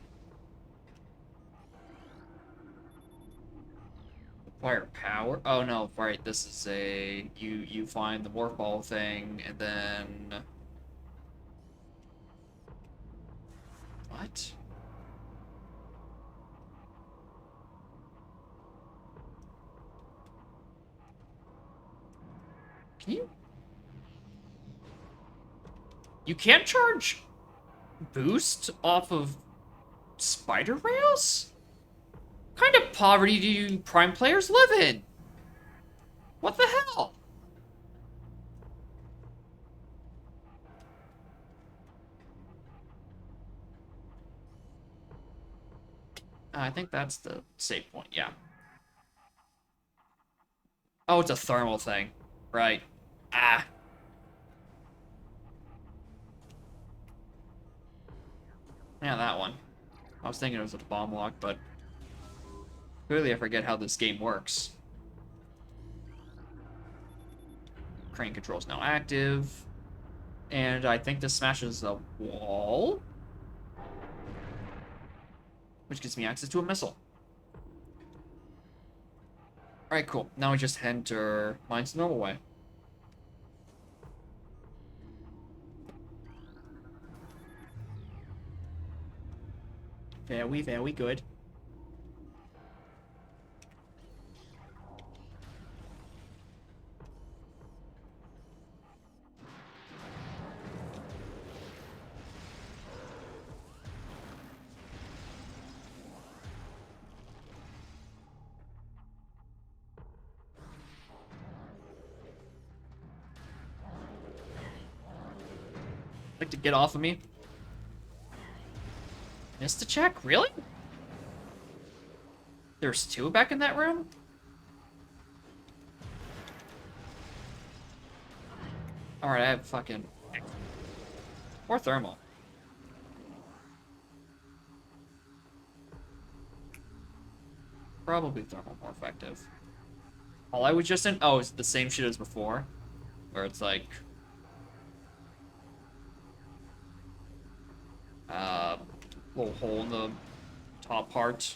Firepower? Oh no, right, this is a you find the morph ball thing and then what? Can you You can't charge boost off of spider rails? What kind of poverty do you Prime players live in? What the hell? I think that's the save point, yeah. Oh, it's a thermal thing. Right. Ah. Yeah, that one. I was thinking it was a bomb lock, but clearly I forget how this game works. Crane control's now active. And I think this smashes a wall, which gives me access to a missile. Alright, cool. Now we just enter mines the normal way. Very, very good. Like to get off of me. Missed a check? Really? There's two back in that room? Alright, I have fucking... Or thermal. Probably thermal more effective. All I was just in... Oh, it's the same shit as before. Where it's like... little hole in the top part.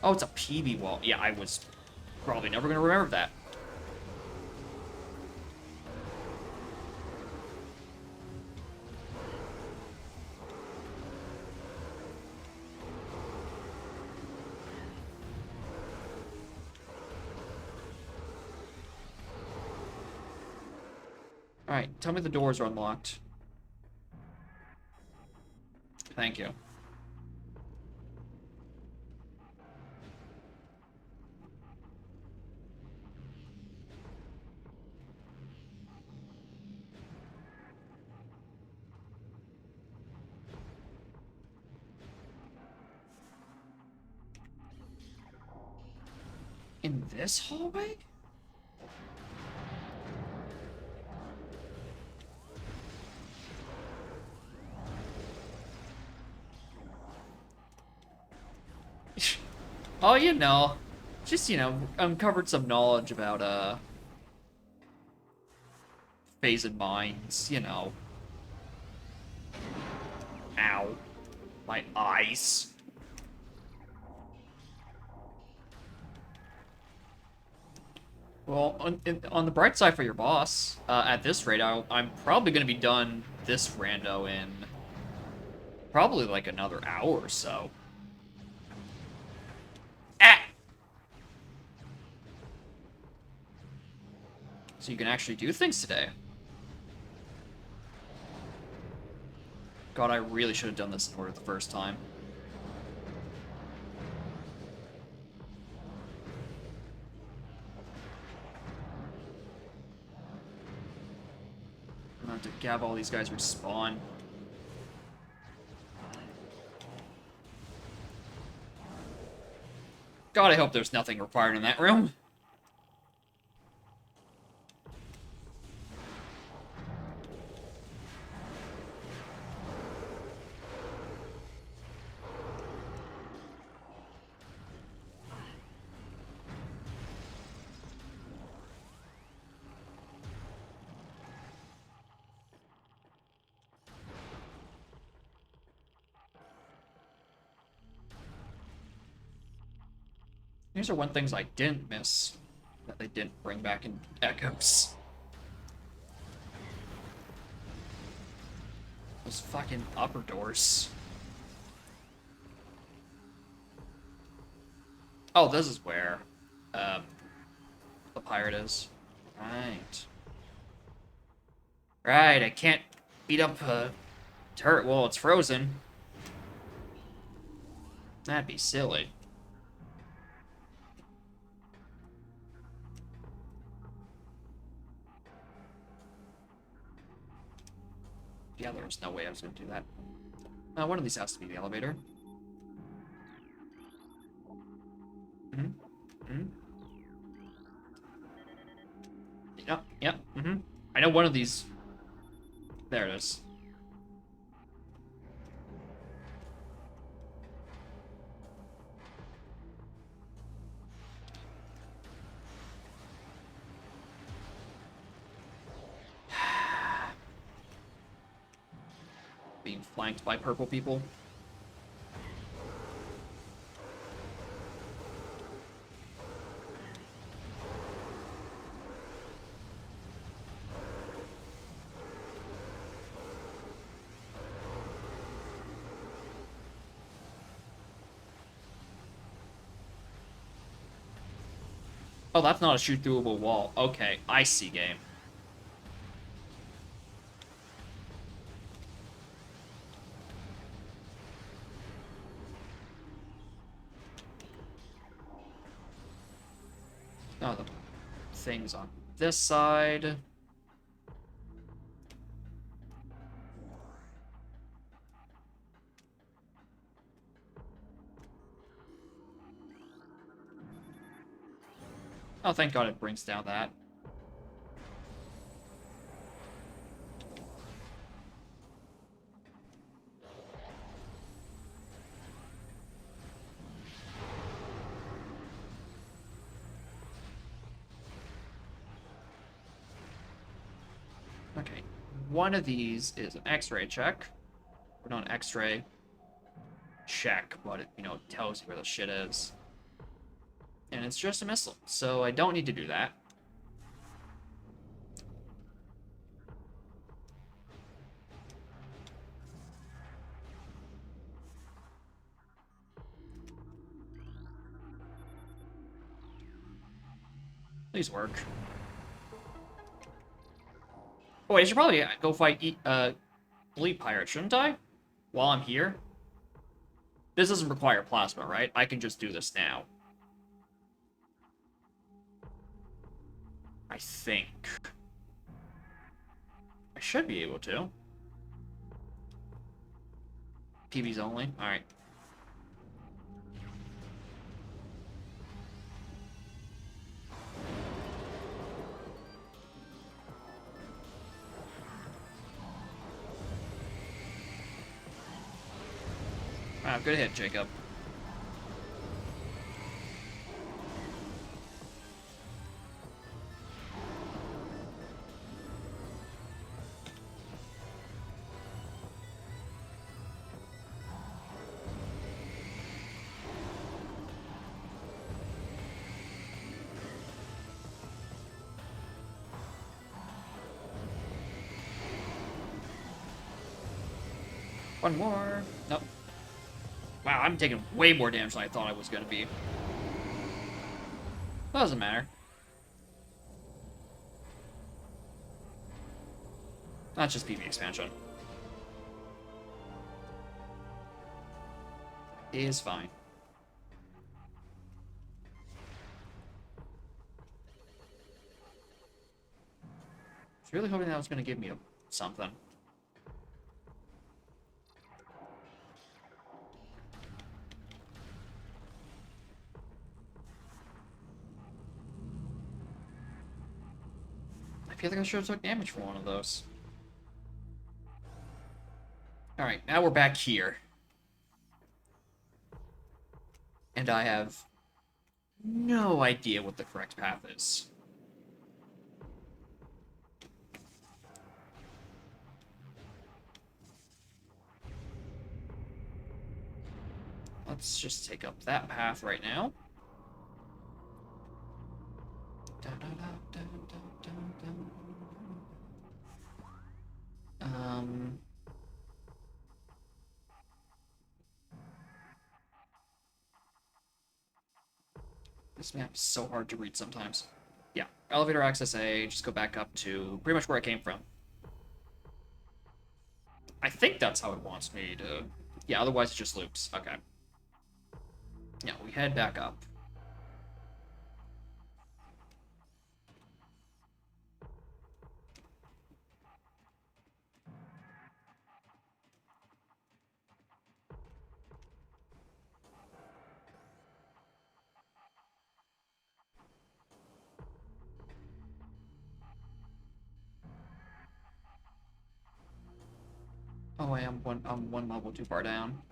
Oh, it's a PB wall. Yeah, I was probably never going to remember that. Alright, tell me the doors are unlocked. Thank you. In this hallway? Oh, you know. Just, you know, uncovered some knowledge about, phase and mines, you know. Ow. My eyes. Well, on the bright side for your boss, at this rate, I'm probably going to be done this rando in probably like another hour or so. Ah! So you can actually do things today. God, I really should have done this in order the first time. I'm gonna have to gab all these guys respawn. God, I hope there's nothing required in that room. These are one things I didn't miss that they didn't bring back in Echoes. Those fucking upper doors. Oh, this is where the pirate is. Right. Right, I can't beat up a turret while it's frozen. That'd be silly. Yeah, there was no way I was gonna do that. One of these has to be the elevator. Yep, yep, I know one of these. There it is. Being flanked by purple people. Oh, that's not a shoot-throughable wall. Okay, I see, game. Oh, the things on this side. Oh, thank God it brings down that. Okay, one of these is an X-ray check. Or not an X-ray check, but it, tells you where the shit is. And it's just a missile, so I don't need to do that. Please work. Oh, I should probably go fight Elite Pirate, shouldn't I? While I'm here? This doesn't require plasma, right? I can just do this now. I think. I should be able to. PBs only? Alright. Wow, good hit, Jacob. One more. Nope. Wow, I'm taking way more damage than I thought I was going to be. Doesn't matter. That's just PB expansion. Is fine. I was really hoping that was going to give me something. I feel like I should have took damage from one of those. Alright, now we're back here. And I have no idea what the correct path is. Let's just take up that path right now. Um, this map is so hard to read sometimes. Yeah, elevator access A, just go back up to pretty much where I came from. I think that's how it wants me to... Yeah, otherwise it just loops. Okay. Yeah, we head back up. Oh wait, I'm one level too far down.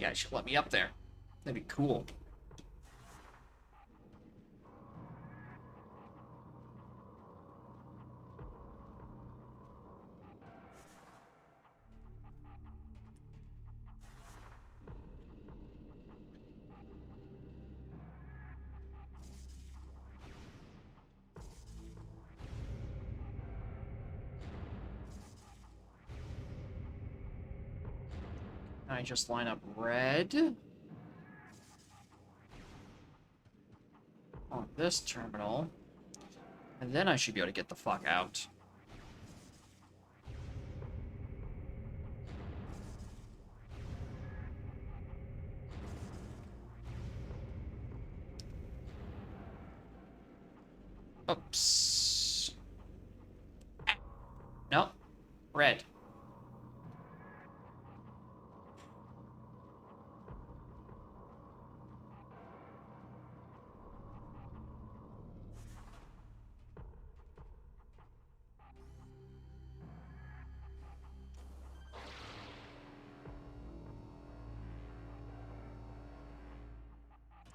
Yeah, it should let me up there. That'd be cool. I just line up red on this terminal, and then I should be able to get the fuck out. Oops. No, red.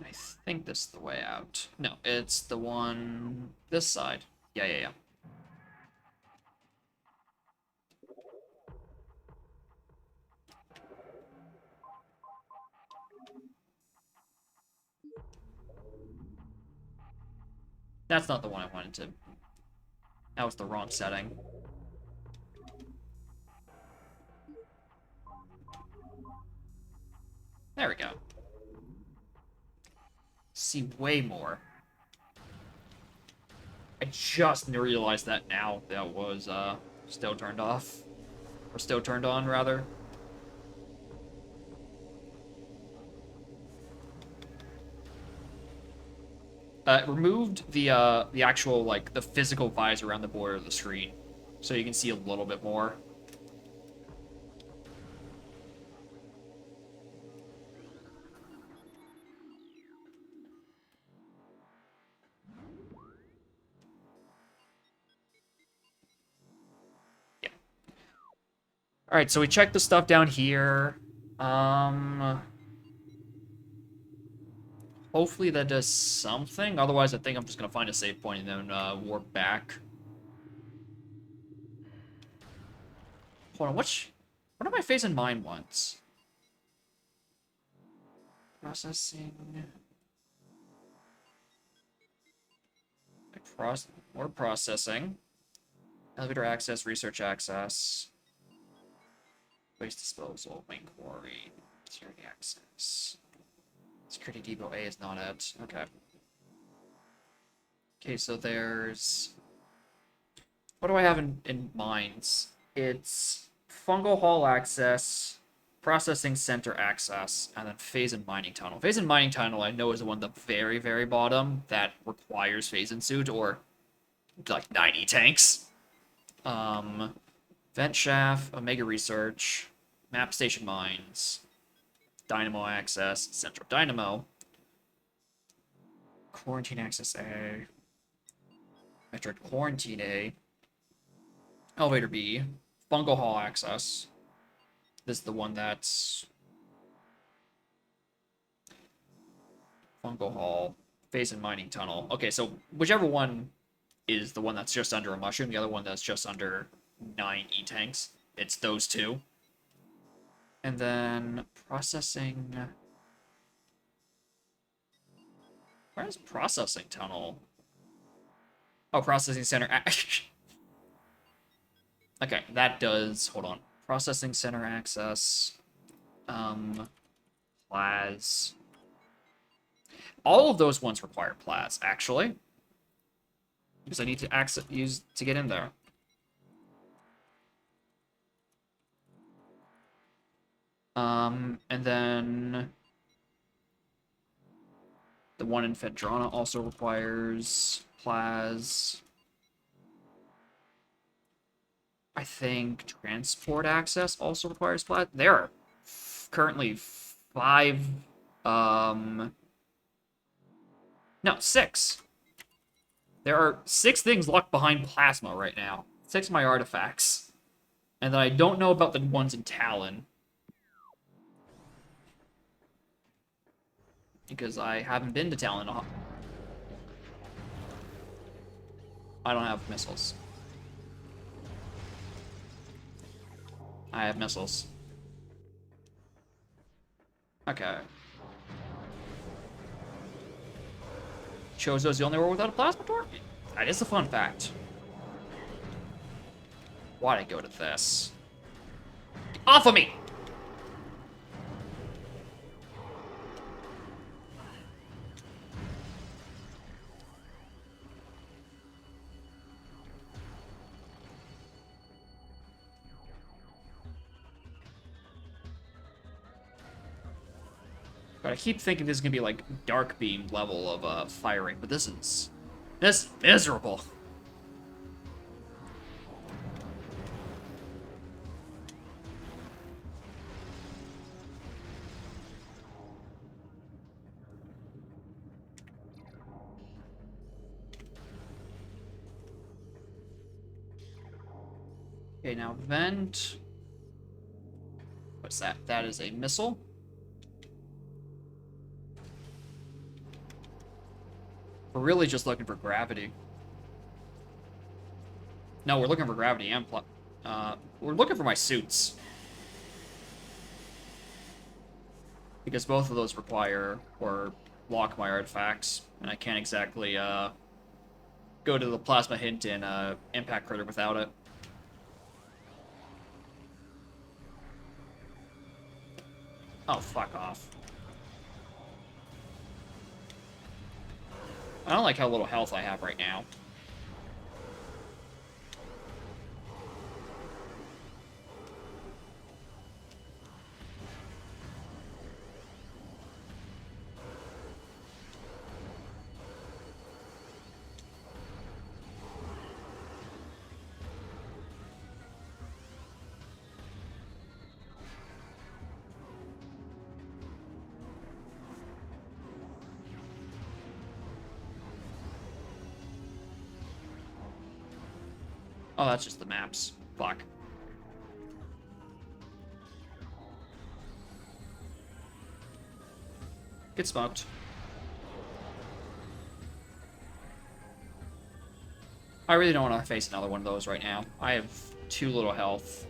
I think this is the way out. No, it's the one this side. Yeah, yeah, yeah. That's not the one I wanted to. That was the wrong setting. There we go. See way more. I just realized that now that was still turned off. Or still turned on, rather. It removed the actual, like, the physical visor around the border of the screen. So you can see a little bit more. Yeah. Alright, so we checked the stuff down here. Hopefully that does something. Otherwise, I think I'm just gonna find a save point and then warp back. Hold on, what am I facing mine once? Processing. More processing. Elevator access, research access. Waste disposal, main quarry, security access. Security depot A is not it. Okay. Okay, so there's... What do I have in mines? It's fungal hall access, processing center access, and then phase and mining tunnel. Phase and mining tunnel I know is the one at the very, very bottom that requires phase and suit or like 90 tanks. Vent shaft, Omega research, map station mines, dynamo access, central dynamo, quarantine access A, metric quarantine A, elevator B, fungal hall access. This is the one that's fungal hall, phase and mining tunnel. Okay, so whichever one is the one that's just under a mushroom, the other one that's just under 9 E-tanks. It's those two. And then processing... Where's processing tunnel? Oh, processing center. Okay, that does. Hold on. Processing center access. Plas. All of those ones require Plas, actually, because I need to use to get in there. And then the one in Fedrana also requires Plas. I think transport access also requires Plas. There are currently 5, no, 6. There are 6 things locked behind Plasma right now. 6 of my artifacts. And then I don't know about the ones in Talon. Because I haven't been to Talon. I don't have missiles. I have missiles. Okay. Chozo's the only world without a plasma door? That is a fun fact. Why'd I go to this? Off of me! But I keep thinking this is gonna be like dark beam level of firing, but this is miserable. Okay, now vent. What's that? That is a missile. We're really just looking for gravity. No, we're looking for gravity and we're looking for my suits. Because both of those require or lock my artifacts, and I can't exactly go to the plasma hint in impact crater without it. Oh, fuck off. I don't like how little health I have right now. Oh, that's just the maps. Fuck. Get smoked. I really don't want to face another one of those right now. I have too little health.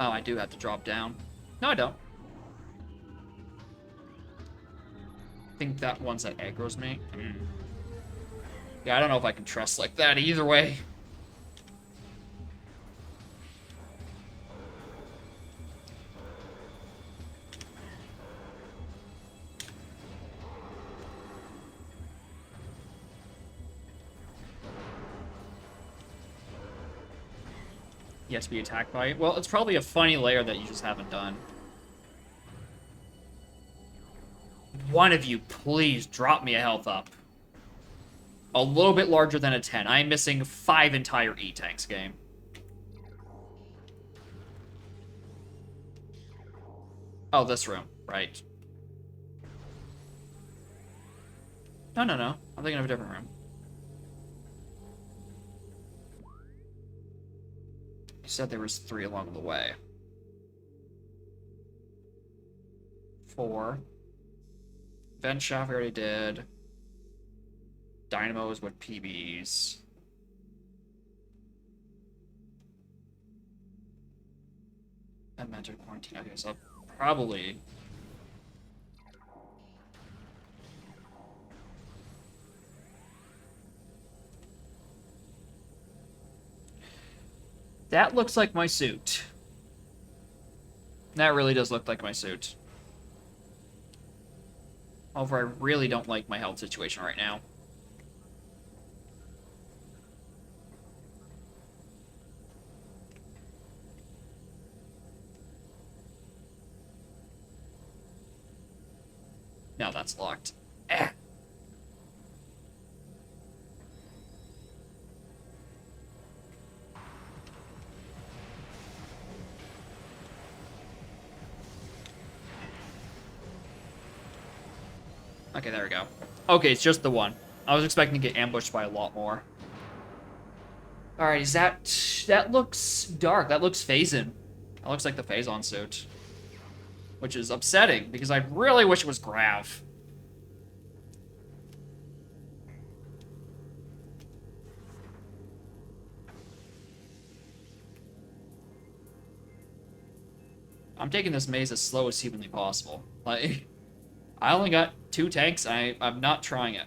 Oh, I do have to drop down. No, I don't. I think that one's that aggro's me. Yeah, I don't know if I can trust like that either way. Yet to be attacked by it. Well, it's probably a funny layer that you just haven't done. One of you, please drop me a health up. A little bit larger than a 10. I am missing 5 entire E-tanks game. Oh, this room. Right. No, no, no. I'm thinking of a different room. You said there was 3 along the way. 4. Vent shaft we already did. Dynamos with PBs. I mentioned quarantine. Okay, so probably. That looks like my suit. That really does look like my suit. However, I really don't like my health situation right now. Now that's locked. Eh. Okay, there we go. Okay, it's just the one. I was expecting to get ambushed by a lot more. Alright, is that looks dark. That looks Phazon. That looks like the Phazon suit. Which is upsetting, because I really wish it was Grav. I'm taking this maze as slow as humanly possible. Like, I only got 2 tanks. I'm not trying it.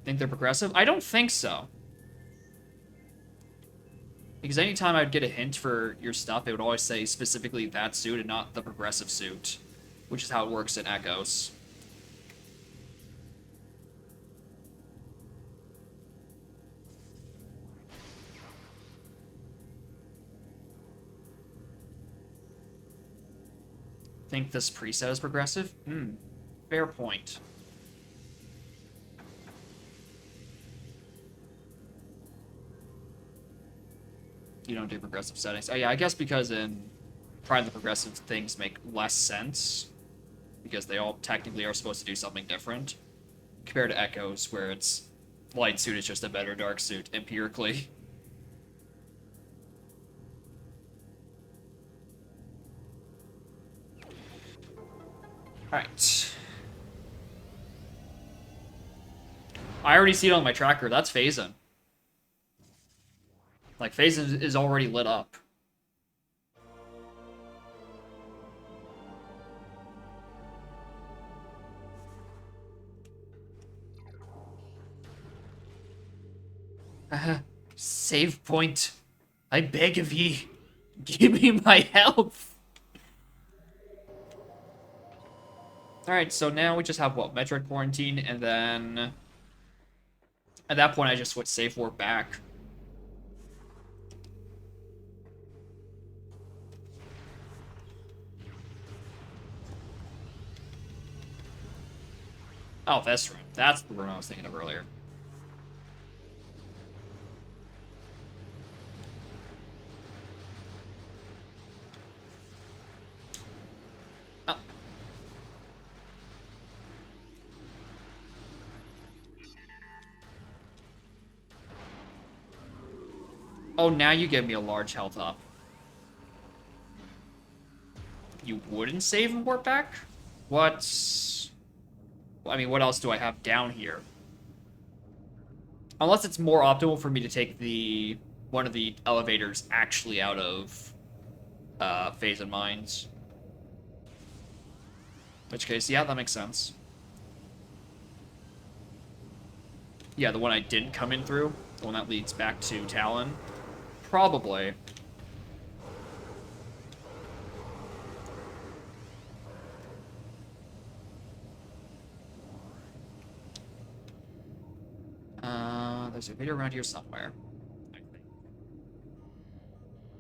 Think they're progressive? I don't think so. Because anytime I'd get a hint for your stuff, it would always say specifically that suit and not the progressive suit. Which is how it works in Echoes. Think this preset is progressive? Fair point. You don't do progressive settings. Oh yeah, I guess because in Prime the progressive things make less sense. Because they all technically are supposed to do something different. Compared to Echoes, where it's light suit is just a better dark suit, empirically. Alright. I already see it on my tracker. That's Phazon. Like, Phazon is already lit up. Save point. I beg of ye. Give me my health. Alright, so now we just have, what, Metroid Quarantine, and then... At that point, I just switch safe warp back. Oh, this room. That's the room I was thinking of earlier. Oh. Oh, now you give me a large health up. You wouldn't save and warp back? What? I mean, what else do I have down here? Unless it's more optimal for me to take the one of the elevators actually out of Phazon Mines. In which case, yeah, that makes sense. Yeah, the one I didn't come in through. The one that leads back to Talon. Probably. There's a video around here somewhere. I think.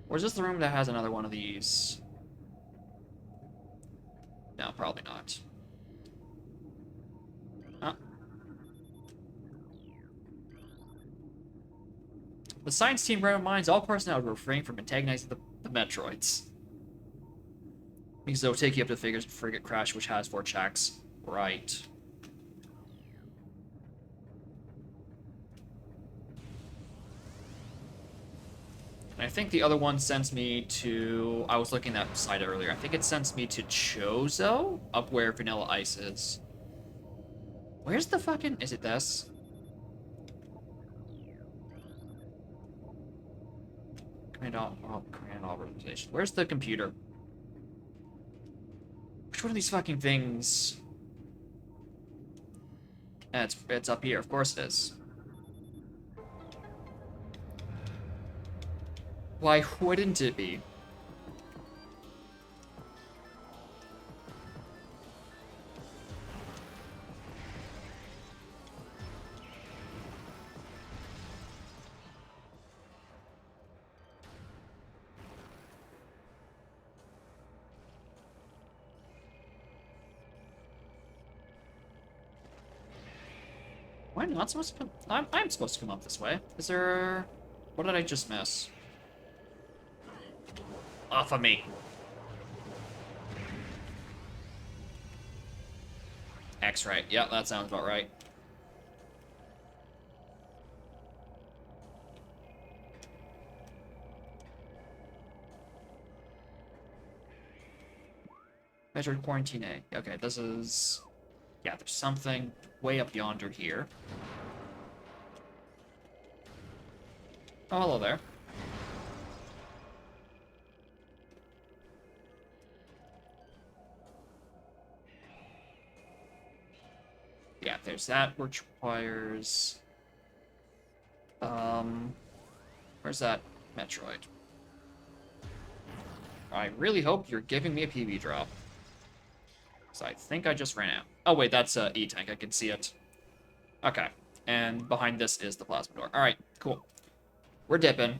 Or is this the room that has another one of these? No, probably not. Huh? The science team reminds all personnel to refrain from antagonizing the Metroids. Because they'll take you up to the frigate crash, which has 4 checks. Right. And I think the other one sends me to... I was looking at that site earlier. I think it sends me to Chozo, up where Vanilla Ice is. Where's the fucking... Is it this? Command organization. Where's the computer? Which one of these fucking things? It's up here. Of course it is. Why wouldn't it be? Am I not supposed to come? I'm supposed to come up this way. Is there... What did I just miss? Off of me. X-ray. Yeah, that sounds about right. Measured quarantine A. Okay, this is... Yeah, there's something way up yonder here. Oh, hello there. Yeah, there's that, which requires... Where's that Metroid? I really hope you're giving me a PB drop. So I think I just ran out. Oh, wait, that's a E-Tank. I can see it. Okay. And behind this is the plasma door. All right, cool. We're dipping.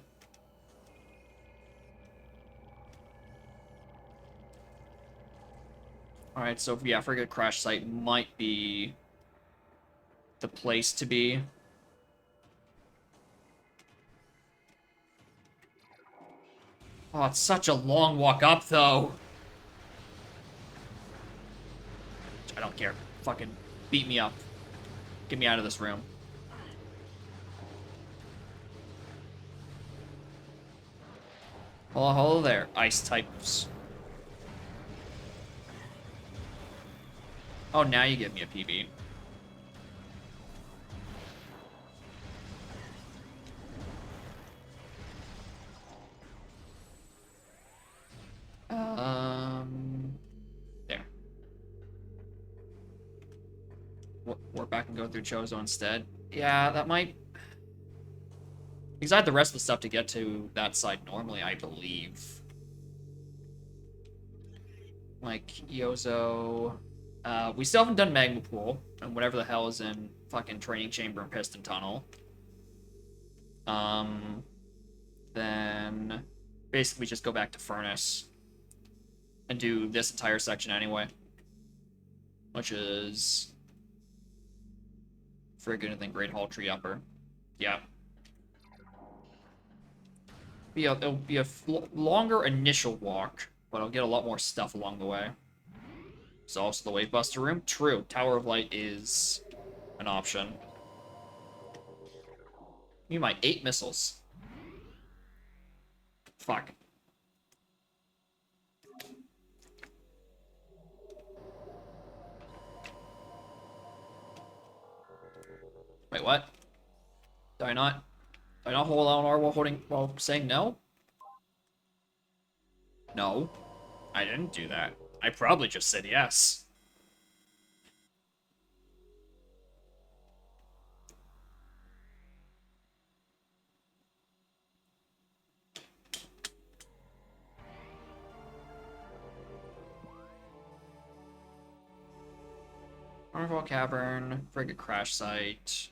All right, so yeah, Frigate Crash Site might be the place to be. Oh, it's such a long walk up, though. I don't care. Fucking beat me up. Get me out of this room. Oh, hello there, ice types. Oh, now you give me a PB. There. We're back and go through Chozo instead. Yeah, that might... Because I had the rest of the stuff to get to that side normally, I believe. Like, Yozo... we still haven't done Magma Pool, and whatever the hell is in fucking Training Chamber and Piston Tunnel. Then... Basically just go back to Furnace. And do this entire section anyway. Which is... Friggin' and then Great Hall Tree Upper. Yeah. It'll be a longer initial walk, but I'll get a lot more stuff along the way. There's also the Wave Buster room. True, Tower of Light is an option. You might 8 missiles. Fuck. Wait, what? Did I not hold on R while saying no? No. I didn't do that. I probably just said yes. Carnival Cavern, Frigate Crash Site.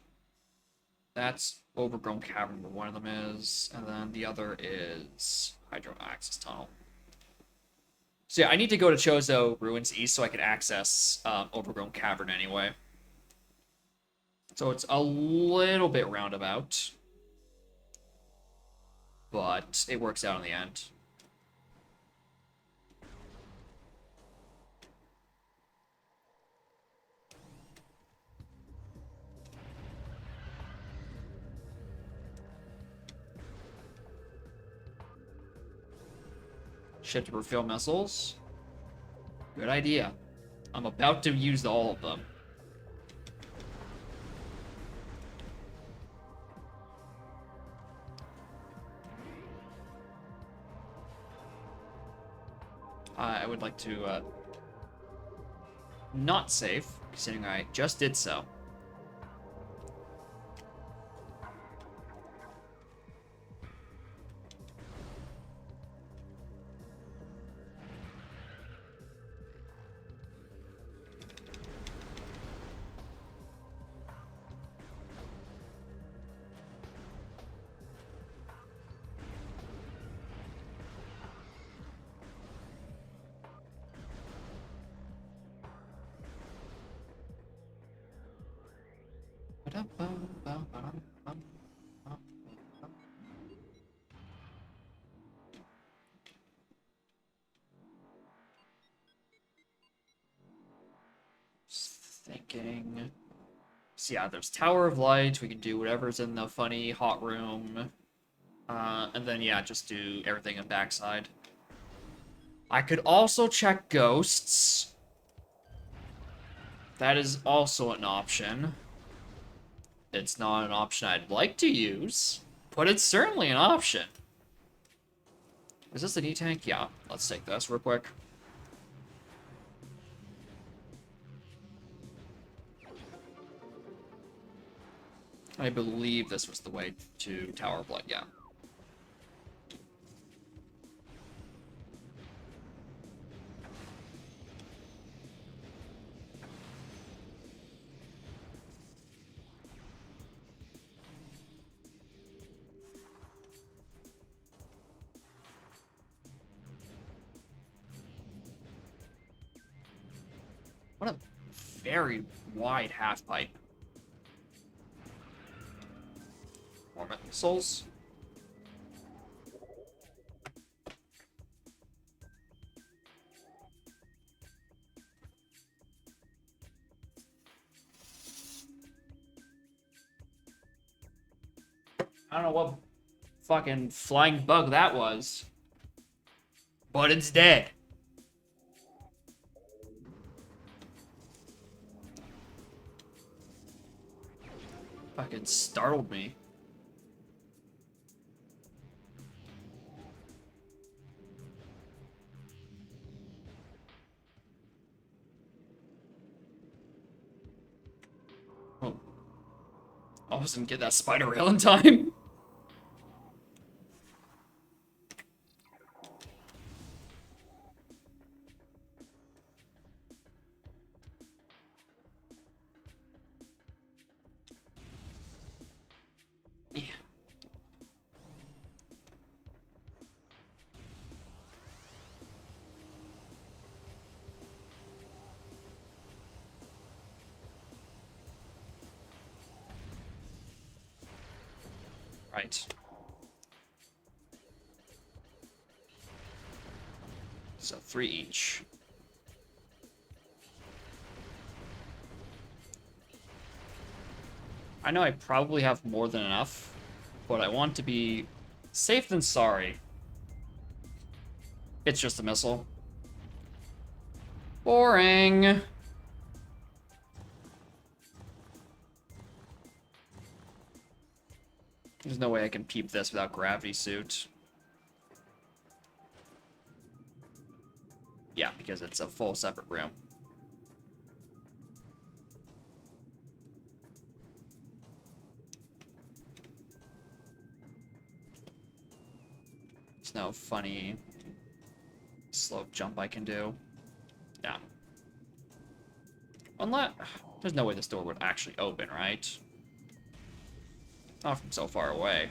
That's Overgrown Cavern, where one of them is. And then the other is Hydro Access Tunnel. So yeah, I need to go to Chozo Ruins East so I can access Overgrown Cavern anyway. So it's a little bit roundabout. But it works out in the end. Ship to refill missiles. Good idea. I'm about to use all of them. I would like to not save, considering I just did so. Just thinking. So yeah, there's Tower of Light. We can do whatever's in the funny hot room. And then yeah, just do everything in backside. I could also check ghosts. That is also an option. It's not an option I'd like to use, but it's certainly an option. Is this an E-tank? Yeah, let's take this real quick. I believe this was the way to Tower of Blood, yeah. What a very wide half pipe. More missiles. I don't know what fucking flying bug that was, but it's dead. Fucking startled me. Oh. I wasn't get that spider rail in time. Yeah. Right. So 3 each. I know I probably have more than enough, but I want to be safe than sorry. It's just a missile. Boring. There's no way I can peep this without gravity suit. Yeah, because it's a full separate room. There's no funny slope jump I can do. Yeah. Unless... There's no way this door would actually open, right? Not from so far away.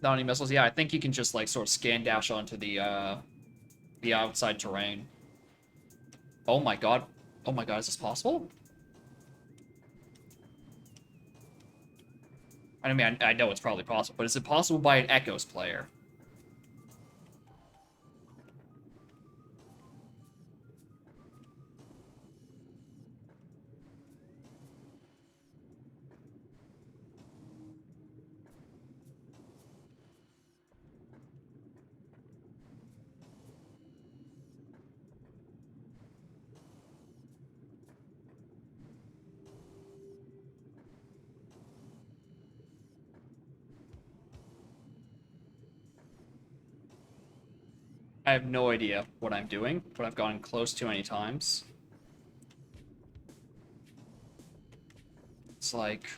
Not any missiles? Yeah, I think you can just, like, sort of scan dash onto the outside terrain. Oh my god. Oh my god, is this possible? I mean, I know it's probably possible, but is it possible by an Echoes player? I have no idea what I'm doing, but I've gone close too many times. It's like...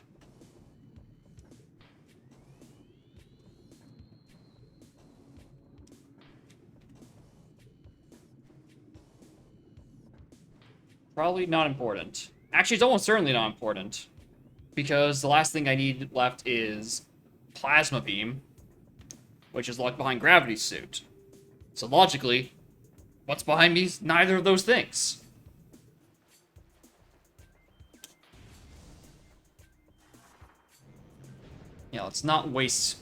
Probably not important. Actually, it's almost certainly not important. Because the last thing I need left is Plasma Beam, which is locked behind Gravity's suit. So logically, what's behind me is neither of those things. Yeah, let's not waste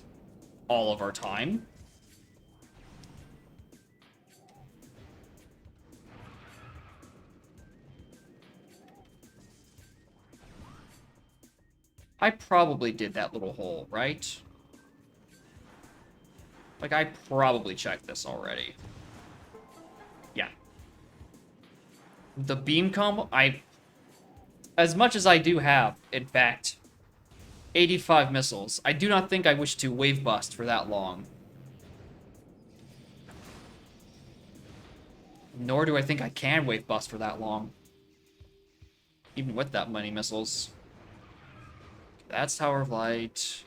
all of our time. I probably did that little hole, right? Like, I probably checked this already. Yeah. The beam combo, as much as I do have, in fact, 85 missiles, I do not think I wish to wave bust for that long. Nor do I think I can wave bust for that long. Even with that many missiles. That's Tower of Light.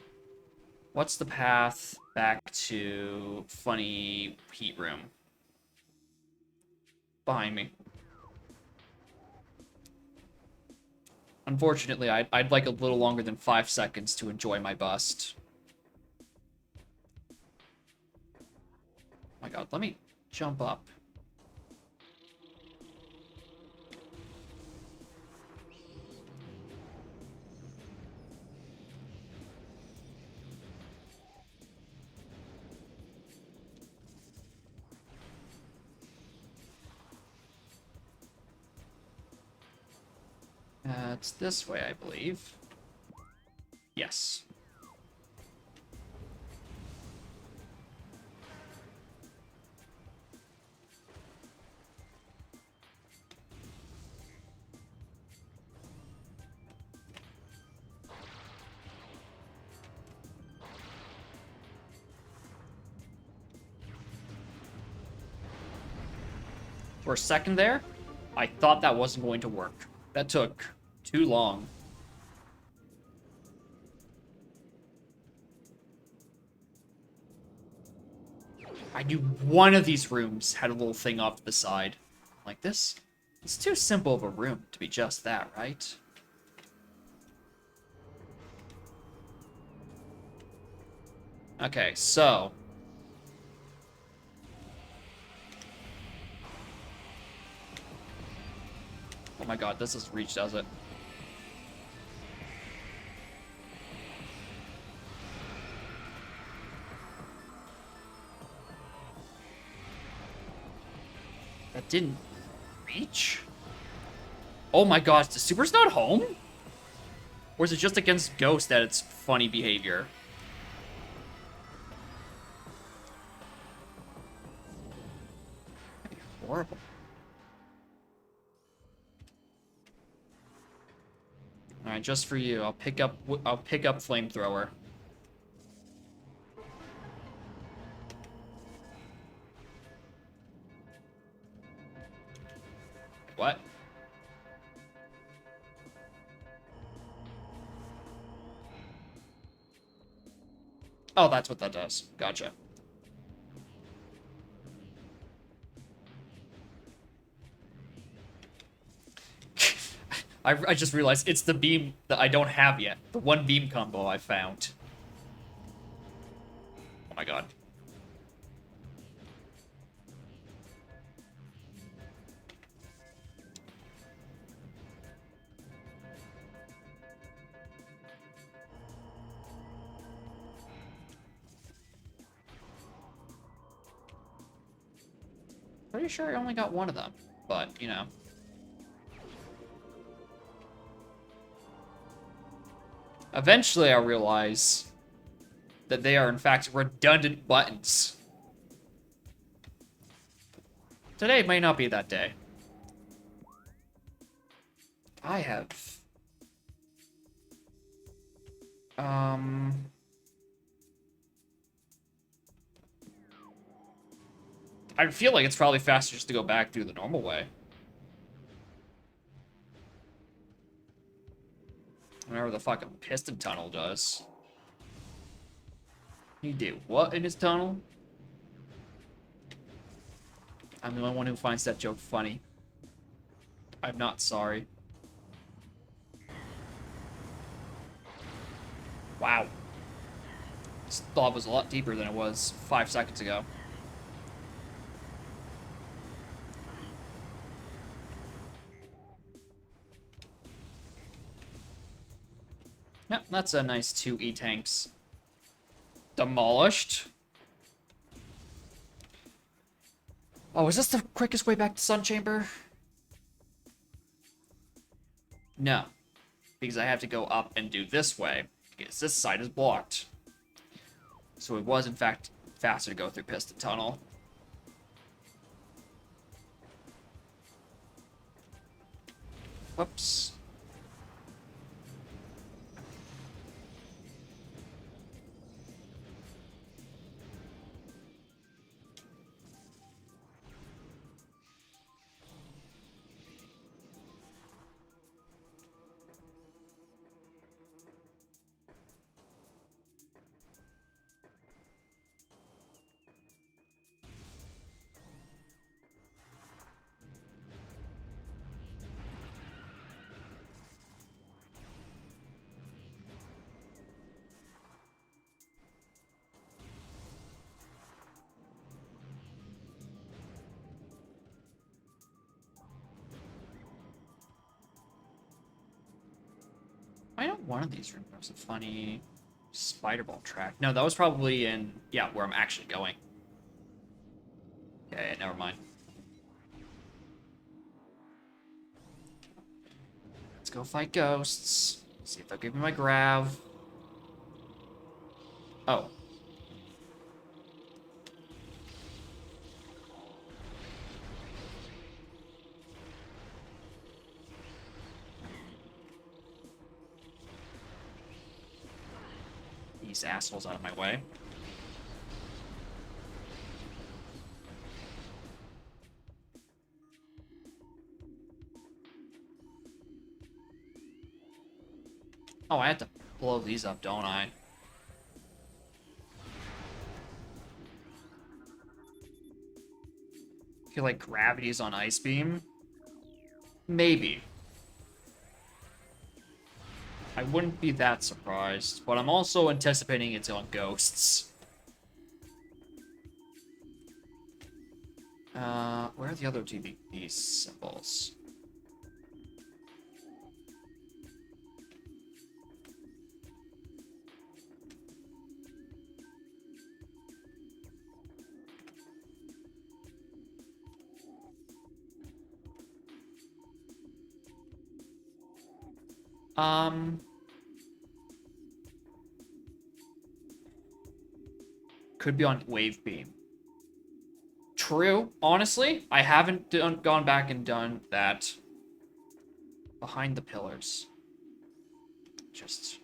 What's the path back to funny heat room? Behind me. Unfortunately, I'd like a little longer than 5 seconds to enjoy my bust. Oh my god, let me jump up. It's this way, I believe. Yes. For a second there, I thought that wasn't going to work. That took too long. I knew one of these rooms had a little thing off to the side. Like this? It's too simple of a room to be just that, right? Okay, so... Oh my god, this is reach, does it? That didn't reach? Oh my gosh, the super's not home? Or is it just against Ghost that it's funny behavior? That'd be horrible. Alright, just for you, I'll pick up flamethrower. What? Oh, that's what that does. Gotcha. I just realized it's the beam that I don't have yet. The one beam combo I found. Oh my god. Pretty sure I only got one of them, but, you know. Eventually I'll realize that they are, in fact, redundant buttons. Today may not be that day. I have... I feel like it's probably faster just to go back through the normal way. Whatever the fucking piston tunnel does. He did what in his tunnel? I'm the only one who finds that joke funny. I'm not sorry. Wow. This thought was a lot deeper than it was 5 seconds ago. Yep, that's a nice 2 E-tanks. Demolished. Oh, is this the quickest way back to Sun Chamber? No. Because I have to go up and do this way. Because this side is blocked. So it was, in fact, faster to go through Piston Tunnel. Whoops. I know one of these rooms has a funny spider ball track. No, that was probably in, yeah, where I'm actually going. Yeah, never mind. Let's go fight ghosts. See if they'll give me my grav. Oh. These assholes out of my way. Oh, I have to blow these up, don't I? I feel like gravity's on Ice Beam. Maybe. I wouldn't be that surprised, but I'm also anticipating it's on ghosts. Where are the other TVP symbols? Could be on Wave Beam. True. Honestly, I haven't gone back and done that behind the pillars. Just...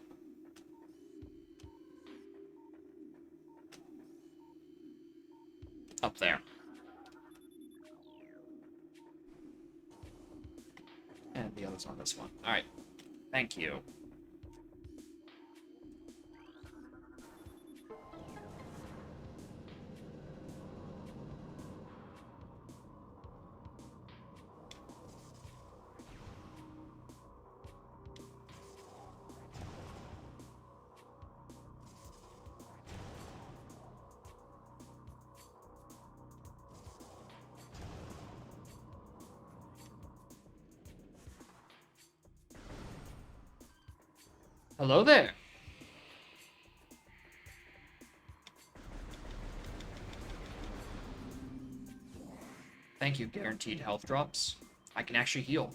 up there. And the other's on this one. Alright. Thank you. Hello there. Thank you, guaranteed health drops. I can actually heal.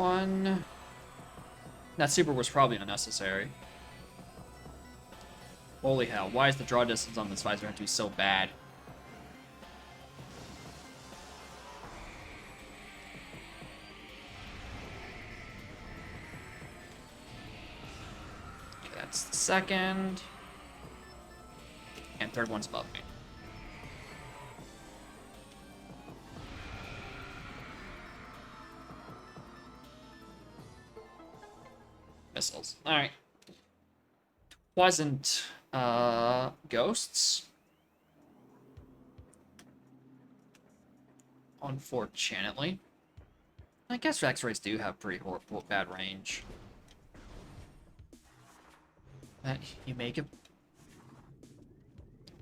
one. That super was probably unnecessary. Holy hell, why is the draw distance on this visor to be so bad? Okay, that's the second. And third one's above me. Missiles. Alright. Wasn't ghosts. Unfortunately. I guess X-rays do have pretty bad range. You make it.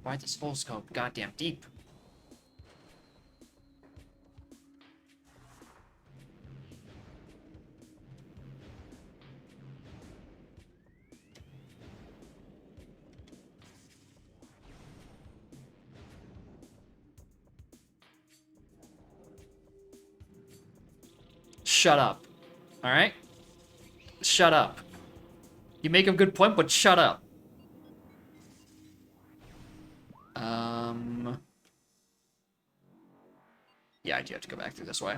Why is this full scope goddamn deep? Shut up. Alright? Shut up. You make a good point, but shut up. Yeah, I do have to go back through this way.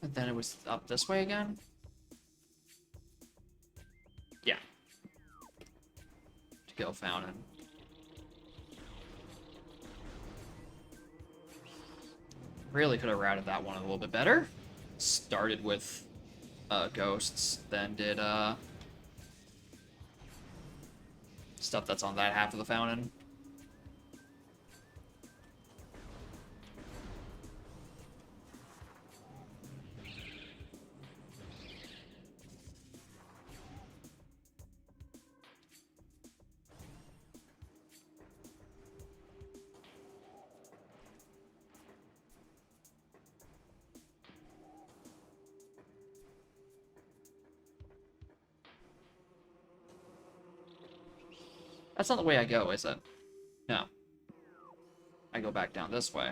And then it was up this way again? Yeah. To go fountain. Really could have routed that one a little bit better. Started with ghosts, then did stuff that's on that half of the fountain. That's not the way I go, is it? No. I go back down this way.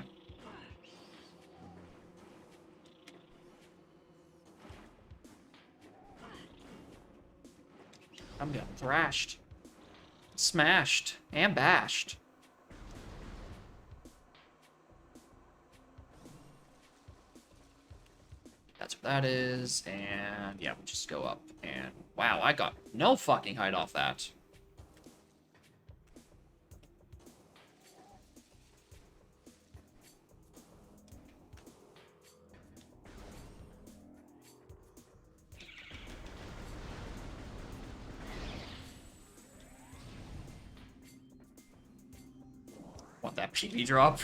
I'm getting thrashed. Smashed. And bashed. That's what that is. And yeah, we'll just go up. And wow, I got no fucking height off that. Want that PV drop?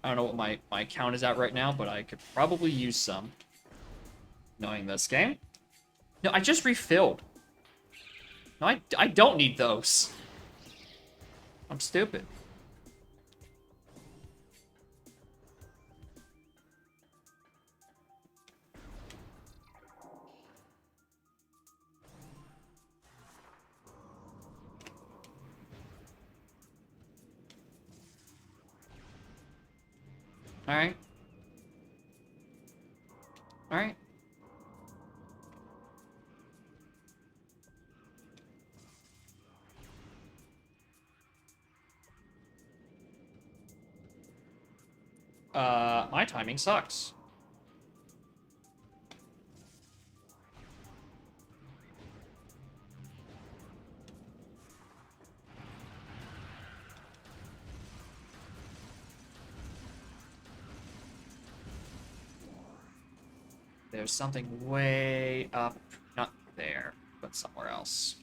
I don't know what my count is at right now, but I could probably use some. Knowing this game. No, I just refilled. No, I don't need those. I'm stupid. Alright. Alright. My timing sucks. There's something way up, not there, but it somewhere else.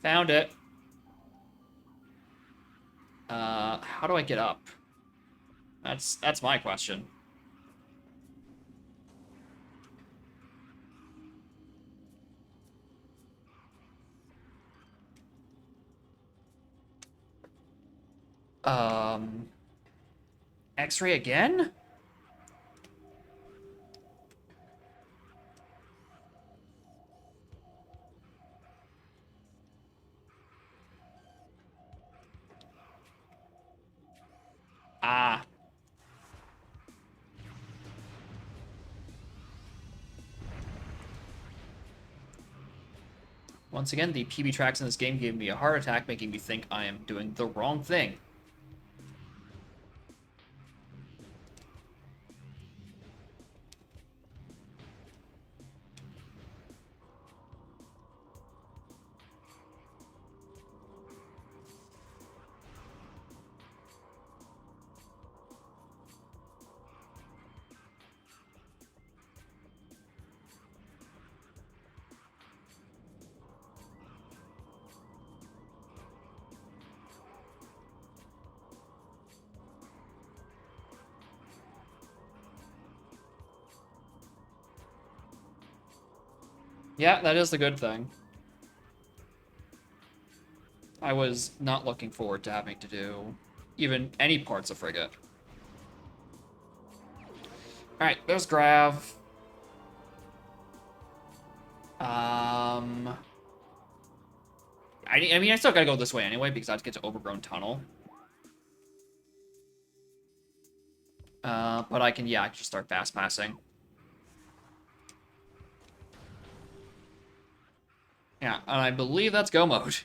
Found it. How do I get up? That's my question. X-ray again? Ah. Once again, the PB tracks in this game gave me a heart attack, making me think I am doing the wrong thing. Yeah, that is the good thing. I was not looking forward to having to do even any parts of Frigate. Alright, there's Grav. I mean, I still gotta go this way anyway, because I have to get to Overgrown Tunnel. But I can, yeah, I can just start fast passing. Yeah, and I believe that's go mode.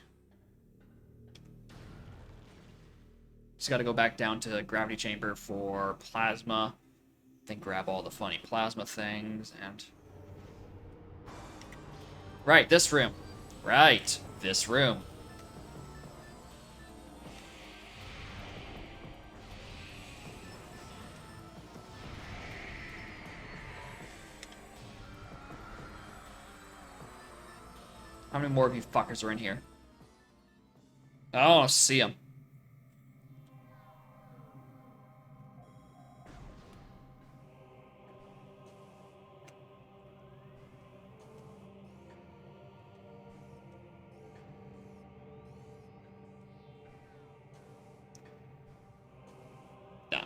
Just gotta go back down to Gravity Chamber for Plasma. Then grab all the funny Plasma things, and... Right, this room. Right, this room. How many more of you fuckers are in here? I don't see them. No.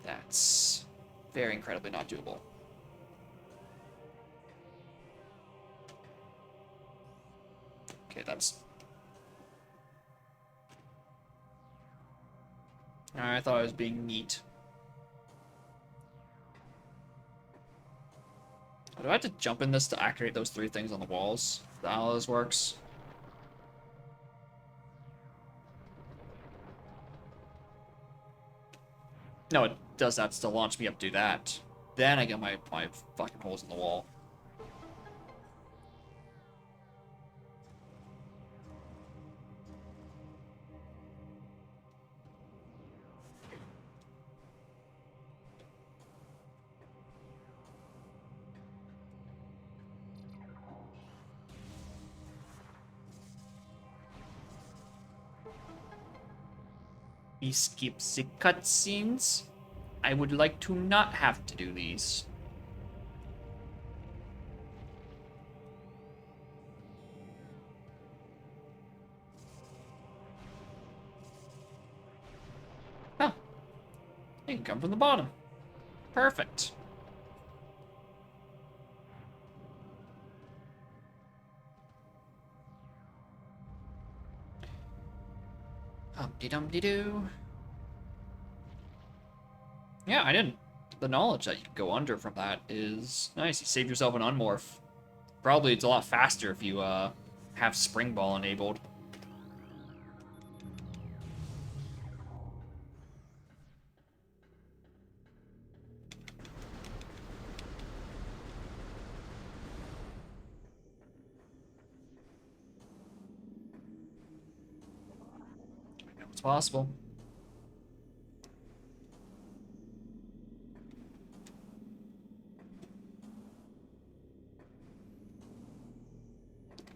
That's very incredibly not doable. Okay, that's... Alright, I thought I was being neat. Do I have to jump in this to activate those three things on the walls? Is that how this works? No, it does that to launch me up to that. Then I get my fucking holes in the wall. We skip the cutscenes. I would like to not have to do these. Oh. You can come from the bottom. Perfect. Humpty-dumpty-doo. Yeah, I didn't. The knowledge that you can go under from that is nice. You save yourself an unmorph. Probably it's a lot faster if you have Spring Ball enabled. I know it's possible.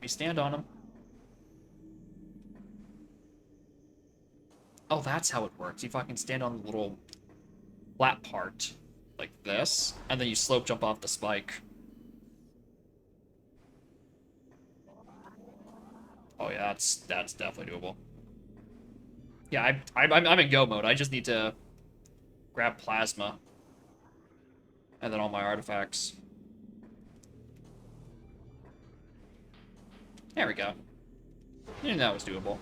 me stand on him. Oh, that's how it works. You fucking stand on the little flat part. Like this. And then you slope jump off the spike. Oh yeah, that's definitely doable. Yeah, I'm in go mode. I just need to grab plasma. And then all my artifacts. There we go. I knew that was doable.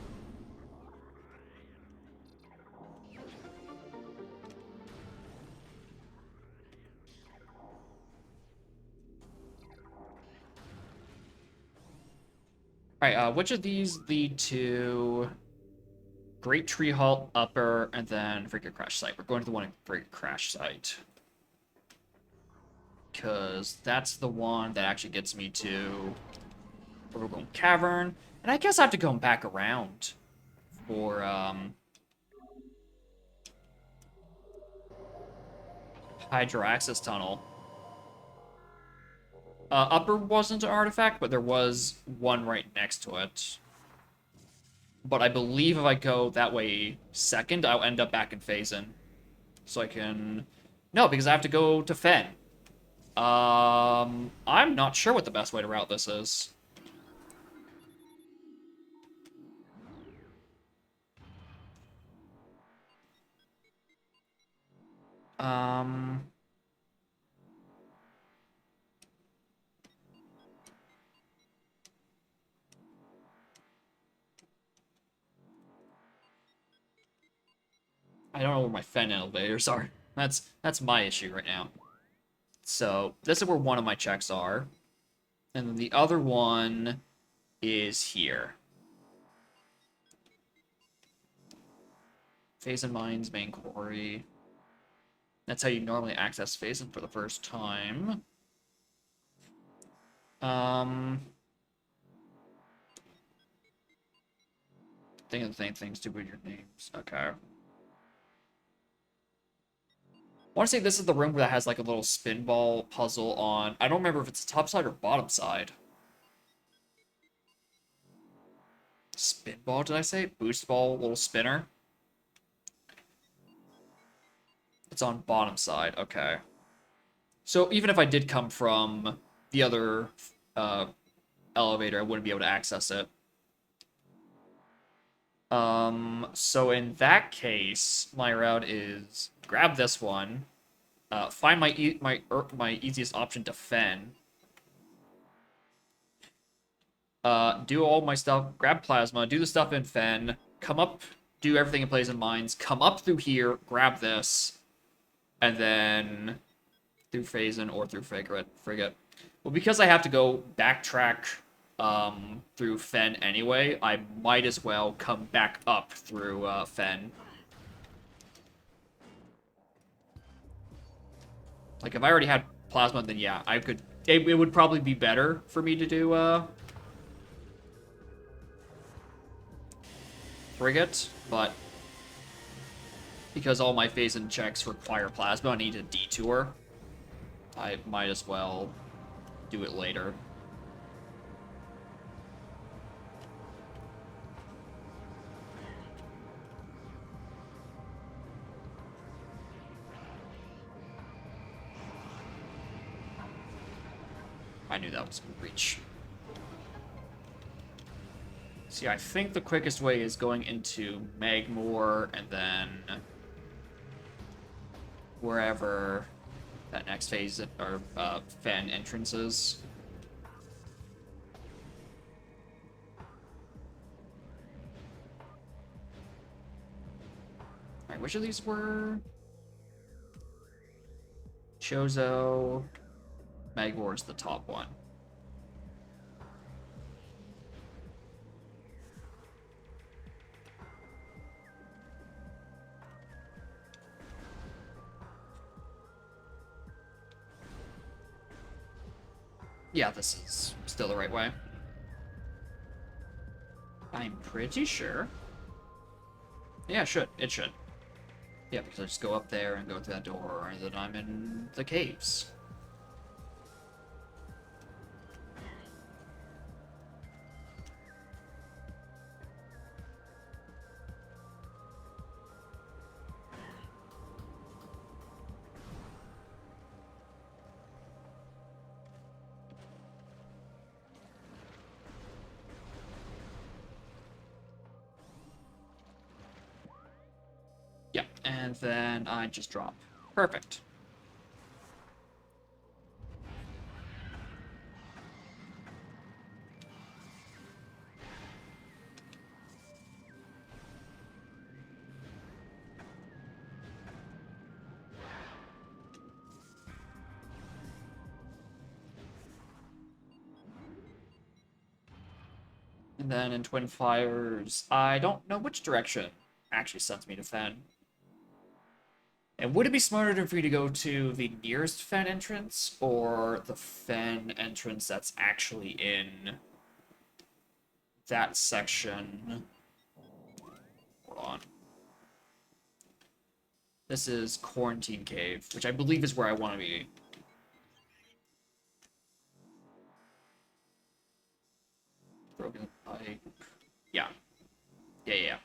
Alright, which of these lead to Great Tree Halt, Upper, and then Frigate Crash Site? We're going to the one in Frigate Crash Site. Because that's the one that actually gets me to Overgrown Cavern. And I guess I have to go back around for, Hydro Access Tunnel. Upper wasn't an artifact, but there was one right next to it. But I believe if I go that way second, I'll end up back in Phazon. So I can... No, because I have to go to Fen. I'm not sure what the best way to route this is. Um... I don't know where my Fen elevators are. That's my issue right now. So, this is where one of my checks are. And then the other one is here. Phazon Mines, main quarry. That's how you normally access Phazon for the first time. Think of the same things, do with your names. Okay. I want to say this is the room that has like a little spinball puzzle on. I don't remember if it's the top side or bottom side. Spinball, did I say? Boost ball, little spinner. It's on bottom side, okay. So even if I did come from the other elevator, I wouldn't be able to access it. So in that case, my route is grab this one, find my easiest option to Fen, do all my stuff, grab plasma, do the stuff in Fen, come up, do everything in Phazon Mines, come up through here, grab this, and then through Phazon or through Frigate. Well, because I have to go backtrack through Fen anyway, I might as well come back up through Fen. Like, if I already had plasma, then yeah, I could... It would probably be better for me to do Frigate, but because all my Phazon checks require plasma, I need a detour. I might as well do it later. I knew that was going to reach. See, I think the quickest way is going into Magmoor and then wherever that next phase or Fen entrance is. Alright, which of these were? Chozo. Magmoor is the top one. Yeah, this is still the right way. I'm pretty sure. Yeah, it should. It should. Yeah, because I just go up there and go through that door, and then I'm in the caves. And then I just drop. Perfect. And then in Twin Fires, I don't know which direction actually sends me to Fen. And would it be smarter for you to go to the nearest Fen entrance or the Fen entrance that's actually in that section? Hold on. This is Quarantine Cave, which I believe is where I want to be. Broken pipe. Yeah. Yeah.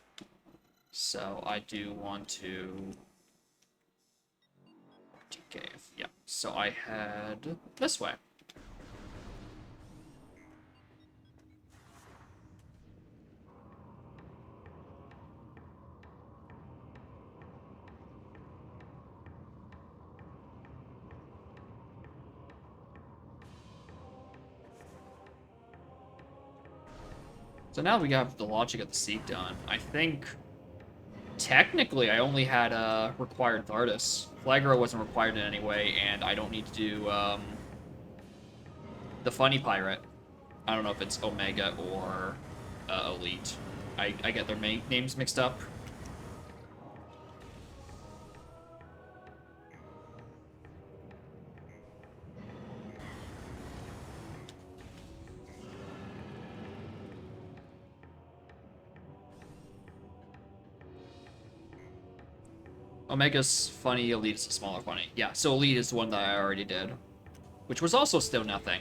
So I do want to... Quarantine Cave. Yeah. So I head this way. So now we have the logic of the Seek done. I think, technically, I only had required Thardus. Flagro wasn't required in any way, and I don't need to do the Funny Pirate. I don't know if it's Omega or Elite. I get their names mixed up. Omega's funny, Elite is a smaller funny. Yeah, so Elite is the one that I already did. Which was also still nothing.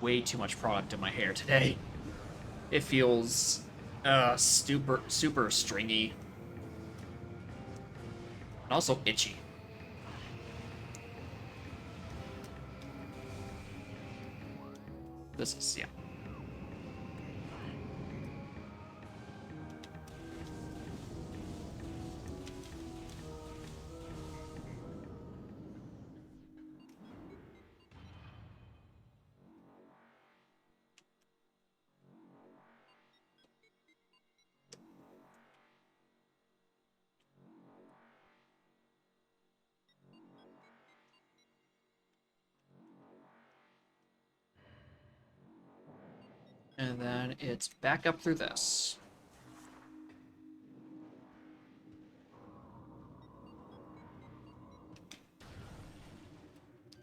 Way too much product in my hair today. It feels super stringy. And also itchy. This is, yeah. And then it's back up through this.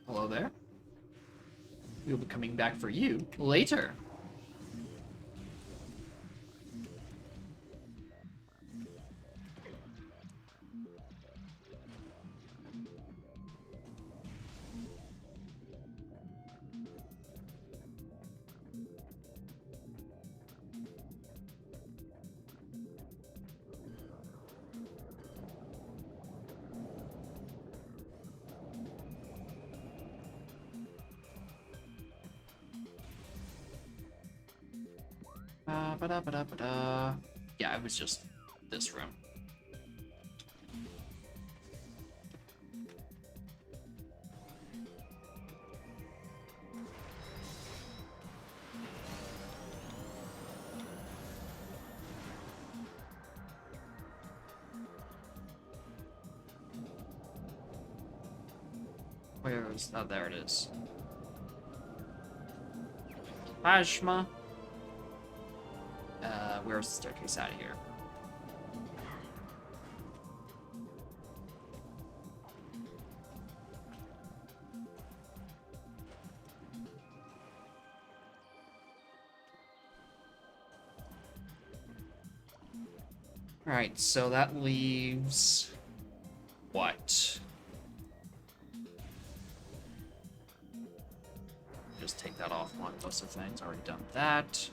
Hello there. We'll be coming back for you later. Yeah, it was just this room. Where is... Oh, there it is. Plasma. Where's the staircase out of here? Alright, so that leaves... what? Just take that off Blockbuster things. Already done that.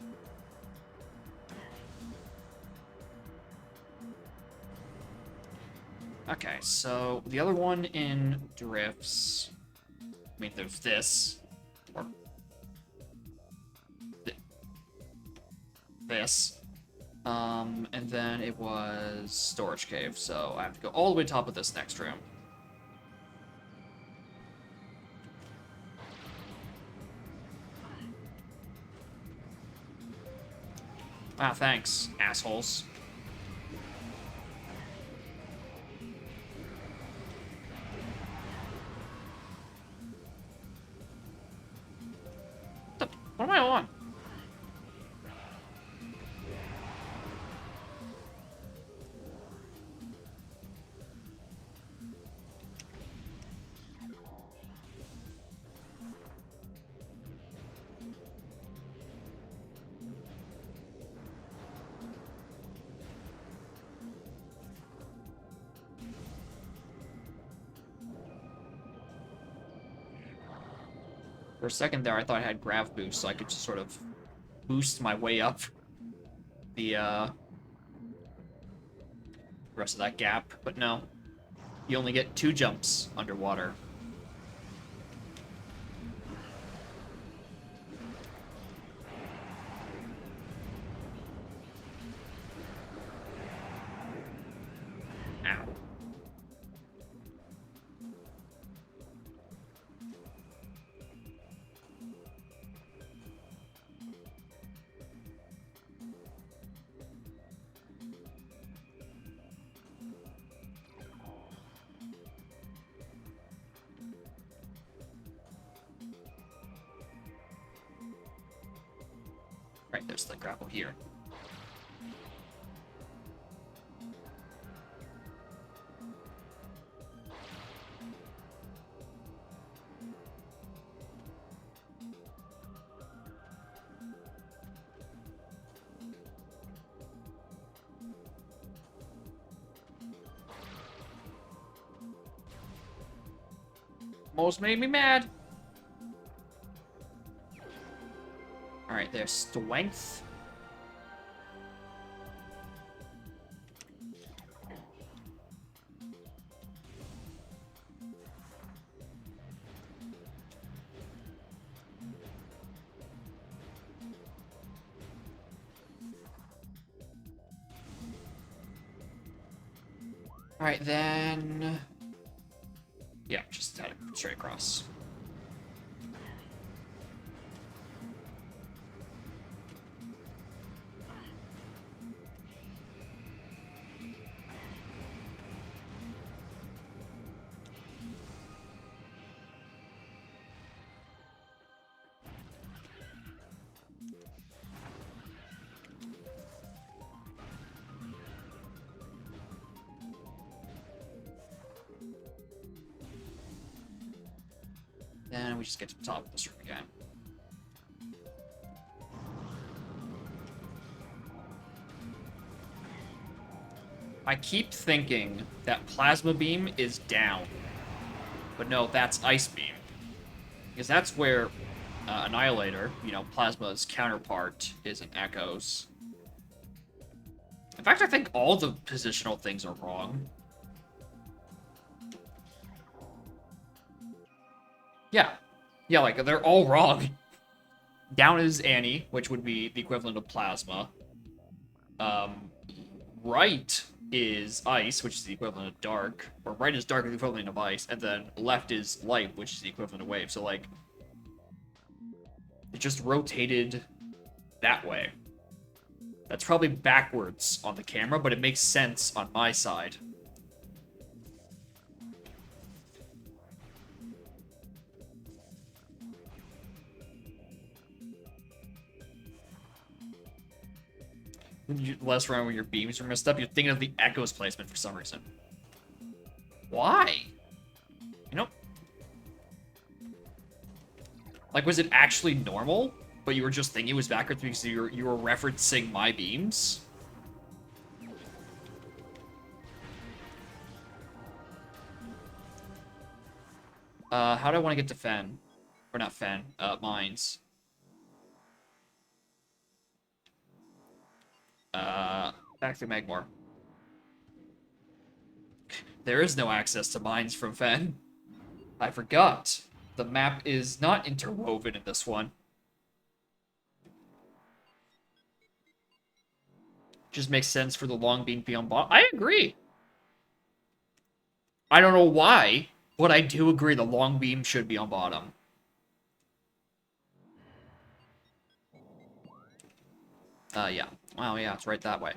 Okay, so the other one in drifts. I mean, there's this. Or this. And then it was storage cave, so I have to go all the way top of this next room. Ah, thanks, assholes. What am I on? For a second there, I thought I had grav boost, so I could just sort of boost my way up the rest of that gap, but no. You only get 2 jumps underwater. Ow. Right, there's the grapple here. Most made me mad. Alright, there's strength. Alright, then... Yeah, just head straight across. Then we just get to the top of this room again. I keep thinking that Plasma Beam is down. But no, that's Ice Beam. Because that's where Annihilator, you know, Plasma's counterpart, is in Echoes. In fact, I think all the positional things are wrong. Yeah. Yeah, like, they're all wrong. Down is Annie, which would be the equivalent of Plasma. Right is Ice, which is the equivalent of Dark. Or right is Dark, the equivalent of Ice. And then left is Light, which is the equivalent of Wave. So, like, it just rotated that way. That's probably backwards on the camera, but it makes sense on my side. Less around when your beams are messed up, you're thinking of the Echoes placement for some reason. Why? You know? Like, was it actually normal, but you were just thinking it was backwards because you were referencing my beams? How do I want to get to Fen? Or not Fen, Mines. Back through Magmore. There is no access to mines from Fen. I forgot. The map is not interwoven in this one. Just makes sense for the long beam to be on bottom. I agree. I don't know why, but I do agree the long beam should be on bottom. Yeah. Wow, yeah, it's right that way.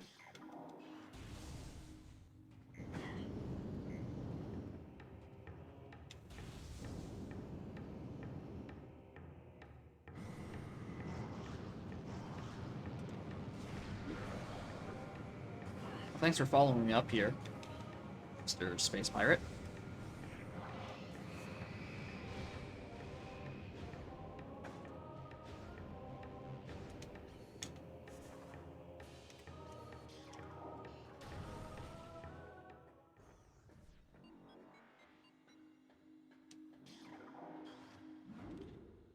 Thanks for following me up here, Mr. Space Pirate.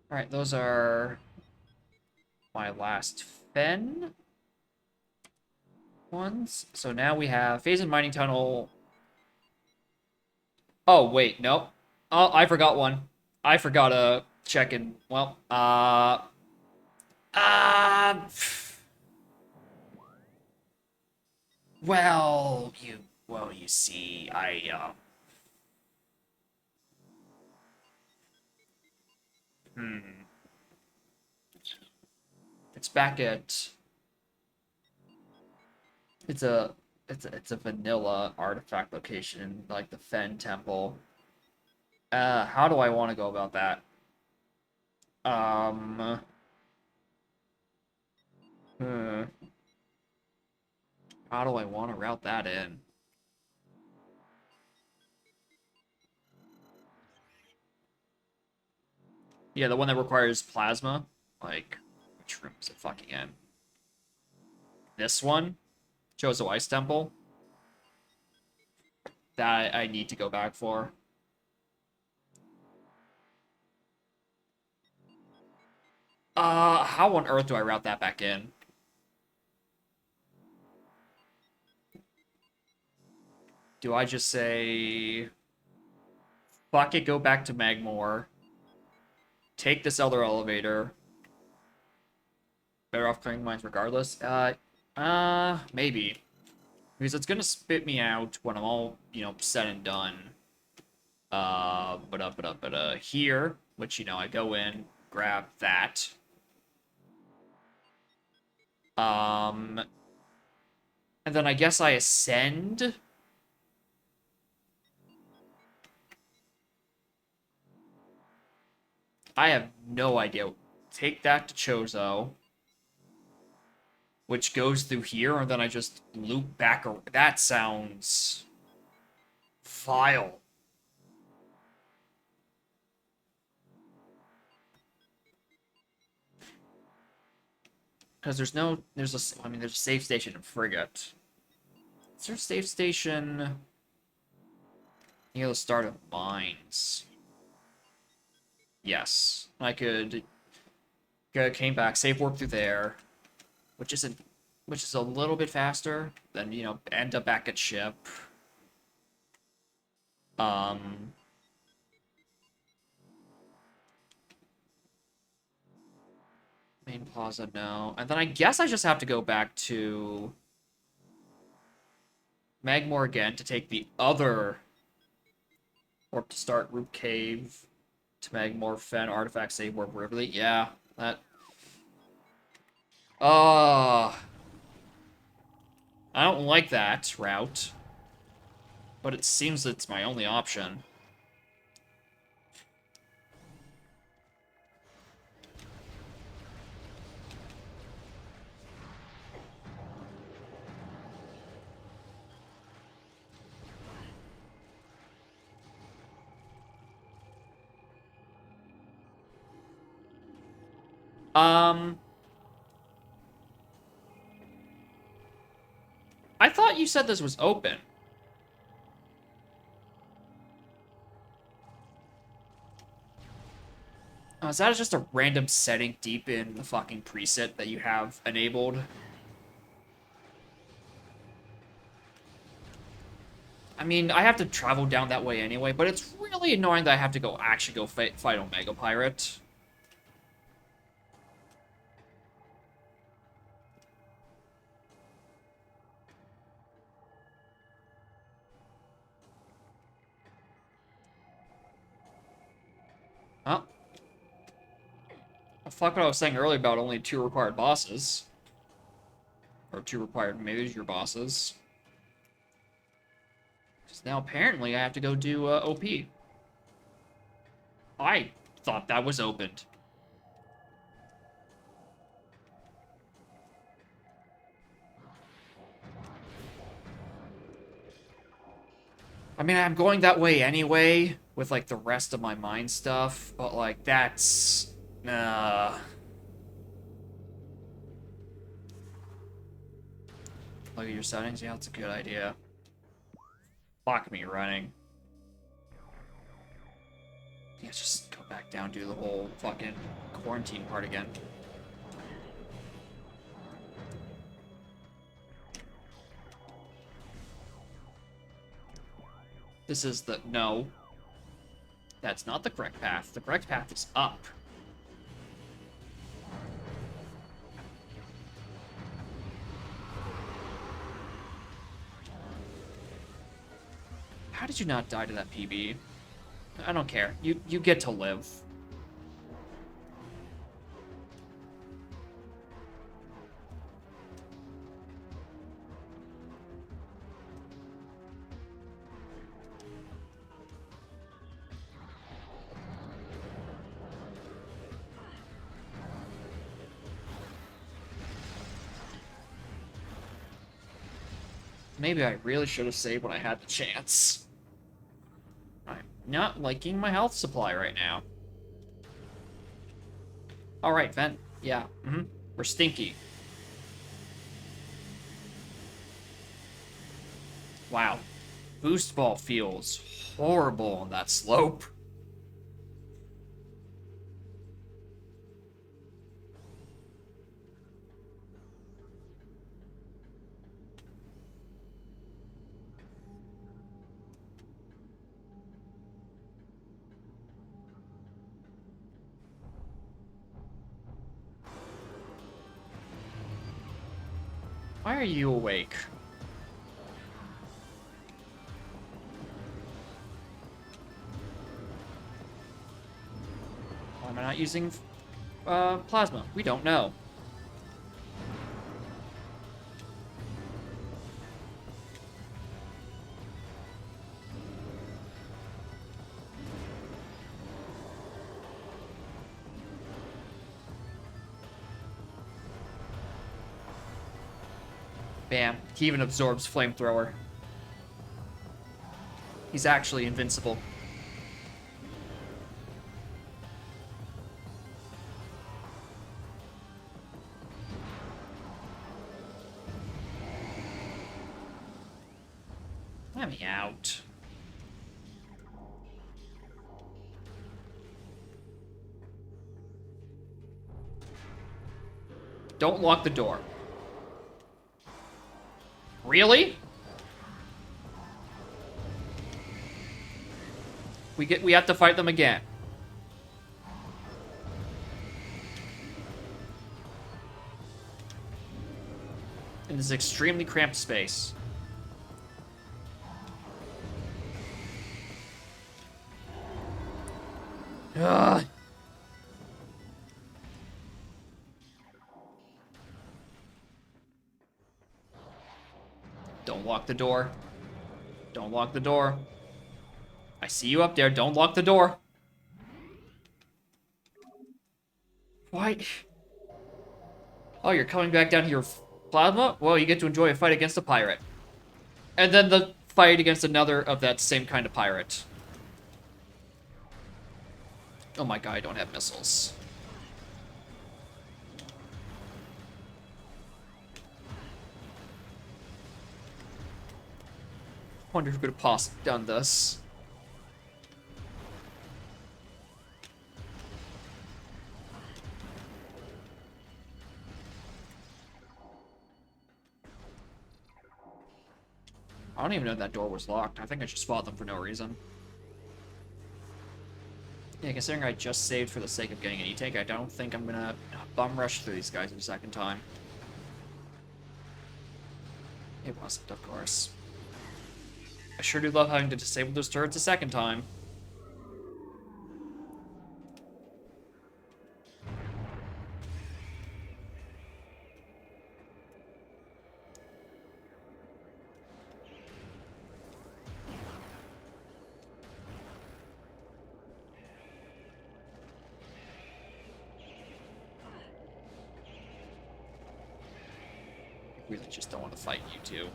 Alright, those are my last Fen ones. So now we have Phase and Mining Tunnel. Oh, wait, nope. Oh, I forgot one. I forgot to check in. Well, uh, well, you see, hmm. It's back at, it's a, it's a vanilla artifact location in, like, the Fen Temple. How do I want to go about that? Um, hmm. How do I want to route that in? Yeah, the one that requires plasma. Like, which room is it fucking in? This one? Chozo Ice Temple? That I need to go back for. How on earth do I route that back in? Do I just say... Fuck it, go back to Magmore. Take this other elevator. Better off clearing mines regardless? Maybe. Because it's gonna spit me out when I'm all, said and done. Here, which, I go in, grab that. Um, and then I guess I ascend. I have no idea. Take that to Chozo, which goes through here, and then I just loop back. That sounds vile. Because there's a safe station in Frigate. Is there a safe station near the start of Mines? Yes. I could came back, save warp through there, which is a little bit faster than, end up back at ship. Um, Main Plaza, no. And then I guess I just have to go back to Magmore again to take the other warp to start Root Cave to Magmore, Fen, Artifact, Save Warp, Riverly. Yeah, that. Uh, I don't like that route, but it seems it's my only option. Um, I thought you said this was open. Is that just a random setting deep in the fucking preset that you have enabled? mean, I have to travel down that way anyway, but it's really annoying that I have to actually go fight Omega Pirate. Huh? Fuck what I was saying earlier about only 2 required bosses. Or 2 required major bosses. Because now apparently I have to go do OP. I thought that was opened. I mean, I'm going that way anyway, with, like, the rest of my mind stuff, but, like, that's... Look at your settings? Yeah, that's a good idea. Fuck me running. Yeah, just go back down, do the whole fucking quarantine part again. This is the... No. That's not the correct path. The correct path is up. How did you not die to that PB? I don't care. You get to live. Maybe I really should have saved when I had the chance. I'm not liking my health supply right now. Alright, Vent. Yeah, We're stinky. Wow. Boost ball feels horrible on that slope. Why are you awake? Why am I not using plasma? We don't know. Bam. He even absorbs flamethrower. He's actually invincible. Let me out. Don't lock the door. Really? We have to fight them again. In this extremely cramped space. Ugh. Don't lock the door. Don't lock the door. I see you up there. Don't lock the door. Why? Oh, you're coming back down here, Plasma? Well, you get to enjoy a fight against a pirate. And then the fight against another of that same kind of pirate. Oh my god, I don't have missiles. Wonder who could have possibly done this. I don't even know that door was locked. I think I just fought them for no reason. Yeah, considering I just saved for the sake of getting an E-Tank, I don't think I'm gonna bum rush through these guys a second time. It wasn't, of course. I sure do love having to disable those turrets a second time. I really just don't want to fight you two.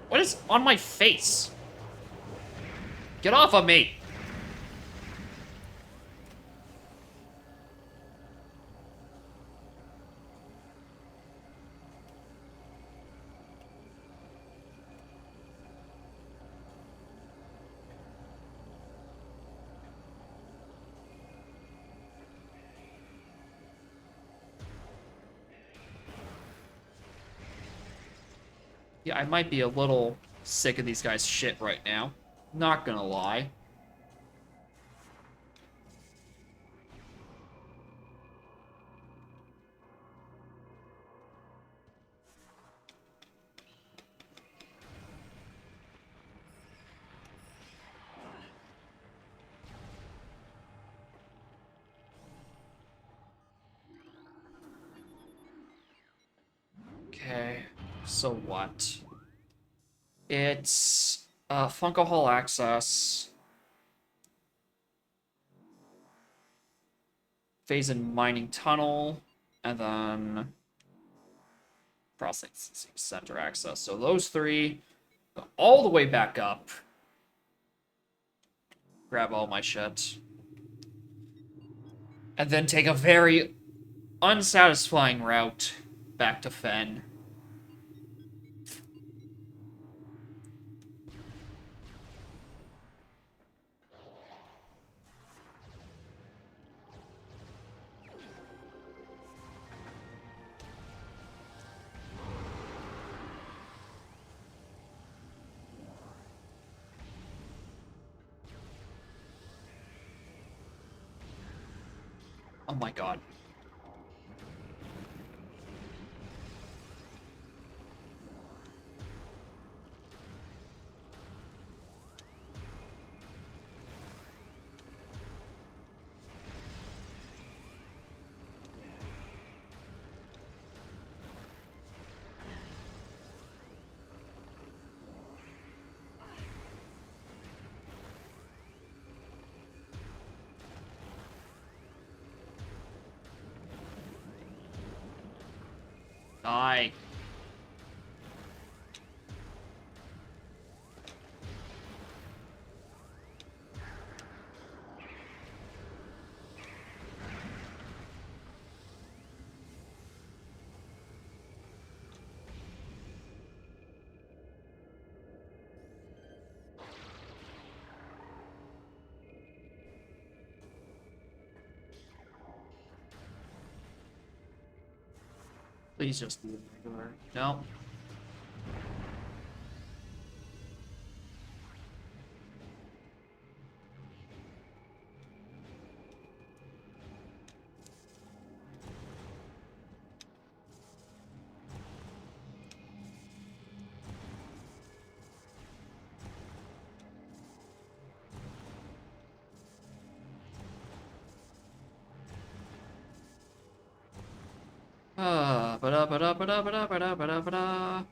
What is on my face? Get off of me! Yeah, I might be a little sick of these guys' shit right now. Not gonna lie. Okay, so what? It's Funko Hall access, phase in mining tunnel, and then processing center access. So those three go all the way back up. Grab all my shit. And then take a very unsatisfying route back to Fen. Oh my god. Die. Please just leave regular. No. Ba-da ba-da ba-da ba-da ba-da ba-da ba-da.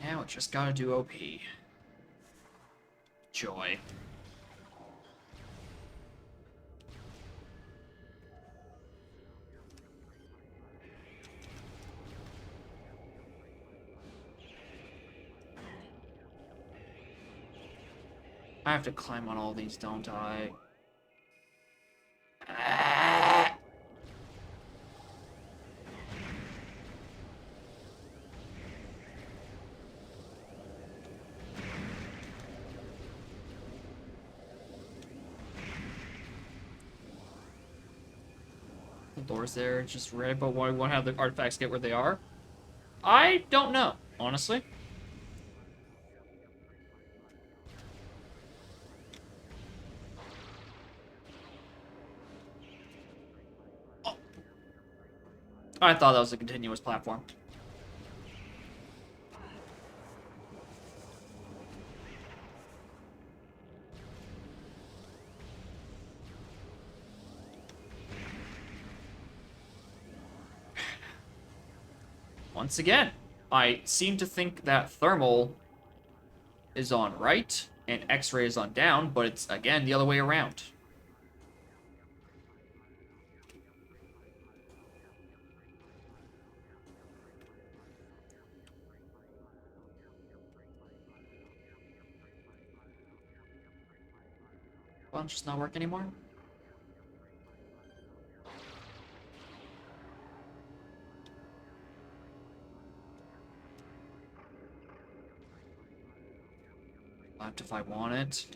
Now it just gotta do OP. Joy. I have to climb on all these, don't I? Ah! The door's there, it's just red, but why won't have the artifacts get where they are? I don't know, honestly. Oh. I thought that was a continuous platform. Once again, I seem to think that thermal is on right and X-ray is on down, but it's, again, the other way around. Well, just not work anymore? Left if I want it.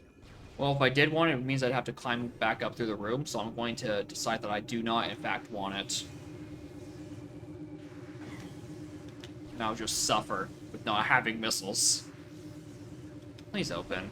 Well, if I did want it, it means I'd have to climb back up through the room, so I'm going to decide that I do not, in fact, want it. And I'll just suffer with not having missiles. Please open.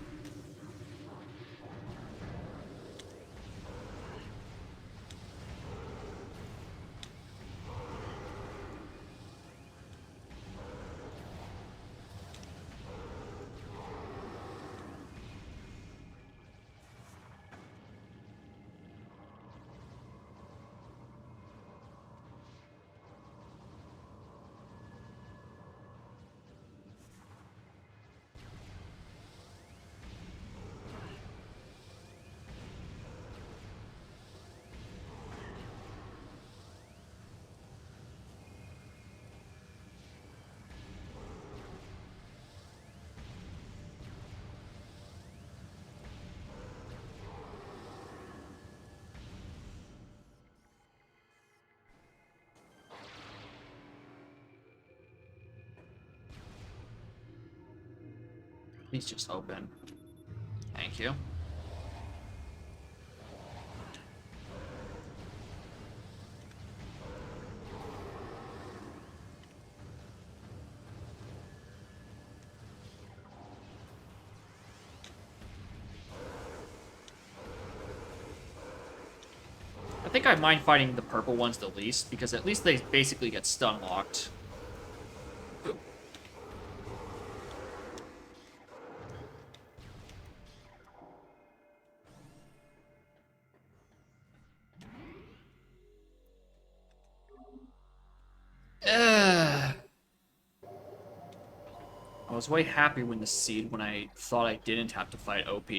Please just open. Thank you. I think I mind fighting the purple ones the least, because at least they basically get stun locked. I was way happy when the seed when I thought I didn't have to fight OP.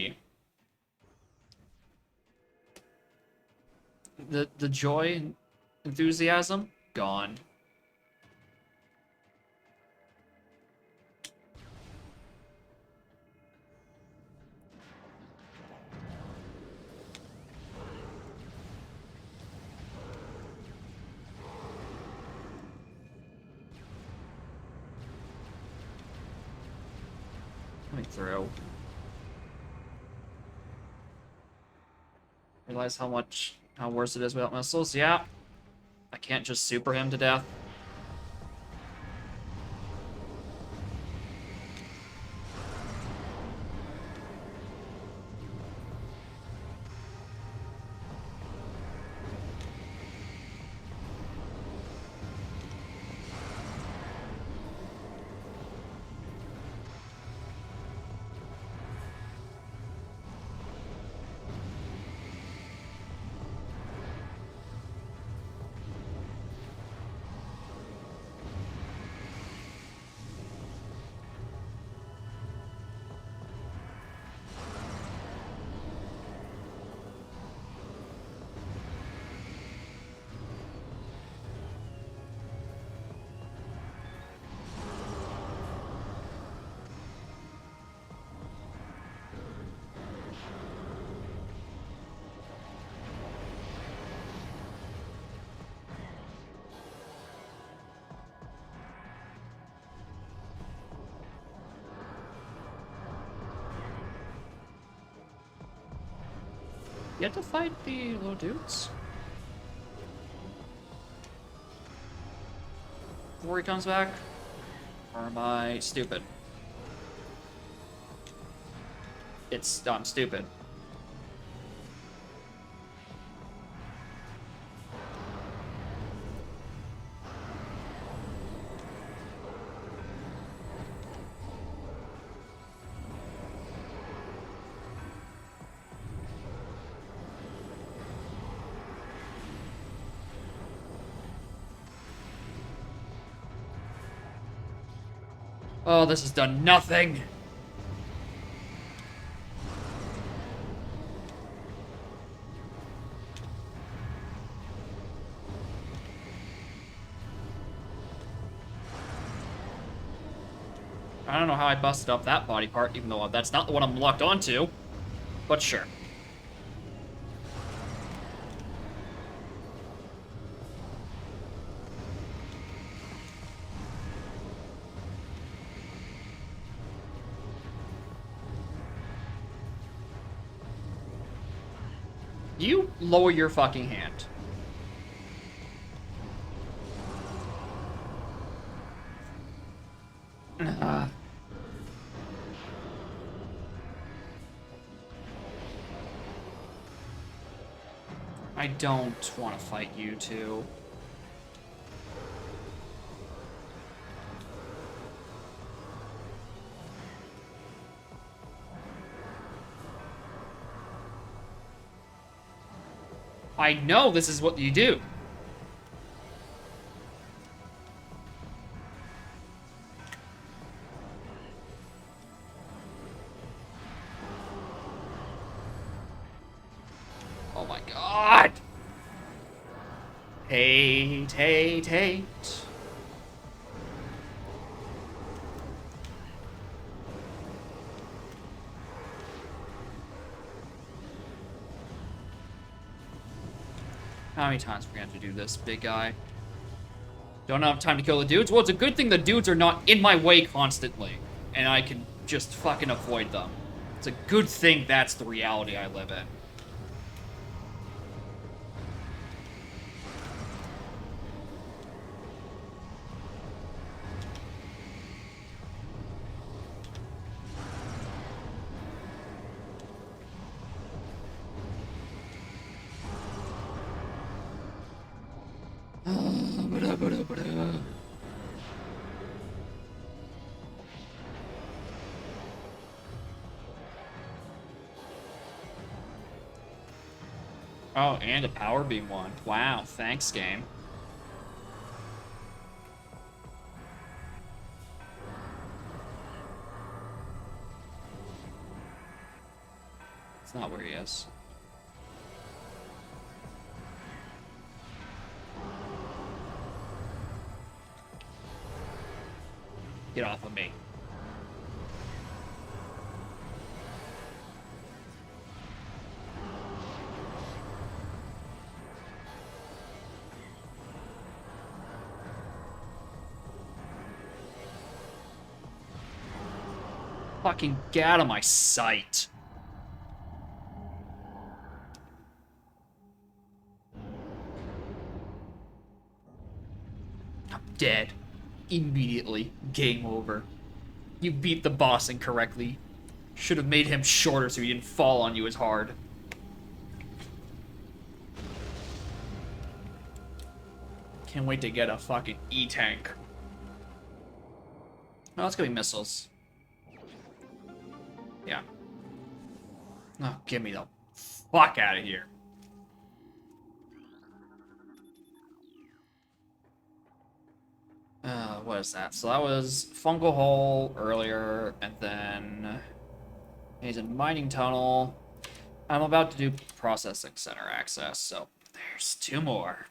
The joy and enthusiasm gone. Coming through. Realize how worse it is without missiles. Yeah, I can't just super him to death. You have to fight the little dudes? before he comes back? Or am I stupid? I'm stupid. Oh, this has done nothing. I don't know how I busted up that body part, even though that's not the one I'm locked onto. But sure. You lower your fucking hand. I don't want to fight you two. I know this is what you do. Oh my god! Hate, hate, hate. How many times are we gonna have to do this, big guy? Don't have time to kill the dudes? Well, it's a good thing the dudes are not in my way constantly, and I can just fucking avoid them. It's a good thing that's the reality I live in. Oh, and a power beam one. Wow, thanks, game. It's not where he is. Get off of me. Fucking get out of my sight. I'm dead. Immediately. Game over. You beat the boss incorrectly. Should have made him shorter so he didn't fall on you as hard. Can't wait to get a fucking E-tank. Oh, it's gonna be missiles. Yeah. Oh, get me the fuck out of here. What is that? So that was Fungal Hole earlier, and then he's in Mining Tunnel. I'm about to do Processing Center access, so there's two more.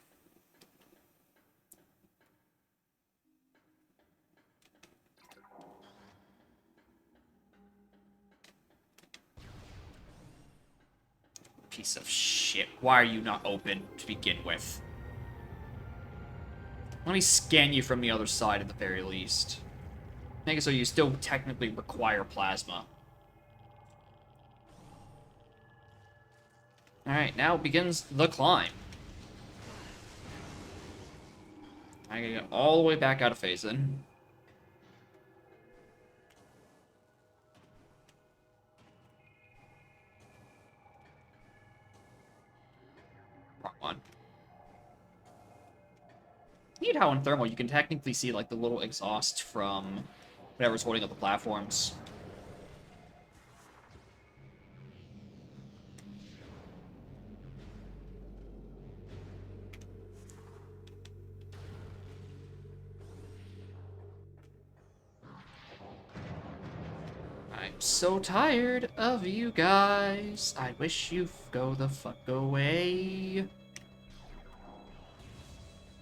Piece of shit. Why are you not open to begin with? Let me scan you from the other side at the very least. Make it so you still technically require plasma. Alright, now begins the climb. I gotta get all the way back out of phasing. Wrong one. Neat how in thermal you can technically see like the little exhaust from whatever's holding up the platforms. I'm so tired of you guys. I wish you'd go the fuck away.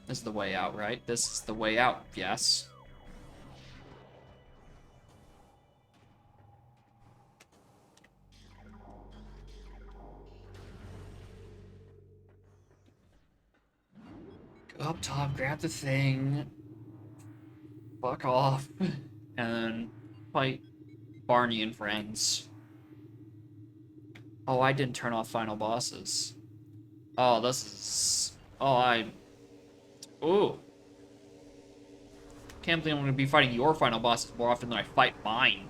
This is the way out, right? This is the way out, yes. Go up top, grab the thing. Fuck off. And then fight Barney and friends. Oh, I didn't turn off final bosses. Oh, this is... Oh, Ooh. Can't believe I'm gonna be fighting your final bosses more often than I fight mine.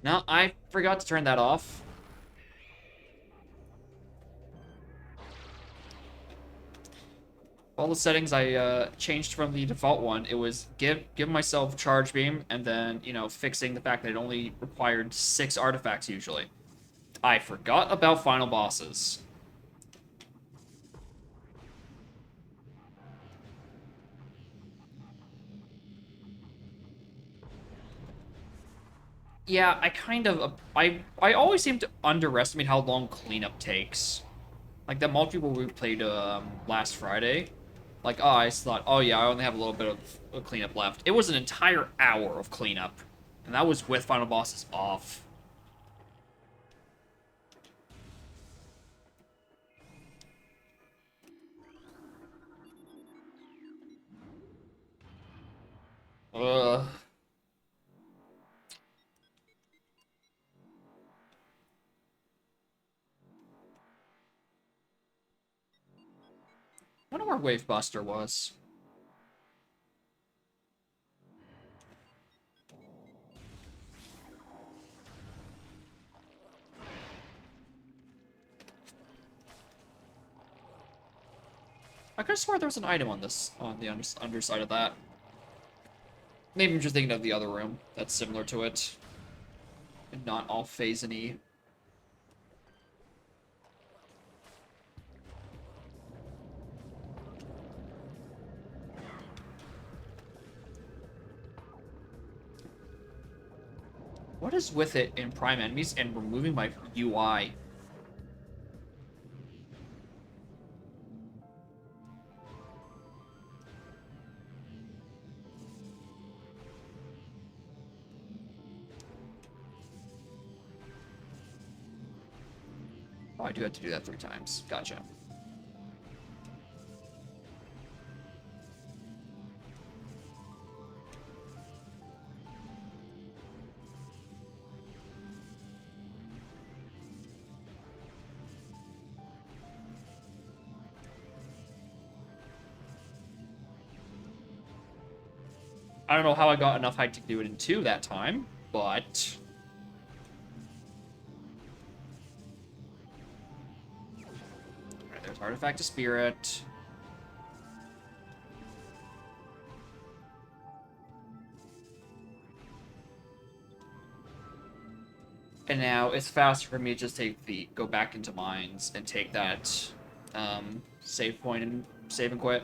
No, I forgot to turn that off. All the settings I changed from the default one. It was give myself charge beam and then, you know, fixing the fact that it only required 6 artifacts usually. I forgot about final bosses. Yeah, I kind of I always seem to underestimate how long cleanup takes. Like the multiple we played last Friday. Like, oh, I thought, oh yeah, I only have a little bit of cleanup left. It was an entire hour of cleanup, and that was with final bosses off. Ugh. I wonder where Wave Buster was. I could have sworn there was an item on this, on the underside of that. Maybe I'm just thinking of the other room that's similar to it. And not all phase-y. What is with it in Prime Enemies and removing my UI? Oh, I do have to do that 3 times. Gotcha. I don't know how I got enough height to do it in 2 that time, but... Alright, there's Artifact of Spirit. And now it's faster for me to just go back into mines and take that save point and save and quit.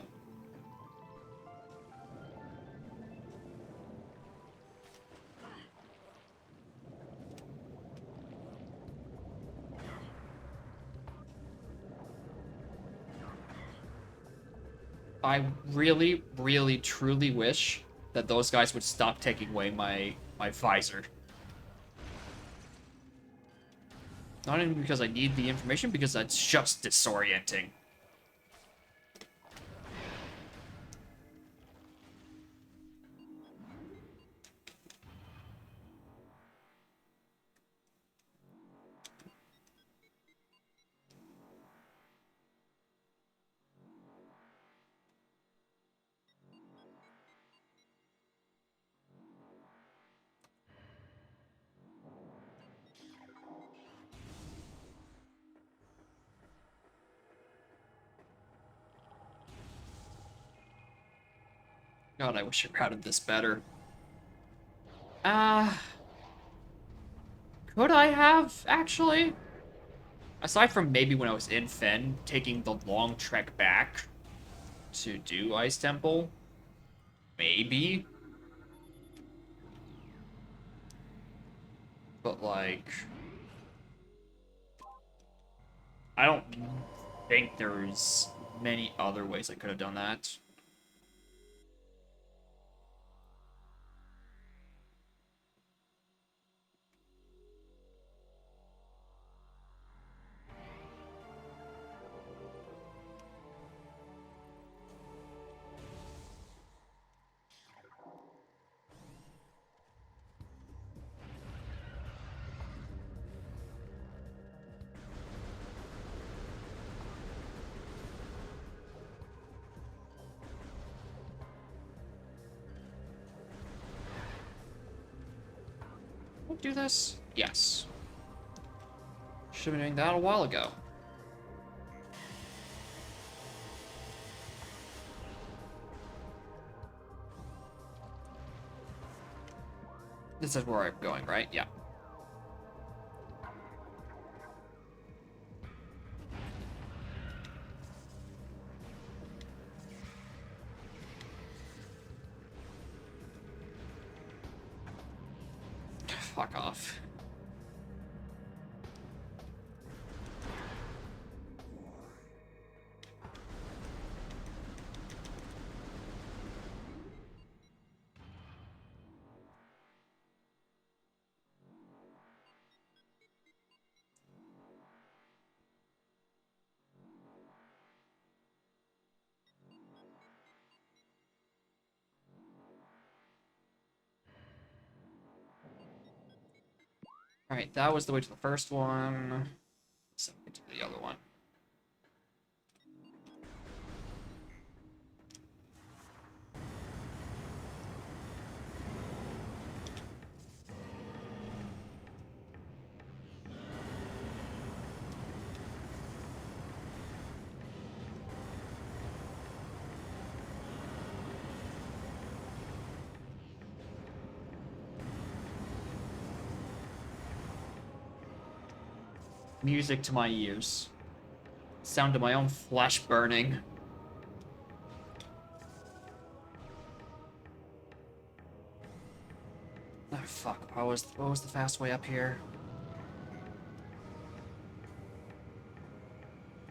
I really, really, truly wish that those guys would stop taking away my visor. Not even because I need the information, because that's just disorienting. God, I wish I routed this better. Uh, could I have, actually? Aside from maybe when I was in Fen, taking the long trek back to do Ice Temple, maybe? But, like, I don't think there's many other ways I could have done that. Do this? Yes. Should have been doing that a while ago. This is where I'm going, right? Yeah. Fuck off. Alright, that was the way to the first one. Let's get to the other one. Music to my ears. Sound of my own flesh burning. Oh fuck, what was the fast way up here?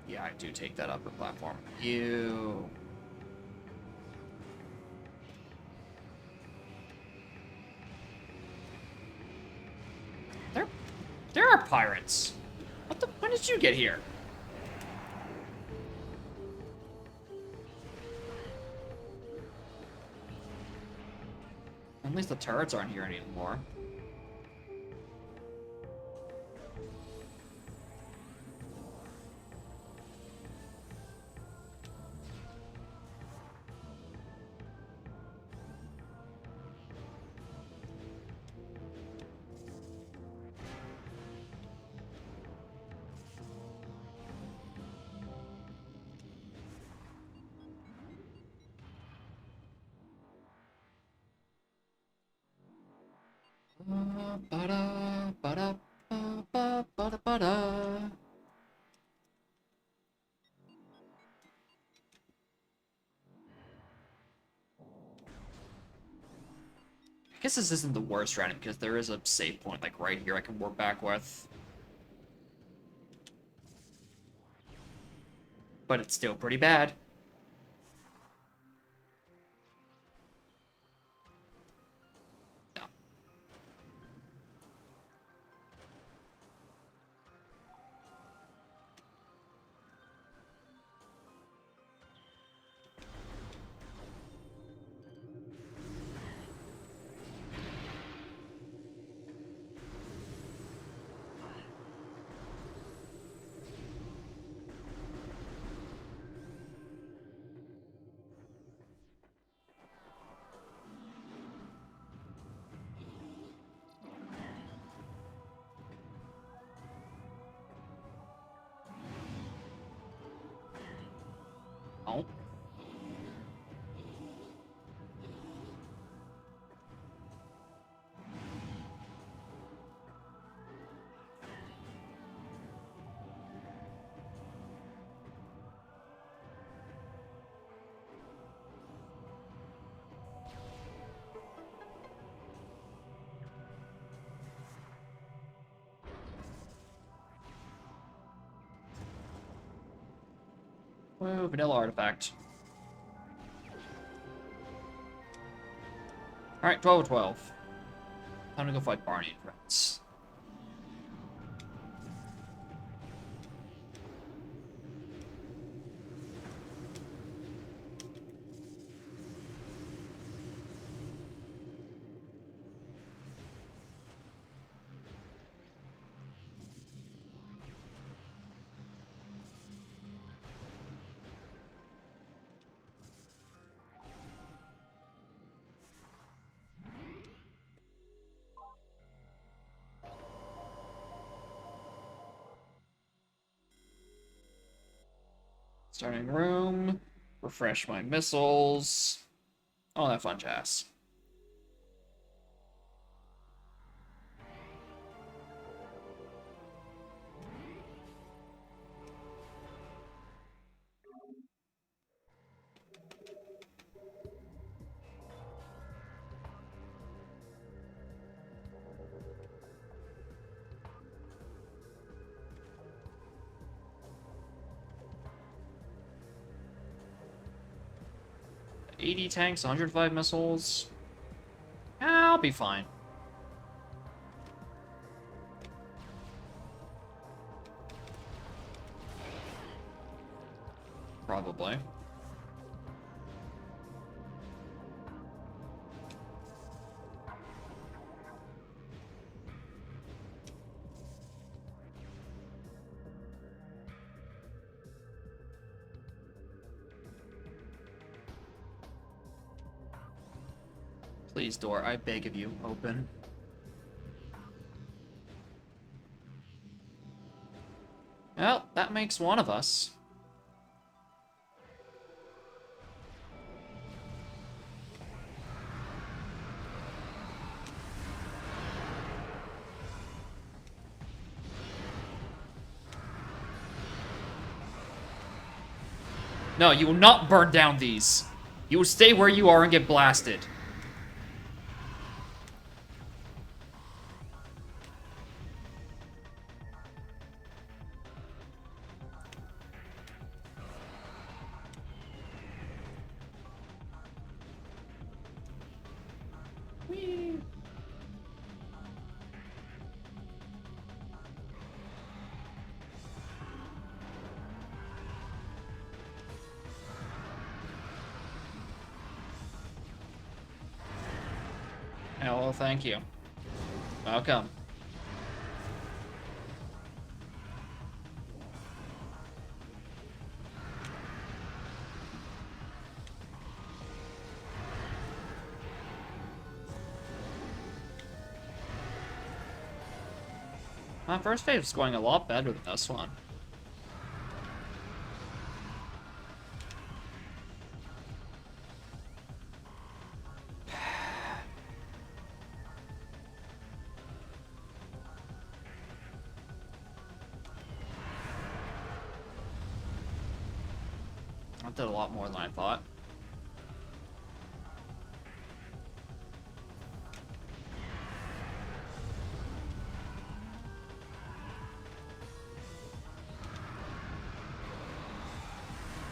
Yeah, I do take that upper platform. Ew. There there are pirates. When did you get here? At least the turrets aren't here anymore. Ba-da, ba-da, ba-da, ba-da, ba-da. I guess this isn't the worst round because there is a save point like right here I can warp back with. But it's still pretty bad. No. Oh. Whoa, vanilla artifact. Alright, 12 of 12. Time to go fight Barney and friends. Starting room. Refresh my missiles. All that fun jazz. $80 tanks, 105 missiles. I'll be fine. Probably. Please, door, I beg of you, open. Well, that makes one of us. No, you will not burn down these. You will stay where you are and get blasted. Whee. Oh, thank you. Welcome. My first phase is going a lot better than this one. I did a lot more than I thought.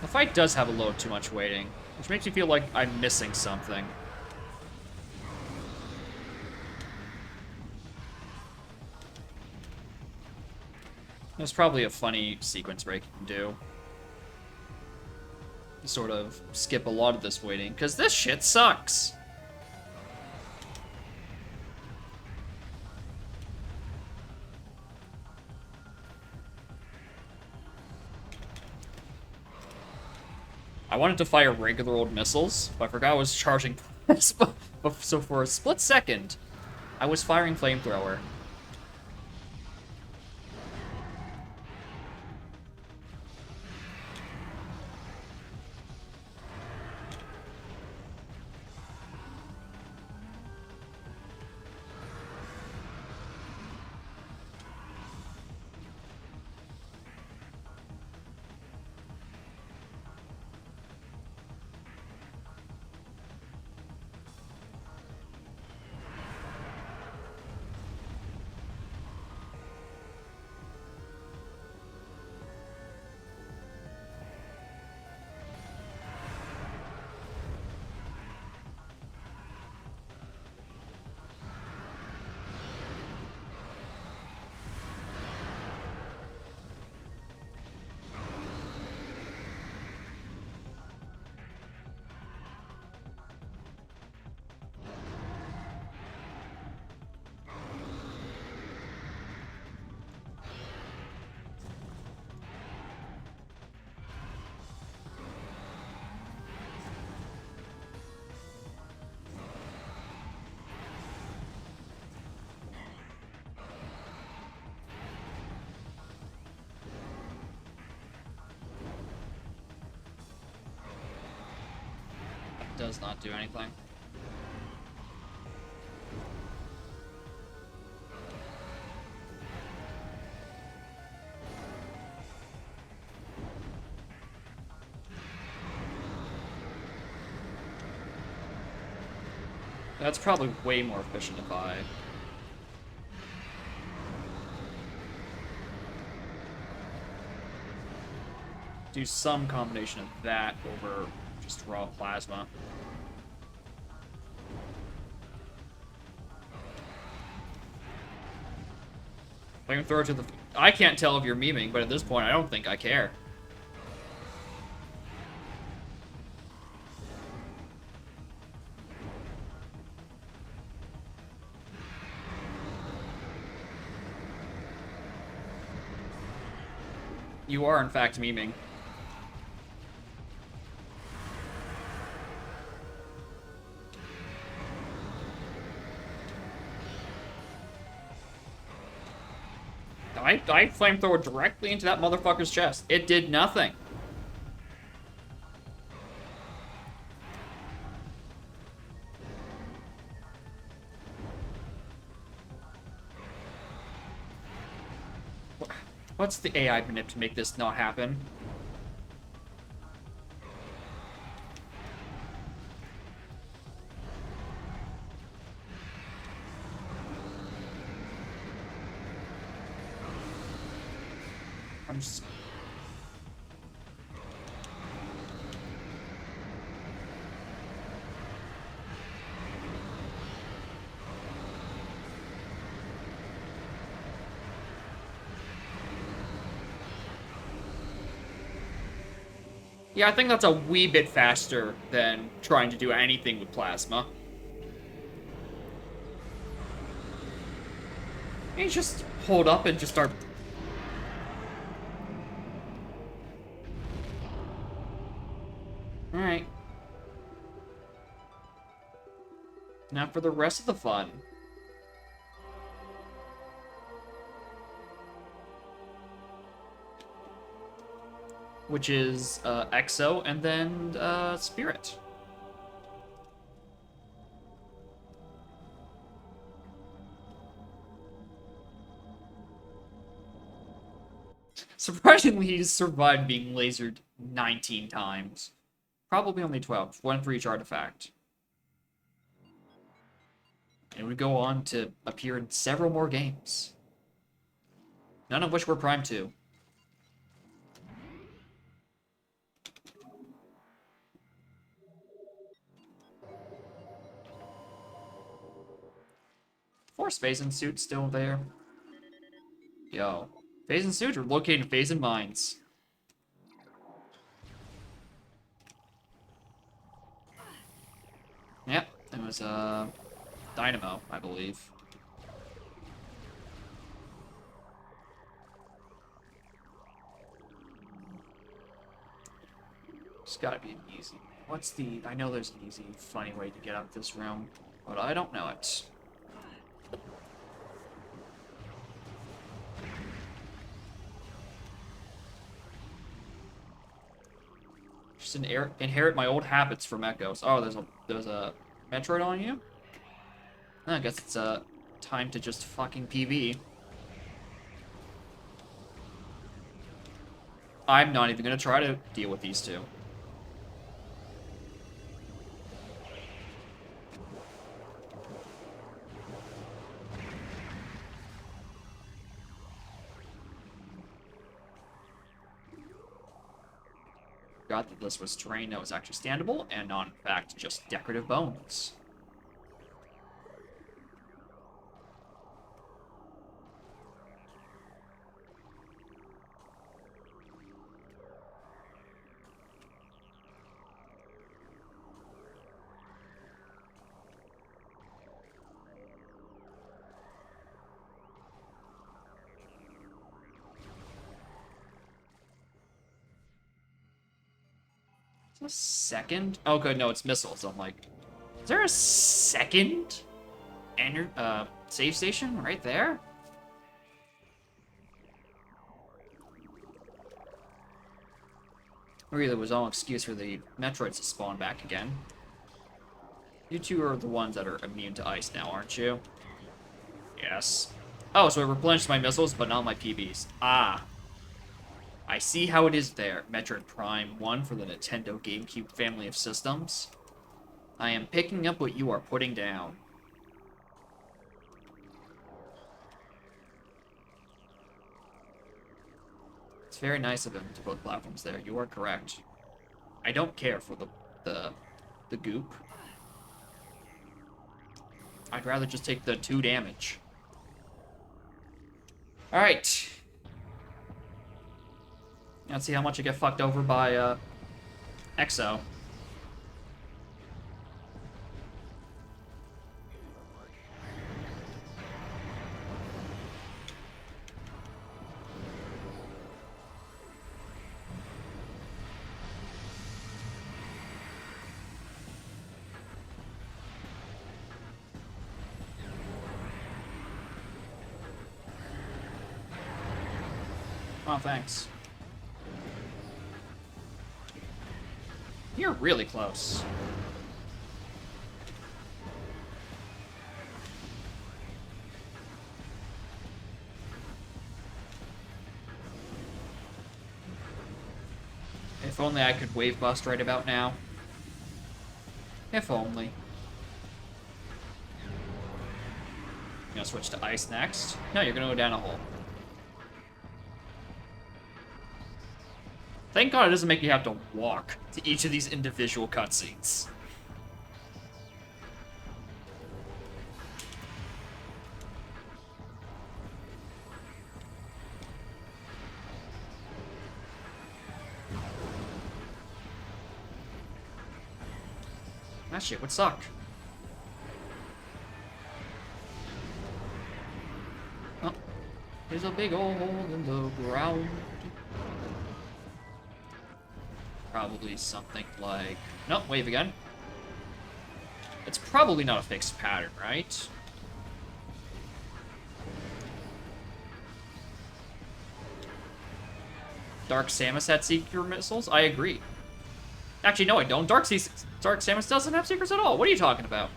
The fight does have a little too much waiting, which makes me feel like I'm missing something. There's probably a funny sequence break you can do. Sort of skip a lot of this waiting, because this shit sucks. I wanted to fire regular old missiles, but I forgot I was charging. So for a split second, I was firing flamethrower. does not do anything. That's probably way more efficient if I... do some combination of that over just raw plasma. Flamethrower to the... I can't tell if you're memeing, but at this point, I don't think I care. You are, in fact, memeing. I flamethrower directly into that motherfucker's chest. It did nothing. What's the AI manip to make this not happen? I'm just... Yeah, I think that's a wee bit faster than trying to do anything with plasma. You just hold up and just start... Alright. Now for the rest of the fun. Which is Exo and then Spirit. Surprisingly, he's survived being lasered 19 times. Probably only 12, one for each artifact. And would go on to appear in several more games. None of which were Prime 2. Force Phase suit still there. Yo. Phase suit are located in Phase mines. Yep, it was Dynamo, I believe. It's gotta be an easy. What's the... I know there's an easy, funny way to get out of this room, but I don't know it. Just inherit my old habits from Echoes. Oh, there's a Metroid on you? I guess it's time to just fucking PV. I'm not even gonna try to deal with these two. Forgot that this was terrain that was actually standable and not, in fact, just decorative bones. A second? Oh, good. No, it's missiles. I'm like, is there a second save station right there? Or either was all excuse for the Metroids to spawn back again. You two are the ones that are immune to ice now, aren't you? Yes. Oh, so it replenished my missiles, but not my PBs. Ah. I see how it is there. Metroid Prime 1 for the Nintendo GameCube family of systems. I am picking up what you are putting down. It's very nice of him to put platforms there. You are correct. I don't care for the goop. I'd rather just take the 2 damage. Alright. Let's see how much I get fucked over by, Exo. Oh, thanks. You're really close. If only I could wave bust right about now. If only. You gonna switch to ice next? No, you're gonna go down a hole. Thank God it doesn't make you have to walk to each of these individual cutscenes. That shit would suck. Oh, there's a big old hole in the ground. Probably something like... Nope, wave again. It's probably not a fixed pattern, right? Dark Samus had secret missiles? I agree. Actually, no, I don't. Dark Samus doesn't have secrets at all. What are you talking about?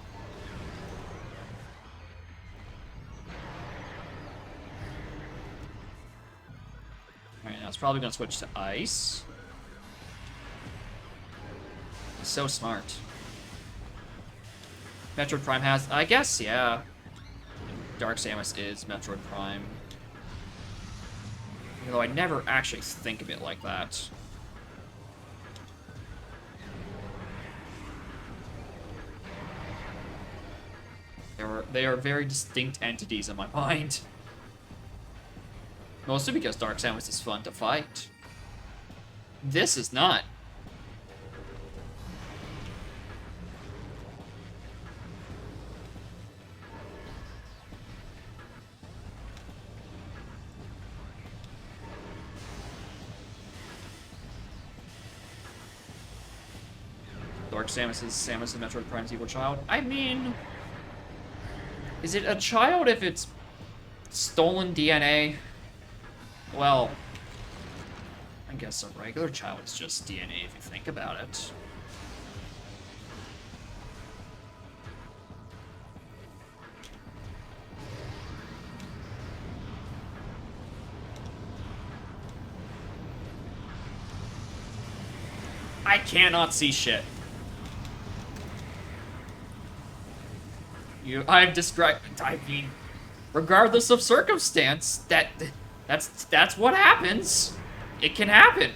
Alright, now it's probably going to switch to ice. So smart. Metroid Prime has... I guess, yeah. Dark Samus is Metroid Prime. Although I never actually think of it like that. They are very distinct entities in my mind. Mostly because Dark Samus is fun to fight. This is not. Dark Samus is Samus and Metroid Prime's evil child. I mean... Is it a child if it's stolen DNA? Well, I guess a regular child is just DNA if you think about it. I cannot see shit. I've described. I mean, regardless of circumstance, that's what happens. It can happen.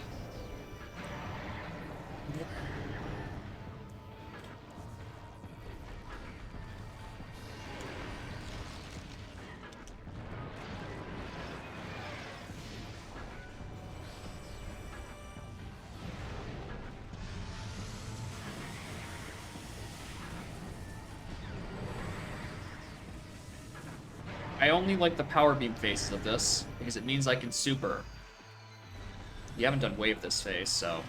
I only like the power beam phases of this, because it means I can super. You haven't done wave this phase, so...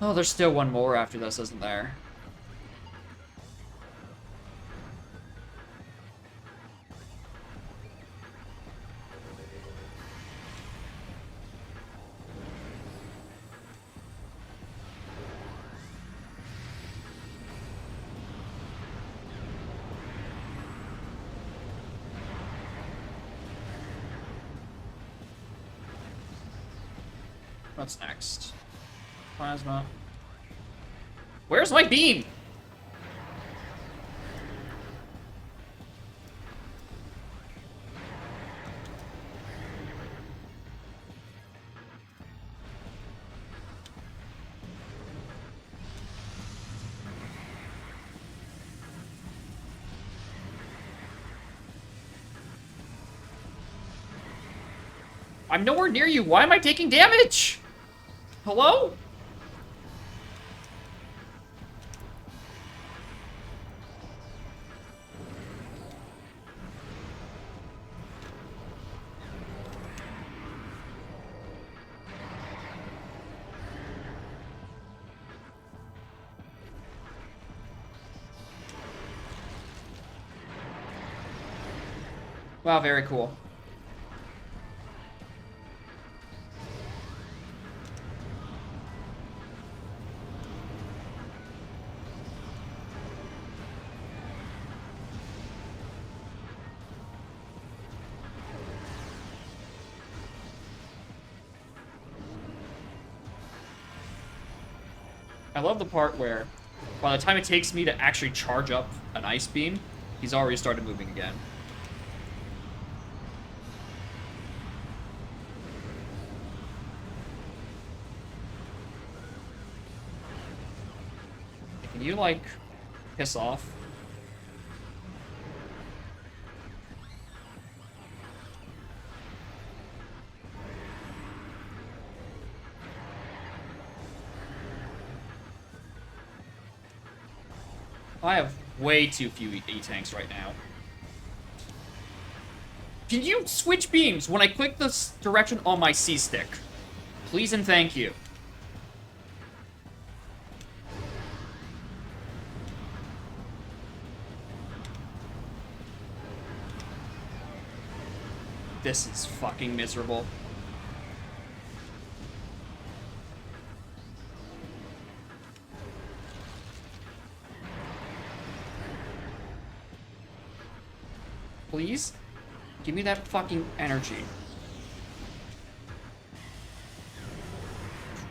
Oh, there's still one more after this, isn't there? What's next? Plasma. Where's my beam? I'm nowhere near you. Why am I taking damage? Hello? Wow, very cool. I love the part where, by the time it takes me to actually charge up an ice beam, he's already started moving again. Can you, like, piss off? I have way too few E-tanks right now. Can you switch beams when I click this direction on my C-stick? Please and thank you. This is fucking miserable. Please? Give me that fucking energy.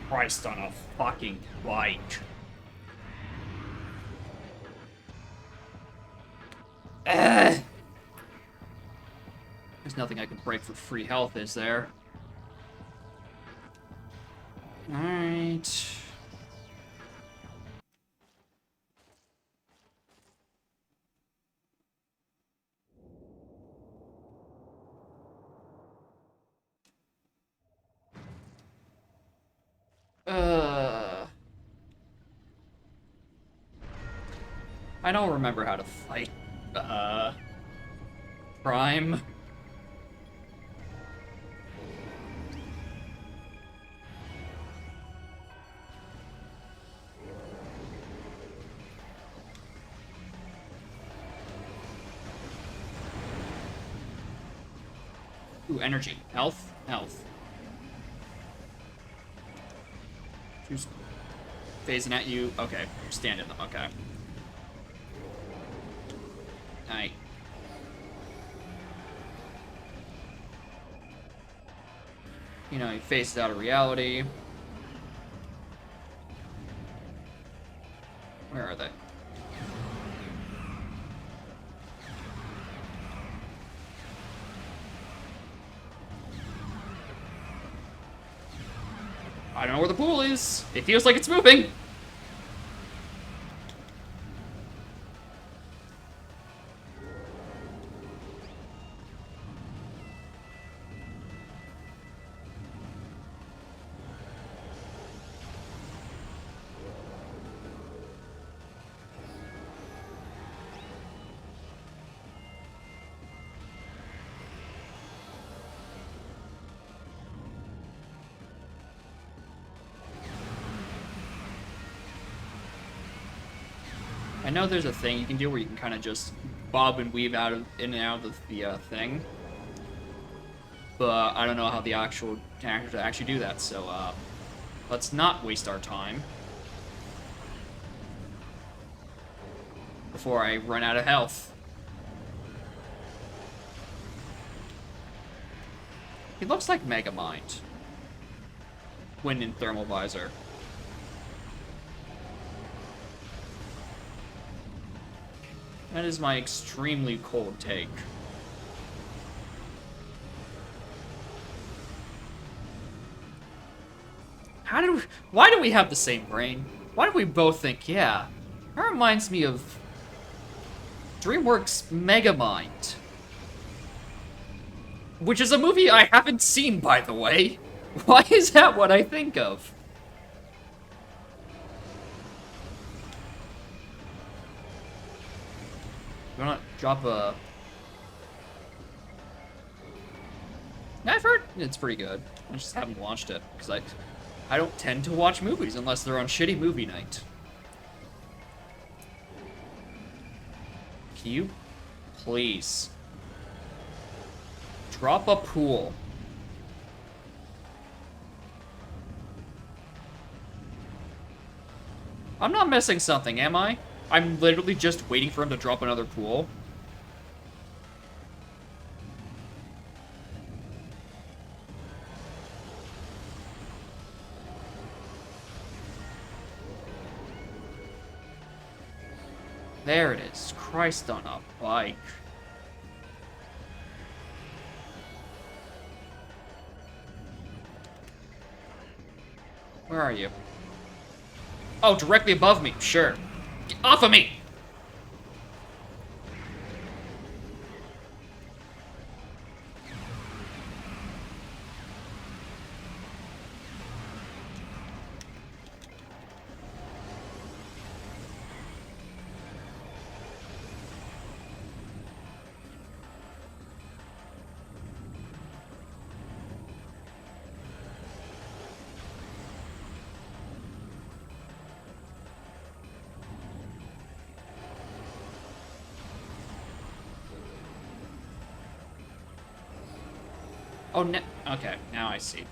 Christ on a fucking bike. Ugh. There's nothing I can break for free health, is there? Alright. I don't remember how to fight, Prime. Ooh, energy. Health? Health. Who's phasing at you? Okay, standing them, okay. Alright. You know, he faces out of reality. Where are they? I don't know where the pool is. It feels like it's moving. I know there's a thing you can do where you can kind of just bob and weave in and out of the thing, but I don't know how the actual actor to actually do that. So let's not waste our time before I run out of health. He looks like Megamind when in thermal visor. That is my extremely cold take. Why do we have the same brain? Why do we both think, yeah, that reminds me of DreamWorks Megamind. Which is a movie I haven't seen, by the way. Why is that what I think of? You wanna drop a... I've heard it's pretty good. I just haven't watched it, because I don't tend to watch movies unless they're on shitty movie night. Can you please drop a pool? I'm not missing something, am I? I'm literally just waiting for him to drop another pool. There it is. Christ on a bike. Where are you? Oh, directly above me. Sure. Get off of me! Oh, no. Okay, now I see.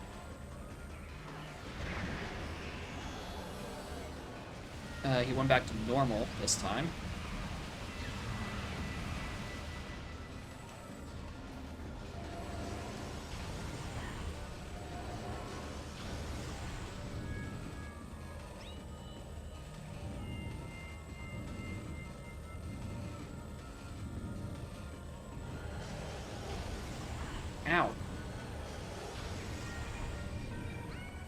He went back to normal this time. Ow.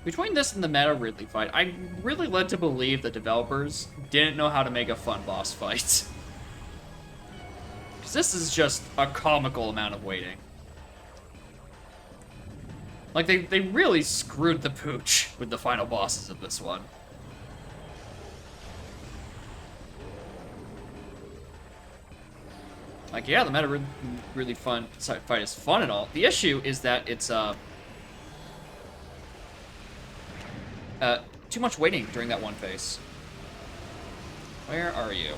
Between this and the Meta Ridley fight, I'm really led to believe the developers didn't know how to make a fun boss fight. Because this is just a comical amount of waiting. Like, they really screwed the pooch with the final bosses of this one. Like, yeah, the Meta Ridley fight is fun and all. The issue is that it's, too much waiting during that one phase. Where are you?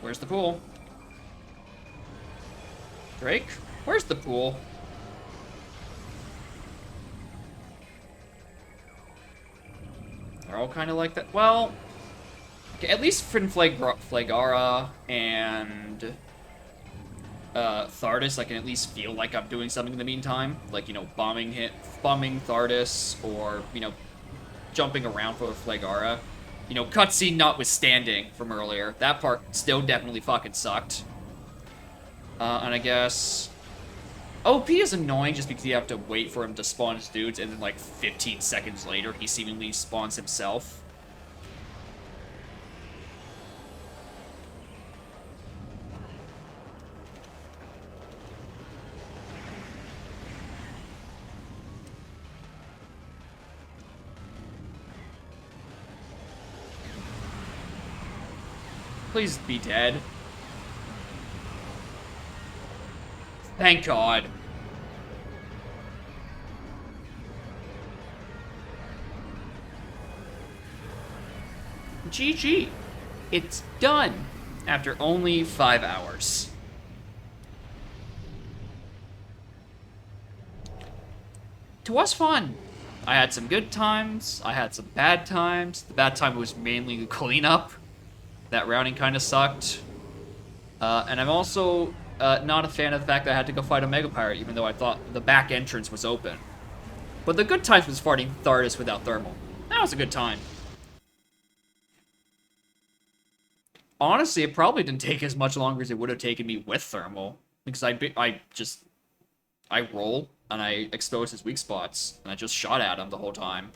Where's the pool? Drake? Where's the pool? They're all kind of like that. Well, okay, at least Flagara and Thardus, I can at least feel like I'm doing something in the meantime. Like, you know, bombing Thardus, or, you know, jumping around for Flagara. You know, cutscene notwithstanding from earlier. That part still definitely fucking sucked. And I guess... OP is annoying just because you have to wait for him to spawn his dudes, and then, like, 15 seconds later, he seemingly spawns himself. Please be dead. Thank God. GG. It's done after only 5 hours. It was fun. I had some good times. I had some bad times. The bad time was mainly the cleanup. That routing kind of sucked. And I'm also not a fan of the fact that I had to go fight a Mega Pirate, even though I thought the back entrance was open. But the good times was fighting Thardus without thermal. That was a good time. Honestly, it probably didn't take as much longer as it would have taken me with thermal. Because I roll, and I expose his weak spots, and I just shot at him the whole time.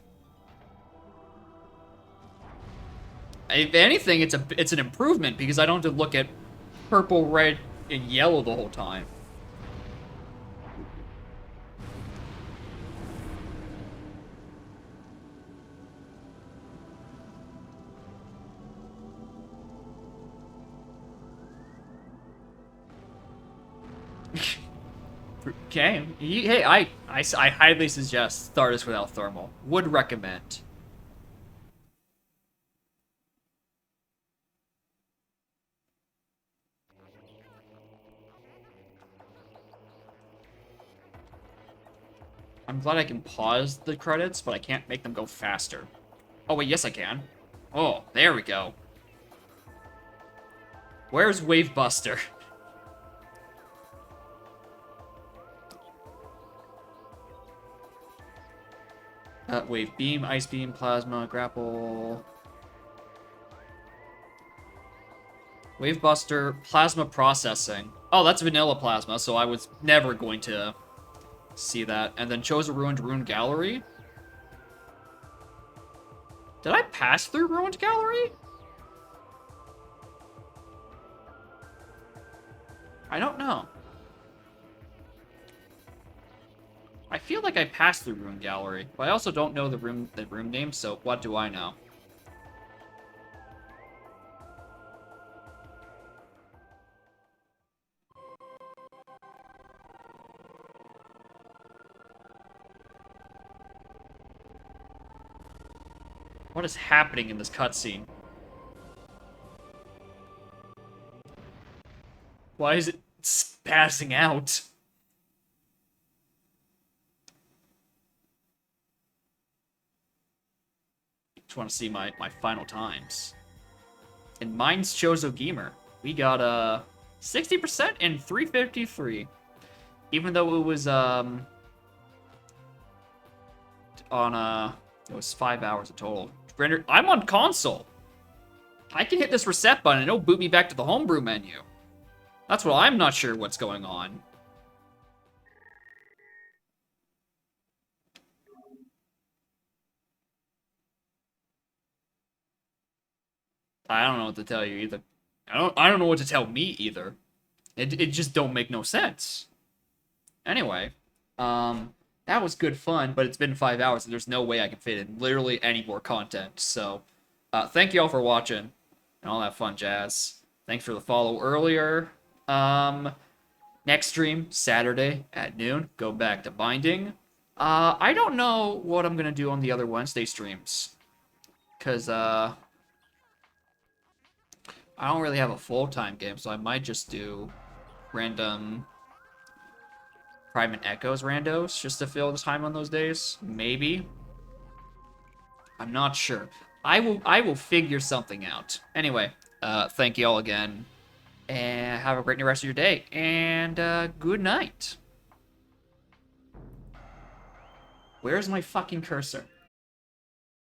If anything, it's an improvement, because I don't have to look at purple, red, and yellow the whole time. Okay. Hey, I highly suggest Thardus without thermal. Would recommend. I'm glad I can pause the credits, but I can't make them go faster. Oh, wait, yes I can. Oh, there we go. Where's Wave Buster? Wave Beam, Ice Beam, Plasma, Grapple... Wave Buster, Plasma Processing. Oh, that's Vanilla Plasma, so I was never going to see that. And then chose a Ruined Gallery. Did I pass through Ruined Gallery? I don't know. I feel like I passed through Ruined Gallery, but I also don't know the room name, so what do I know? What is happening in this cutscene? Why is it passing out? Just want to see my final times. And mine's Chozo Gamer. We got 60% and 353. Even though it was on it was 5 hours total. I'm on console. I can hit this reset button and it'll boot me back to the homebrew menu. That's what I'm not sure what's going on. I don't know what to tell you either. I don't know what to tell me either. It just don't make no sense. Anyway, that was good fun, but it's been 5 hours and there's no way I can fit in literally any more content. So, thank you all for watching and all that fun jazz. Thanks for the follow earlier. Next stream, Saturday at noon. Go back to binding. I don't know what I'm gonna do on the other Wednesday streams. Because, I don't really have a full-time game, so I might just do random Private Echoes randos just to fill the time on those days. Maybe. I'm not sure. I will figure something out. Anyway, thank you all again. And have a great rest of your day. And good night. Where's my fucking cursor?